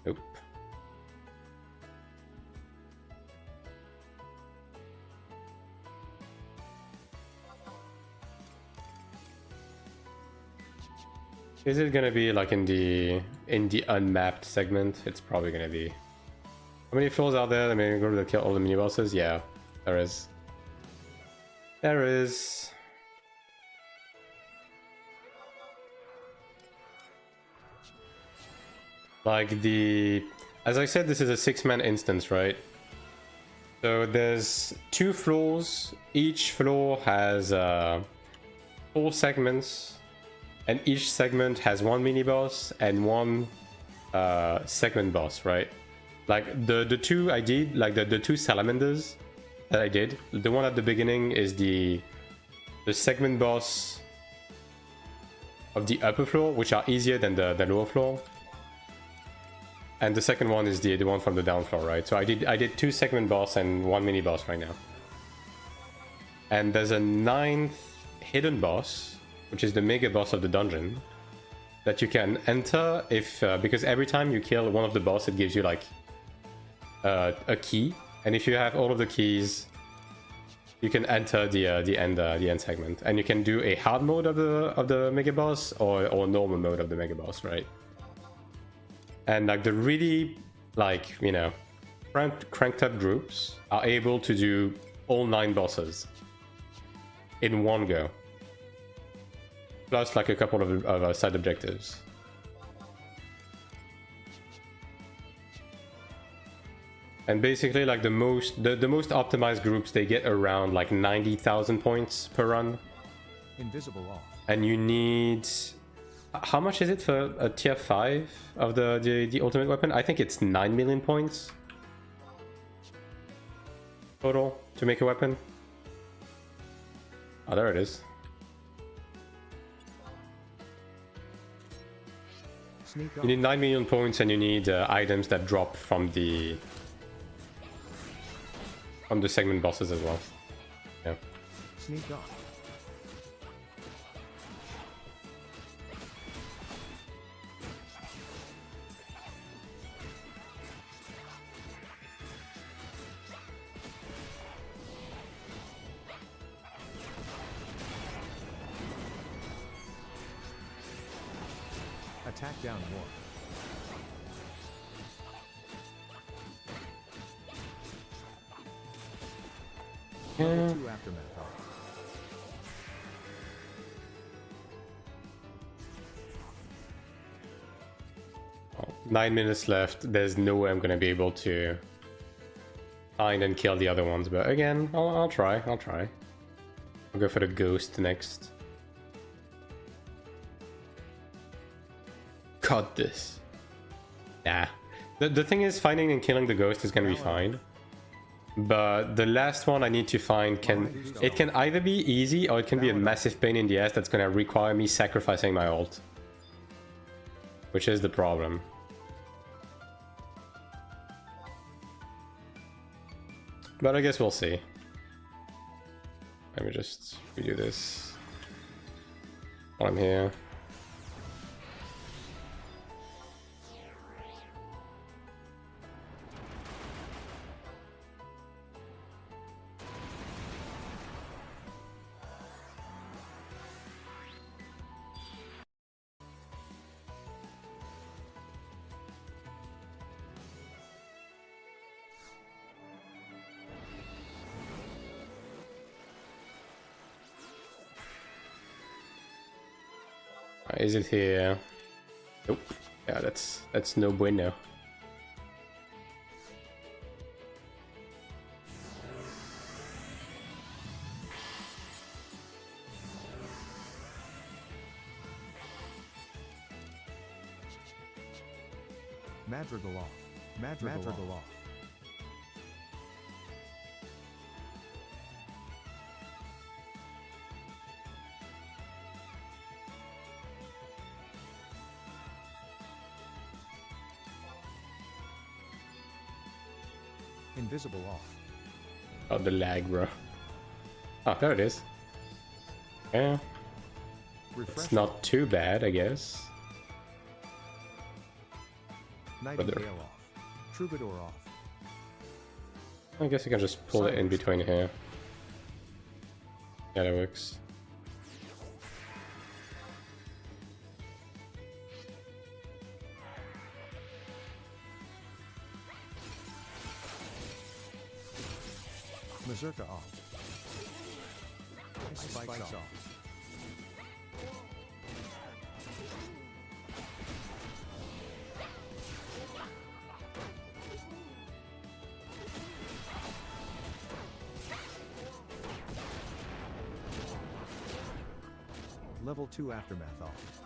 Nope. Is it gonna be like in the unmapped segment? It's probably gonna be. How many floors are there? I mean, go to kill all the mini bosses. Yeah, there is. There is. Like as I said, this is a 6-man instance, right? So there's 2 floors. Each floor has 4 segments. And each segment has 1 mini boss and 1 segment boss, right? Like the 2 I did, like the 2 salamanders that I did. The one at the beginning is the segment boss of the upper floor, which are easier than the lower floor. And the second one is the one from the down floor, right? So I did 2 segment boss and 1 mini boss right now. And there's a 9th hidden boss, which is the mega boss of the dungeon, that you can enter if because every time you kill one of the boss, it gives you like a key, and if you have all of the keys, you can enter the end segment, and you can do a hard mode of the mega boss or normal mode of the mega boss, right? And like the really, like, you know, cranked up groups are able to do all 9 bosses in one go. Plus like a couple of side objectives. And basically like the most optimized groups, they get around like 90,000 points per run. Invisible off. And you need, how much is it for a tier 5 of the ultimate weapon? I think it's 9 million points total to make a weapon. Oh, there it is. You need 9 million points, and you need items that drop from the segment bosses as well. Yeah. Sneak off. Attack down more. aftermath off. 9 minutes left. There's no way I'm gonna be able to find and kill the other ones, but again, I'll try. I'll go for the ghost next. Got this. Nah. The thing is, finding and killing the ghost is gonna be fine. But the last one I need to find can either be easy or it can be a massive pain in the ass that's gonna require me sacrificing my ult. Which is the problem. But I guess we'll see. Let me just redo this while I'm here. Is it here? Nope. Yeah, that's no bueno. Madrigal off. Madrigal off. Invisible off. Oh, the lag, bro. Oh, there it is. Yeah. Refresh It's not too bad, I guess. Nightingale off. Troubadour off. I guess you can just pull it in between here. Yeah, that works. Mazurka off. Spikes off. Level 2 aftermath off.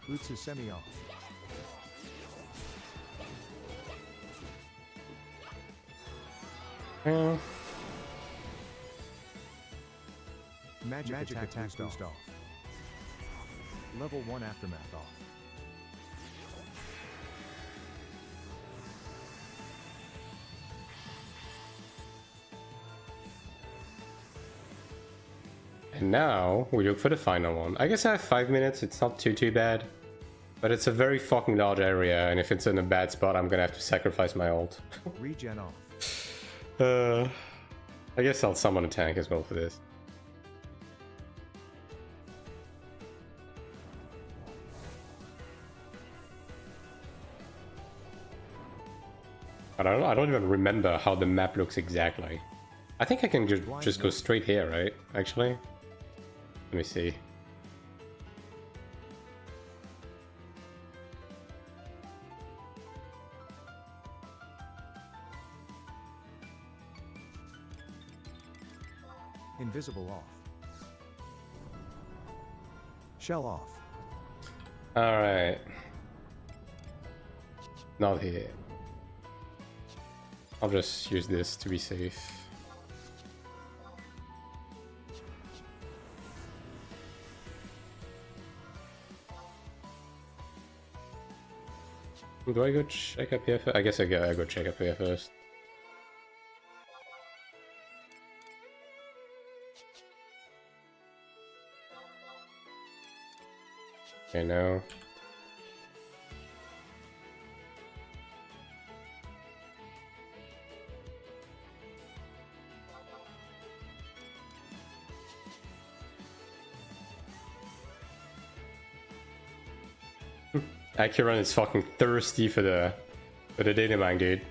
Utsu semi off. Yeah. Magic attack boost off. Level 1 aftermath off. And now we look for the final one. I guess I have 5 minutes. It's not too bad. But it's a very fucking large area, and if it's in a bad spot, I'm gonna have to sacrifice my ult. Regen off. I guess I'll summon a tank as well for this. I don't even remember how the map looks exactly. I think I can just go straight here, right? Actually, let me see. Invisible off. Shell off. Alright. Not here. I'll just use this to be safe. Do I go check up here first? I guess I go check up here first. Okay, no. Akiran is fucking thirsty for the data mine, dude.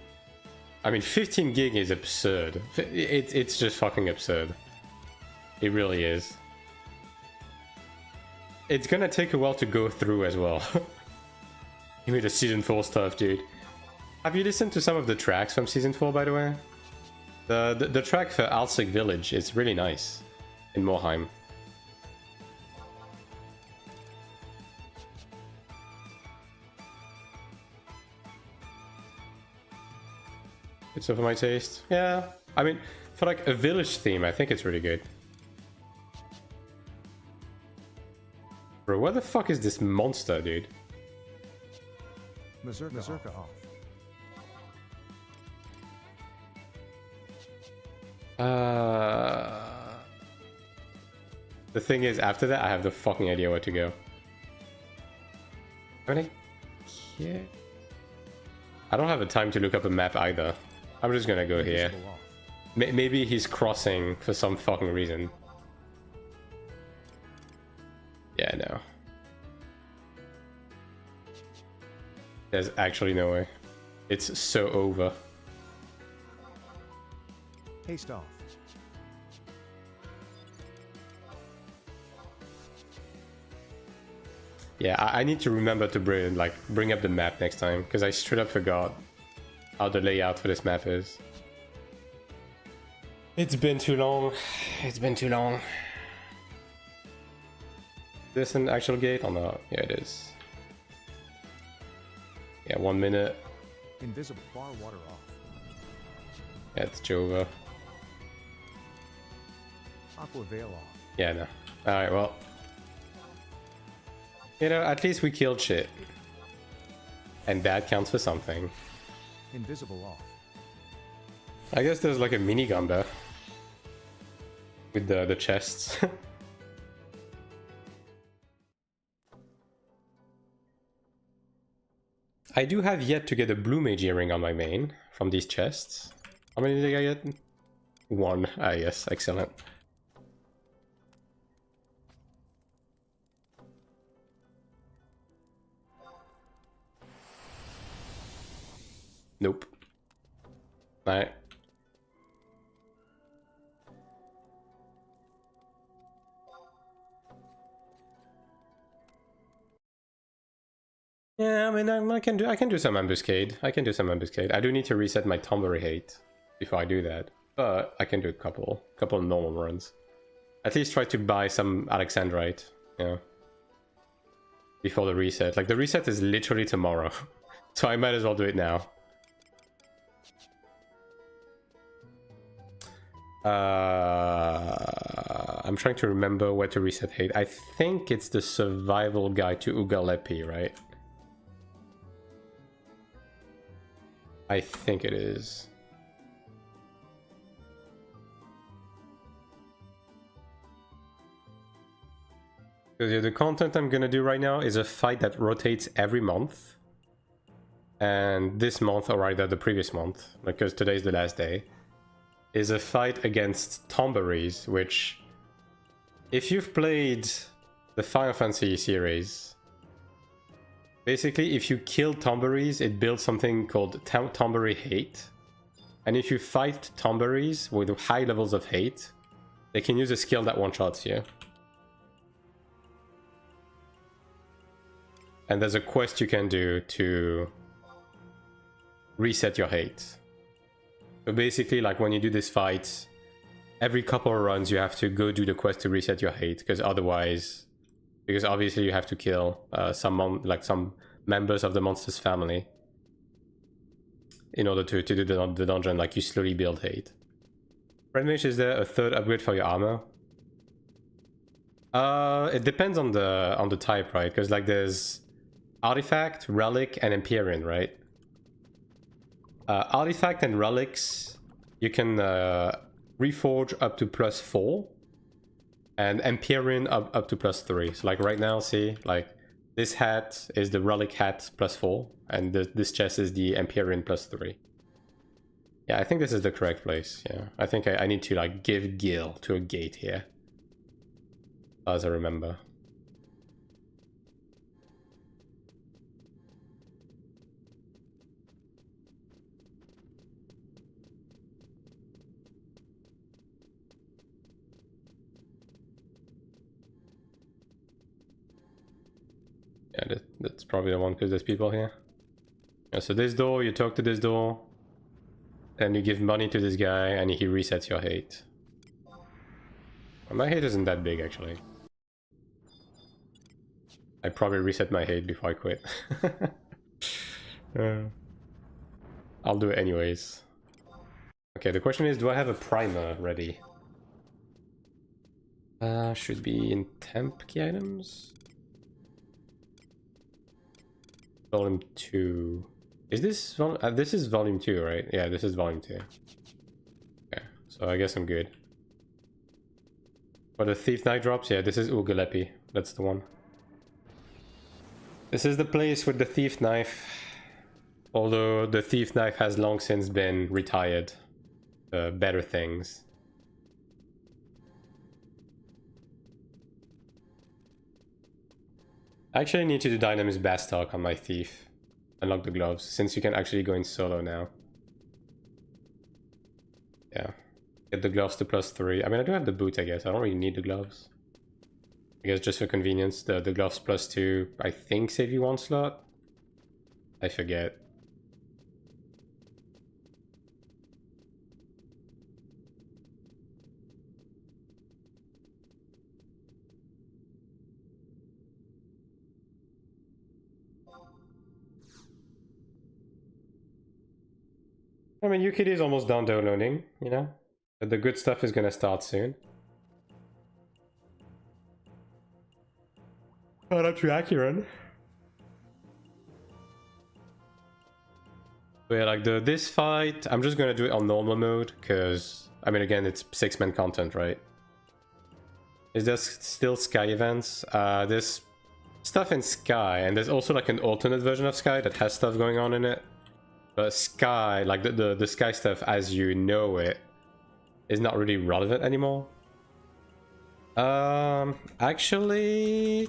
I mean, 15 gig is absurd. It's just fucking absurd. It really is. It's gonna take a while to go through as well. You made the season 4 stuff, dude. Have you listened to some of the tracks from season 4, by the way? The track for Alsik Village is really nice in Morheim. It's over my taste. Yeah, I mean, for like a village theme, I think it's really good. Bro, what the fuck is this monster, dude? Mazurka off. The thing is, after that, I have no fucking idea where to go. I mean, I don't have the time to look up a map either. I'm just gonna go here. Maybe he's crossing for some fucking reason. Yeah, no. There's actually no way. It's so over. Haste off. Yeah, I need to remember to bring up the map next time, because I straight up forgot how the layout for this map is. It's been too long. It's been too long. Is this an actual gate or not? Yeah, it is. Yeah, 1 minute. Invisible bar water off. Yeah, it's Jova. Aqua veil off. Yeah, no. Alright, well. You know, at least we killed shit. And that counts for something. Invisible off. I guess there's like a minigun there. With the chests. I do have yet to get a blue mage earring on my main from these chests. How many did I get? 1. Ah, yes, excellent. Nope. Alright. Yeah, I mean, I can do some ambuscade. I can do some ambuscade. I do need to reset my Tombury hate before I do that, but I can do a couple of normal runs. At least try to buy some Alexandrite, you know, before the reset. Like, the reset is literally tomorrow, so I might as well do it now. I'm trying to remember where to reset hate. I think it's the survival guide to Ugalepi, right? I think it is. Because the content I'm gonna do right now is a fight that rotates every month. And this month, or rather the previous month, because today's the last day, is a fight against Tomburies, which, if you've played the Final Fantasy series, basically if you kill Tomburies, it builds something called Tombury Hate. And if you fight Tomburies with high levels of hate, they can use a skill that one-shots you. And there's a quest you can do to reset your hate. So basically, like, when you do this fight, every couple of runs you have to go do the quest to reset your hate, because otherwise, because obviously you have to kill some members of the monster's family in order to do the dungeon. Like, you slowly build hate. Red Mage, is there a third upgrade for your armor? It depends on the type, right? Because like there's Artifact, Relic, and Empyrean, right? Artifact and Relics, you can reforge up to +4, and Empyrean up to +3. So like right now, see, like this hat is the Relic hat +4, and this chest is the Empyrean +3. Yeah, I think this is the correct place. Yeah, I think I need to like give Gil to a gate here, as I remember. Yeah, that's probably the one because there's people here. Yeah, so this door, you talk to this door, and you give money to this guy, and he resets your hate. Well, my hate isn't that big, actually. I probably reset my hate before I quit. I'll do it anyways. Okay, the question is, do I have a primer ready? Should be in temp key items. Volume 2. Is this this is volume 2, right? Yeah, this is volume 2. Okay, so I guess I'm good. For the Thief Knight drops, yeah, this is Ugalepi. That's the one. This is the place with the Thief Knife. Although the Thief Knife has long since been retired. Better things. I actually need to do Dynamis Bastark on my Thief. Unlock the gloves, since you can actually go in solo now. Yeah. Get the gloves to +3. I mean, I do have the boots, I guess. I don't really need the gloves. I guess just for convenience, the gloves +2, I think save you 1 slot. I forget. I mean, Ukid is almost done downloading, you know? But the good stuff is gonna start soon. Shout out to Akiran. But yeah, like this fight, I'm just gonna do it on normal mode, because, I mean, again, it's 6-man content, right? Is there still Sky events? There's stuff in Sky, and there's also like an alternate version of Sky that has stuff going on in it. But Sky, like the Sky stuff as you know it, is not really relevant anymore. Actually,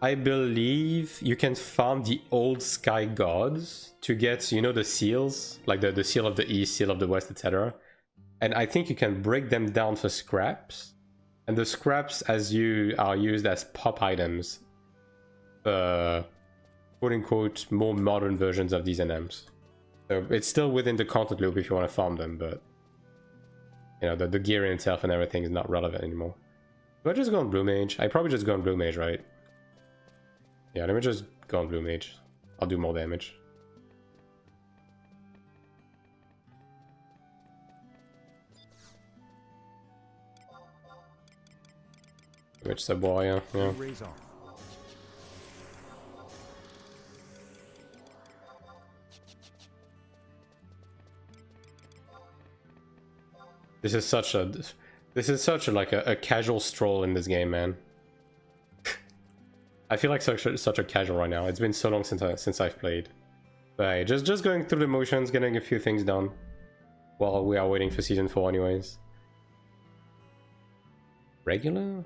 I believe you can farm the old Sky gods to get, you know, the seals, like the seal of the East, seal of the West, etc. And I think you can break them down for scraps. And the scraps as you are used as pop items. Quote-unquote more modern versions of these NMs. So it's still within the content loop if you want to farm them, but you know, the gear in itself and everything is not relevant anymore. Do I just go on Blue Mage? I probably just go on Blue Mage, right? Yeah, let me just go on Blue Mage. I'll do more damage. Which sub warrior, yeah. Raise off. This is such a like a casual stroll in this game, man. I feel like such a casual right now. It's been so long since I've played. But hey, just going through the motions, getting a few things done while we are waiting for season 4 anyways. Regular?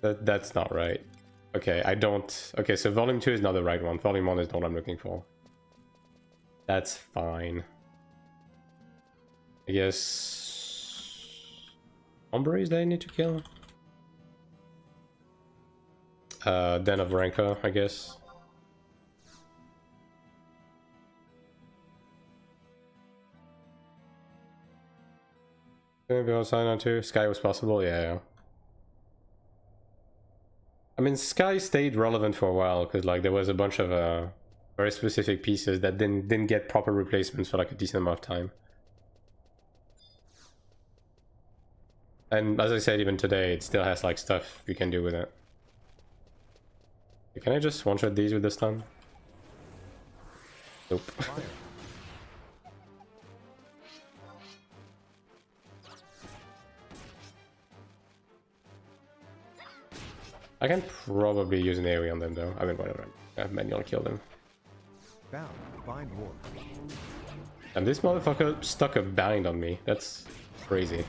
That's not right. Okay, I don't. Okay, so volume 2 is not the right one. Volume 1 is not what I'm looking for. That's fine. I guess Hombres that I need to kill. Den of Rancor, I guess. Maybe I'll sign on too. Sky was possible, yeah. I mean, Sky stayed relevant for a while because like there was a bunch of very specific pieces that didn't get proper replacements for like a decent amount of time. And as I said, even today, it still has like stuff you can do with it. Can I just one-shot these with the stun? Nope. I can probably use an AoE on them though. I mean, whatever. I have manual kill them. Bound. Bind war. And this motherfucker stuck a bind on me. That's crazy.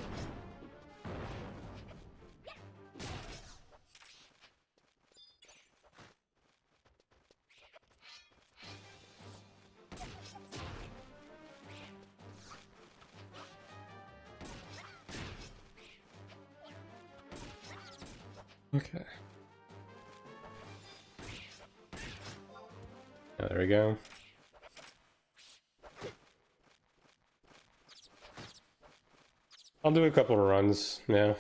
Okay. There we go. I'll do a couple of runs, yeah.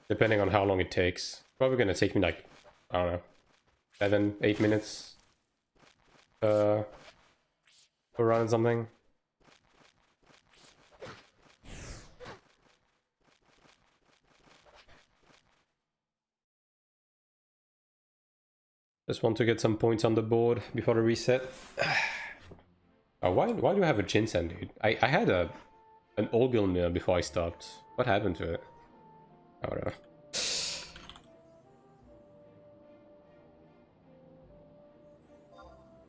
Depending on how long it takes. Probably gonna take me like, I don't know, 7, 8 minutes to run something. Just want to get some points on the board before the reset. Oh, why do I have a ginseng, dude? I had an Olgil meal before I stopped. What happened to it? Oh, whatever.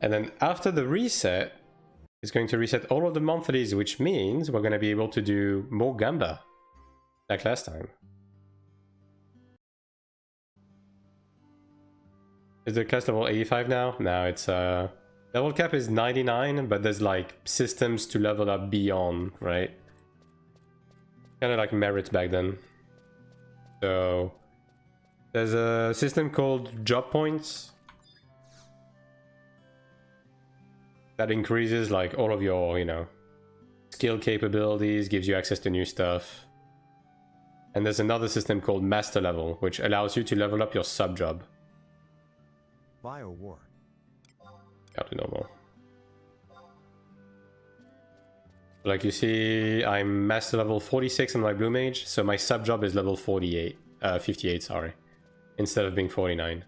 And then after the reset, it's going to reset all of the monthlies, which means we're going to be able to do more Gamba, like last time. Is the class level 85 now? No, it's level cap is 99, but there's like systems to level up beyond, right? Kind of like merits back then. So there's a system called job points that increases like all of your, you know, skill capabilities, gives you access to new stuff. And there's another system called master level, which allows you to level up your sub job. Bio War. Got to normal. Like you see, I'm master level 46 on my blue mage, so my sub job is level 58, sorry, instead of being 49.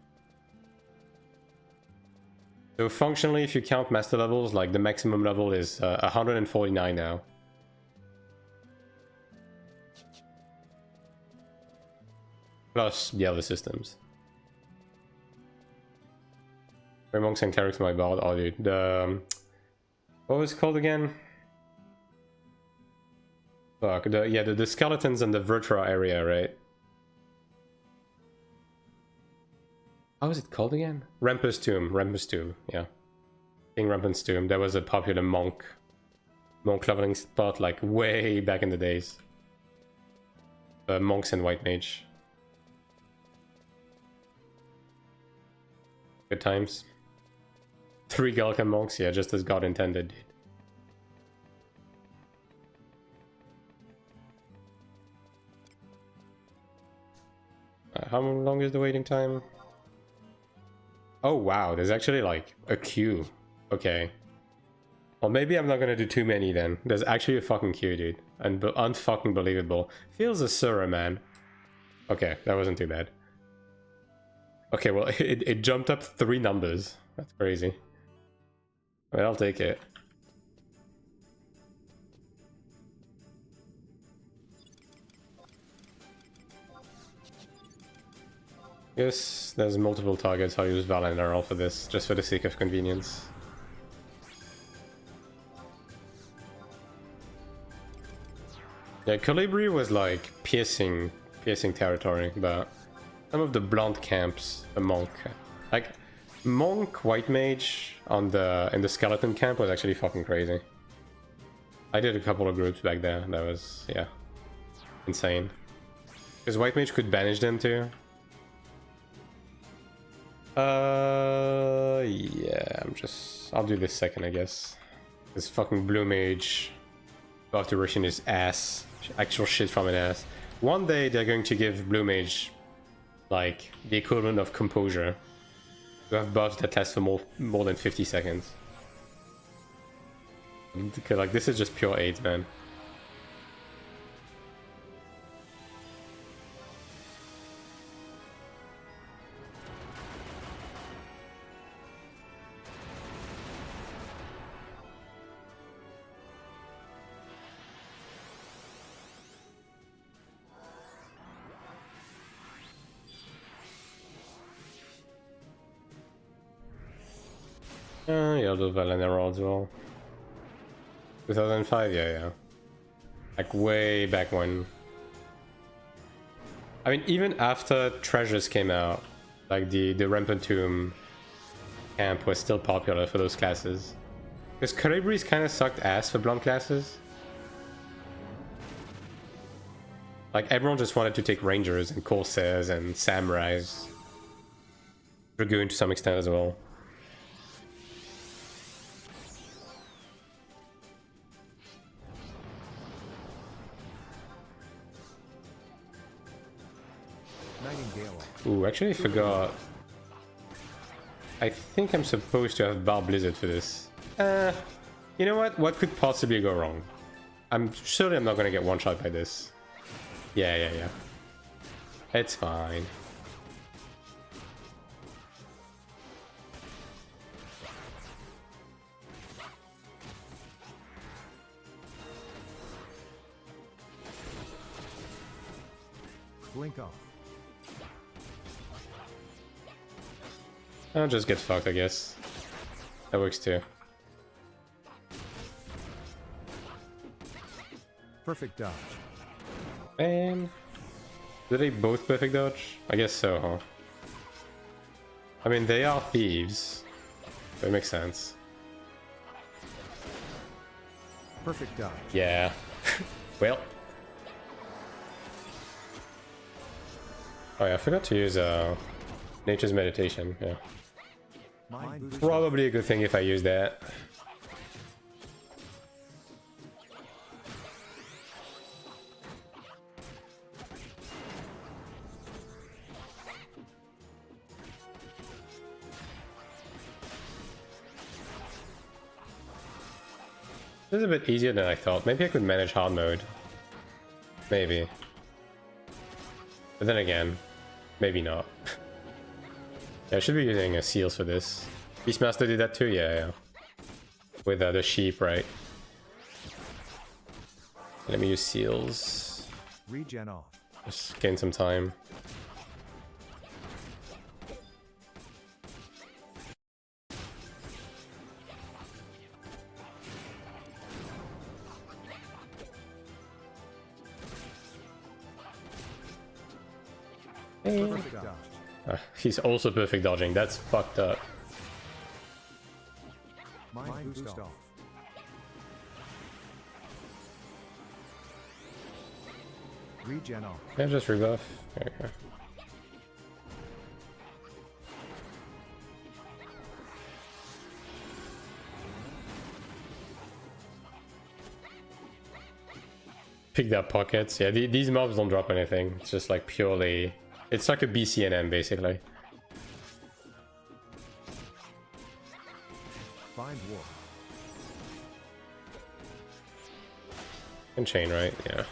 So functionally, if you count master levels, like the maximum level is 149 now. Plus the other systems. Monks and clerics, my bard. Oh, dude. The what was it called again? Fuck. The skeletons and the Vertra area, right? How was it called again? Rampus Tomb. Yeah. King Rampus Tomb. That was a popular monk leveling spot, like way back in the days. Monks and white mage. Good times. 3 Galkan monks, yeah, just as God intended. How long is the waiting time? Oh wow, there's actually like a queue. Okay. Well, maybe I'm not gonna do too many then. There's actually a fucking queue, dude. Unfucking believable. Feels a Sura, man. Okay, that wasn't too bad. Okay, well, it jumped up 3 numbers. That's crazy. Well, I'll take it. Yes, there's multiple targets. I'll use Valinor for this, just for the sake of convenience. Yeah, Colibri was like piercing territory, but some of the blunt camps, the monk, like monk white mage in the skeleton camp was actually fucking crazy. I did a couple of groups back there. That was, yeah, insane. Because white mage could banish them too. Yeah, I'll do this second, I guess. This fucking blue mage buff duration is ass. Actual shit from an ass. One day they're going to give blue mage like the equivalent of composure. You have buffs that last for more than 50 seconds. Like, this is just pure AIDS, man. Yeah, I'll do Valinor as well. 2005, yeah. Like way back when. I mean, even after Treasures came out, like the Rampant Tomb camp was still popular for those classes. Because Calibri's kind of sucked ass for blunt classes. Like, everyone just wanted to take Rangers and Corsairs and Samurais. Dragoon to some extent as well. Nightingale. Ooh, actually I forgot. I think I'm supposed to have Bar Blizzard for this. You know what? What could possibly go wrong? I'm not gonna get one shot by this. Yeah. It's fine. Blink off. I'll just get fucked, I guess. That works too. Perfect dodge. And do they both perfect dodge? I guess so, huh? I mean, they are thieves. That makes sense. Perfect dodge. Yeah. Well. Oh yeah, I forgot to use Nature's Meditation. Yeah. Mind boost. Probably a good thing if I use that. This is a bit easier than I thought. Maybe I could manage hard mode. Maybe. But then again, maybe not. Yeah, I should be using seals for this. Beastmaster did that too? Yeah. With the sheep, right? Let me use seals. Regen off. Just gain some time. Perfect dodge. He's also perfect dodging. That's fucked up. Mind boost off. Regen off. Can I just rebuff? There we go. Picked up pockets. Yeah, these mobs don't drop anything. It's just like purely... It's like a BCNM basically. Find war. And chain, right? Yeah.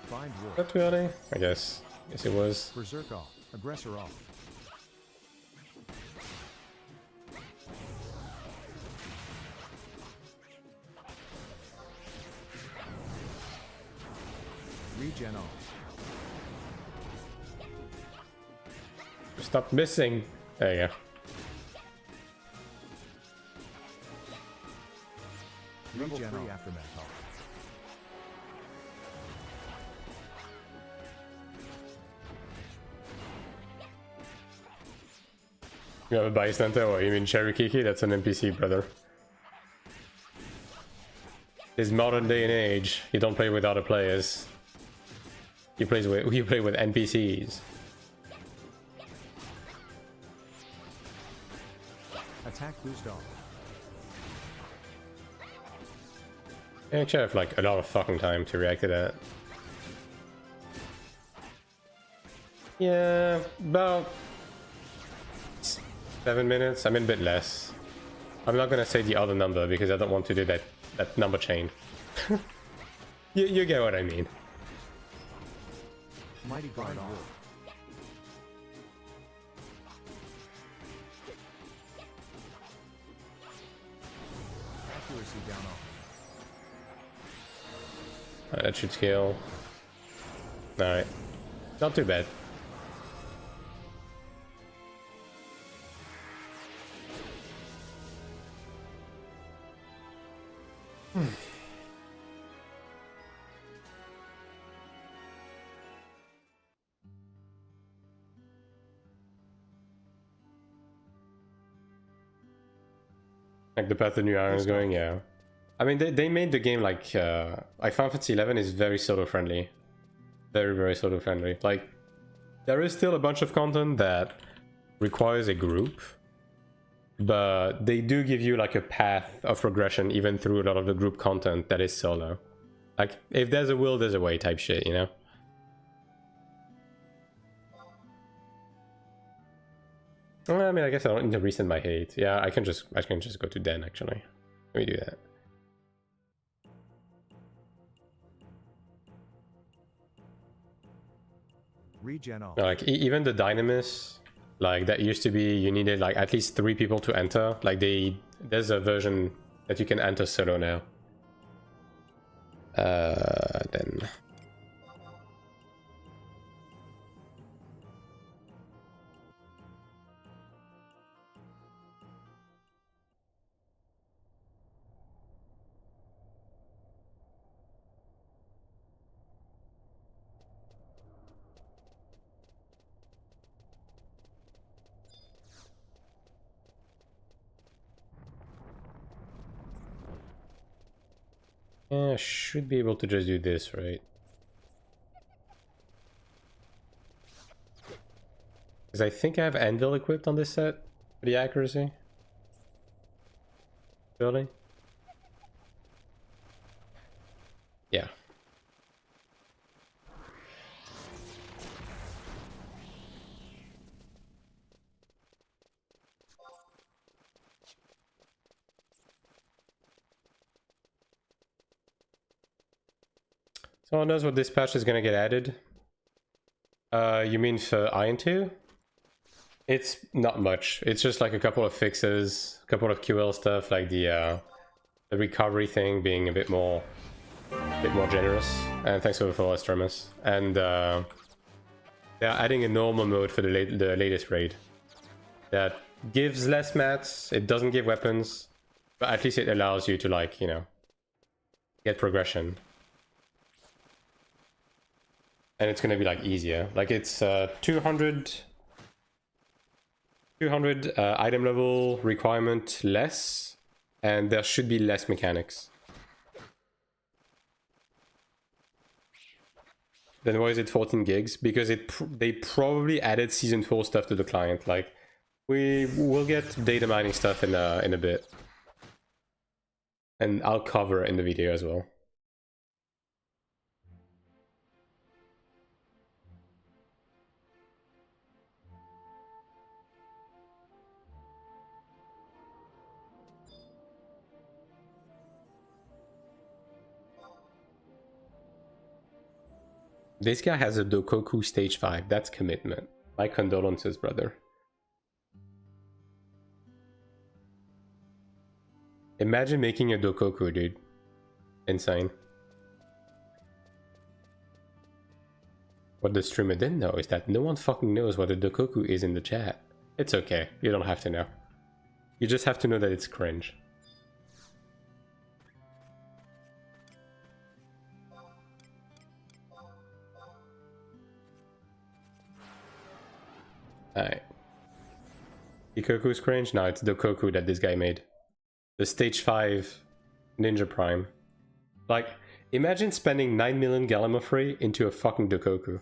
Find war. That too early? I guess. Yes, it was. Berserk off. Aggressor off. Regen off. Stop missing. There you go. Regen off. Aftermath off. You have a bystander, or you mean Cherokee? That's an NPC, brother. This modern day and age, you don't play with other players. You play with NPCs. Attack boost off. Actually, I have like a lot of fucking time to react to that. Yeah, about 7 minutes. I mean, a bit less. I'm not gonna say the other number because I don't want to do that number chain. you get what I mean. Mighty guard off. Accuracy down off. That should scale. Alright. Not too bad. Like the path the new iron is going, yeah. I mean, they made the game like Final Fantasy 11 is very solo friendly, very solo friendly. Like there is still a bunch of content that requires a group, but they do give you like a path of progression even through a lot of the group content that is solo. Like if there's a will, there's a way type shit, you know. Well, I mean, I guess I don't need to reset my hate. Yeah, I can just go to Den actually. Let me do that. Regen all. Like even the Dynamis, like that used to be you needed like at least 3 people to enter. Like there's a version that you can enter solo now. Then. Yeah, I should be able to just do this, right? Because I think I have Anvil equipped on this set for the accuracy. Really? Yeah. Someone knows what this patch is gonna get added? You mean for AION2? It's not much. It's just like a couple of fixes, a couple of QL stuff, like the recovery thing being a bit more generous. And thanks for the follow, Stremus. And they're adding a normal mode for the latest raid that gives less mats. It doesn't give weapons, but at least it allows you to, like, you know, get progression. And it's gonna be like easier. Like it's 200 item level requirement less, and there should be less mechanics. Then why is it 14 gigs? Because they probably added season 4 stuff to the client. Like we will get data mining stuff in a bit, and I'll cover it in the video as well. This guy has a Dokoku stage 5. That's commitment. My condolences, brother. Imagine making a Dokoku, dude. Insane. What the streamer didn't know is that no one fucking knows what a Dokoku is in the chat. It's okay. You don't have to know. You just have to know that it's cringe. Alright. Ikoku's cringe? No, it's Dokoku that this guy made. The stage 5 Ninja Prime. Like, imagine spending 9 million Gallimafrey into a fucking Dokoku.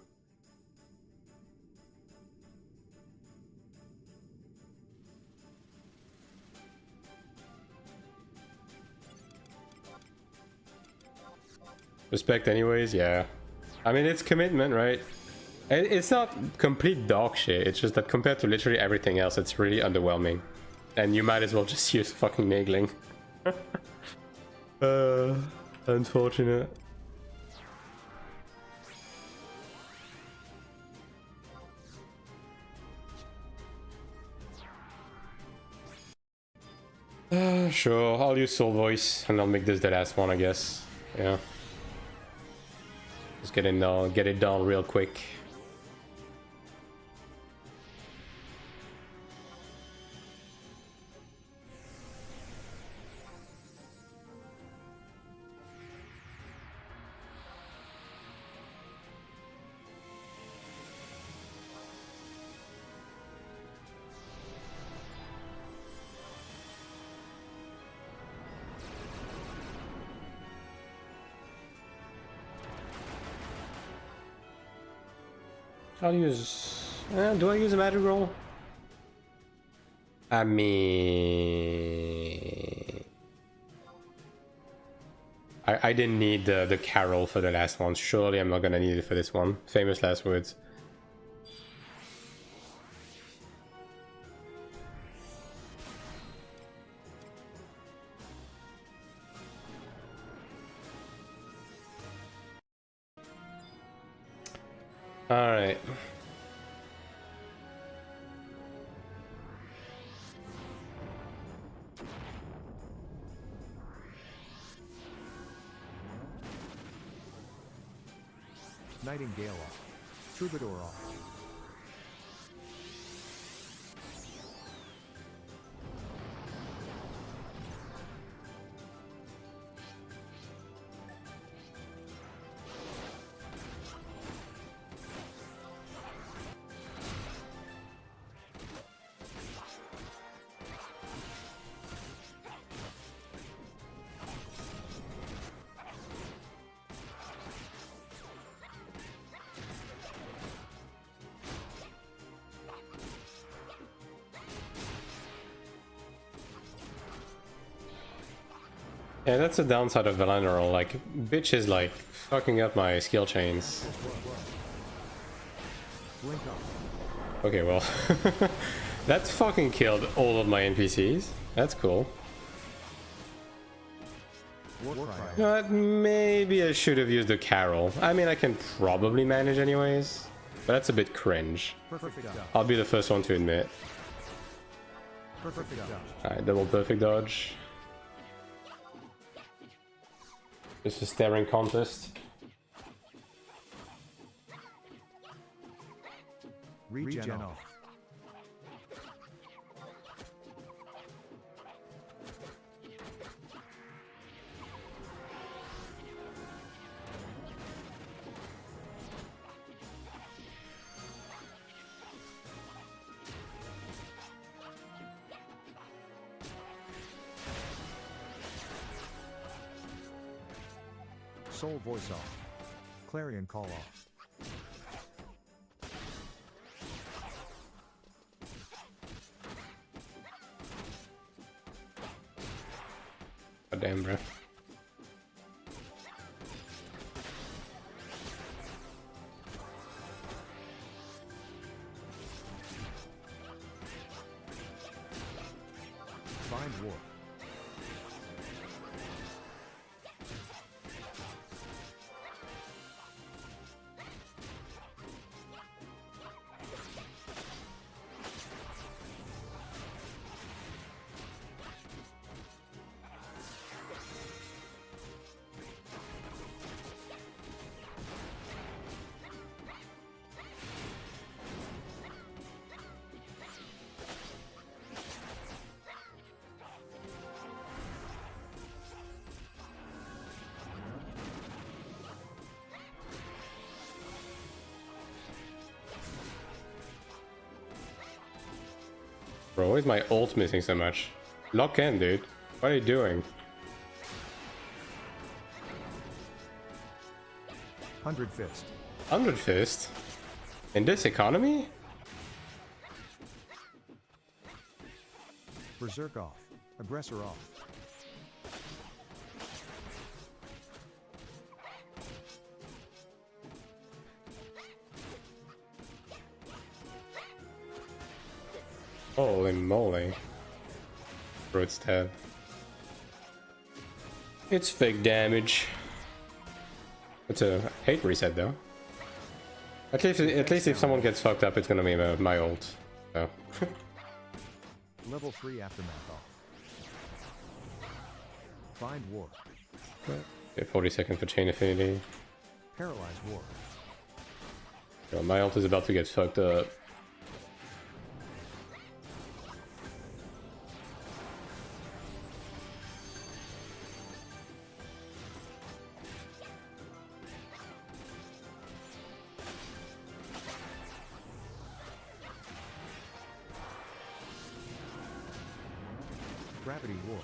Respect anyways, yeah. I mean, it's commitment, right? It's not complete dog shit, it's just that compared to literally everything else, it's really underwhelming. And you might as well just use fucking Nagling. Unfortunate. Sure, I'll use Soul Voice and I'll make this the last one, I guess. Yeah. Just get it done real quick. I'll use... do I use a magic roll? I mean... I didn't need the carol for the last one. Surely I'm not gonna need it for this one. Famous last words. Alright. Nightingale off. Troubadour off. Yeah, that's the downside of Valanor. Like, bitch is like fucking up my skill chains. Blink off. Okay, well, that's fucking killed all of my NPCs. That's cool. War cry. You know what? Maybe I should have used the carol. I mean, I can probably manage anyways, but that's a bit cringe. Perfect dodge. I'll be the first one to admit. Perfect dodge. Alright, double perfect dodge. Just a staring contest. Regen off. Soul voice off. Clarion call off. God damn, bro. Find war. Bro, why is my ult missing so much? Lock in, dude. What are you doing? 100 fist. 100 fist? In this economy? Berserk off. Aggressor off. Holy moly. Bro, it's dead. It's fake damage. It's a hate reset though. At least if someone gets fucked up, it's gonna be my ult. So. Level 3 aftermath off. Find war. Okay, 40 seconds for chain affinity. Paralyze war. Yo, my ult is about to get fucked up. Gravity war.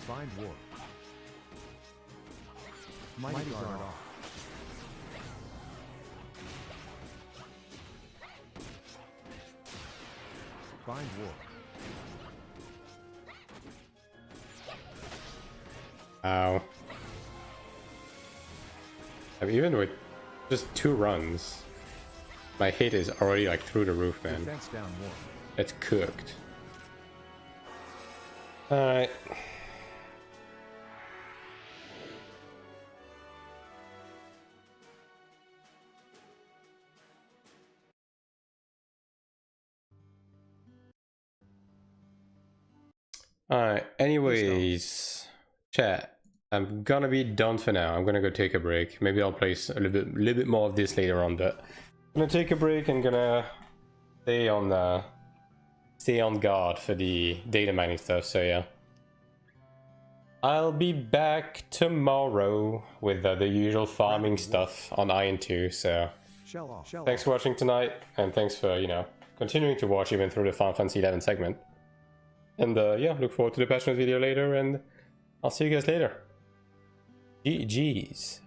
Find War. Mighty Guard off. Find War. Ow. I mean, even with just 2 runs, my hit is already like through the roof, man. Defense down War. It's cooked. Alright. Alright, anyways, chat, I'm gonna be done for now. I'm gonna go take a break. Maybe I'll play a little bit more of this later on, but I'm gonna take a break and gonna stay on guard for the data mining stuff, so yeah. I'll be back tomorrow with the usual farming stuff on AION2, so Shell off. thanks for watching tonight, and thanks for, you know, continuing to watch even through the Final Fantasy 11 segment. And yeah, look forward to the Patchnotes video later, and I'll see you guys later. GG's.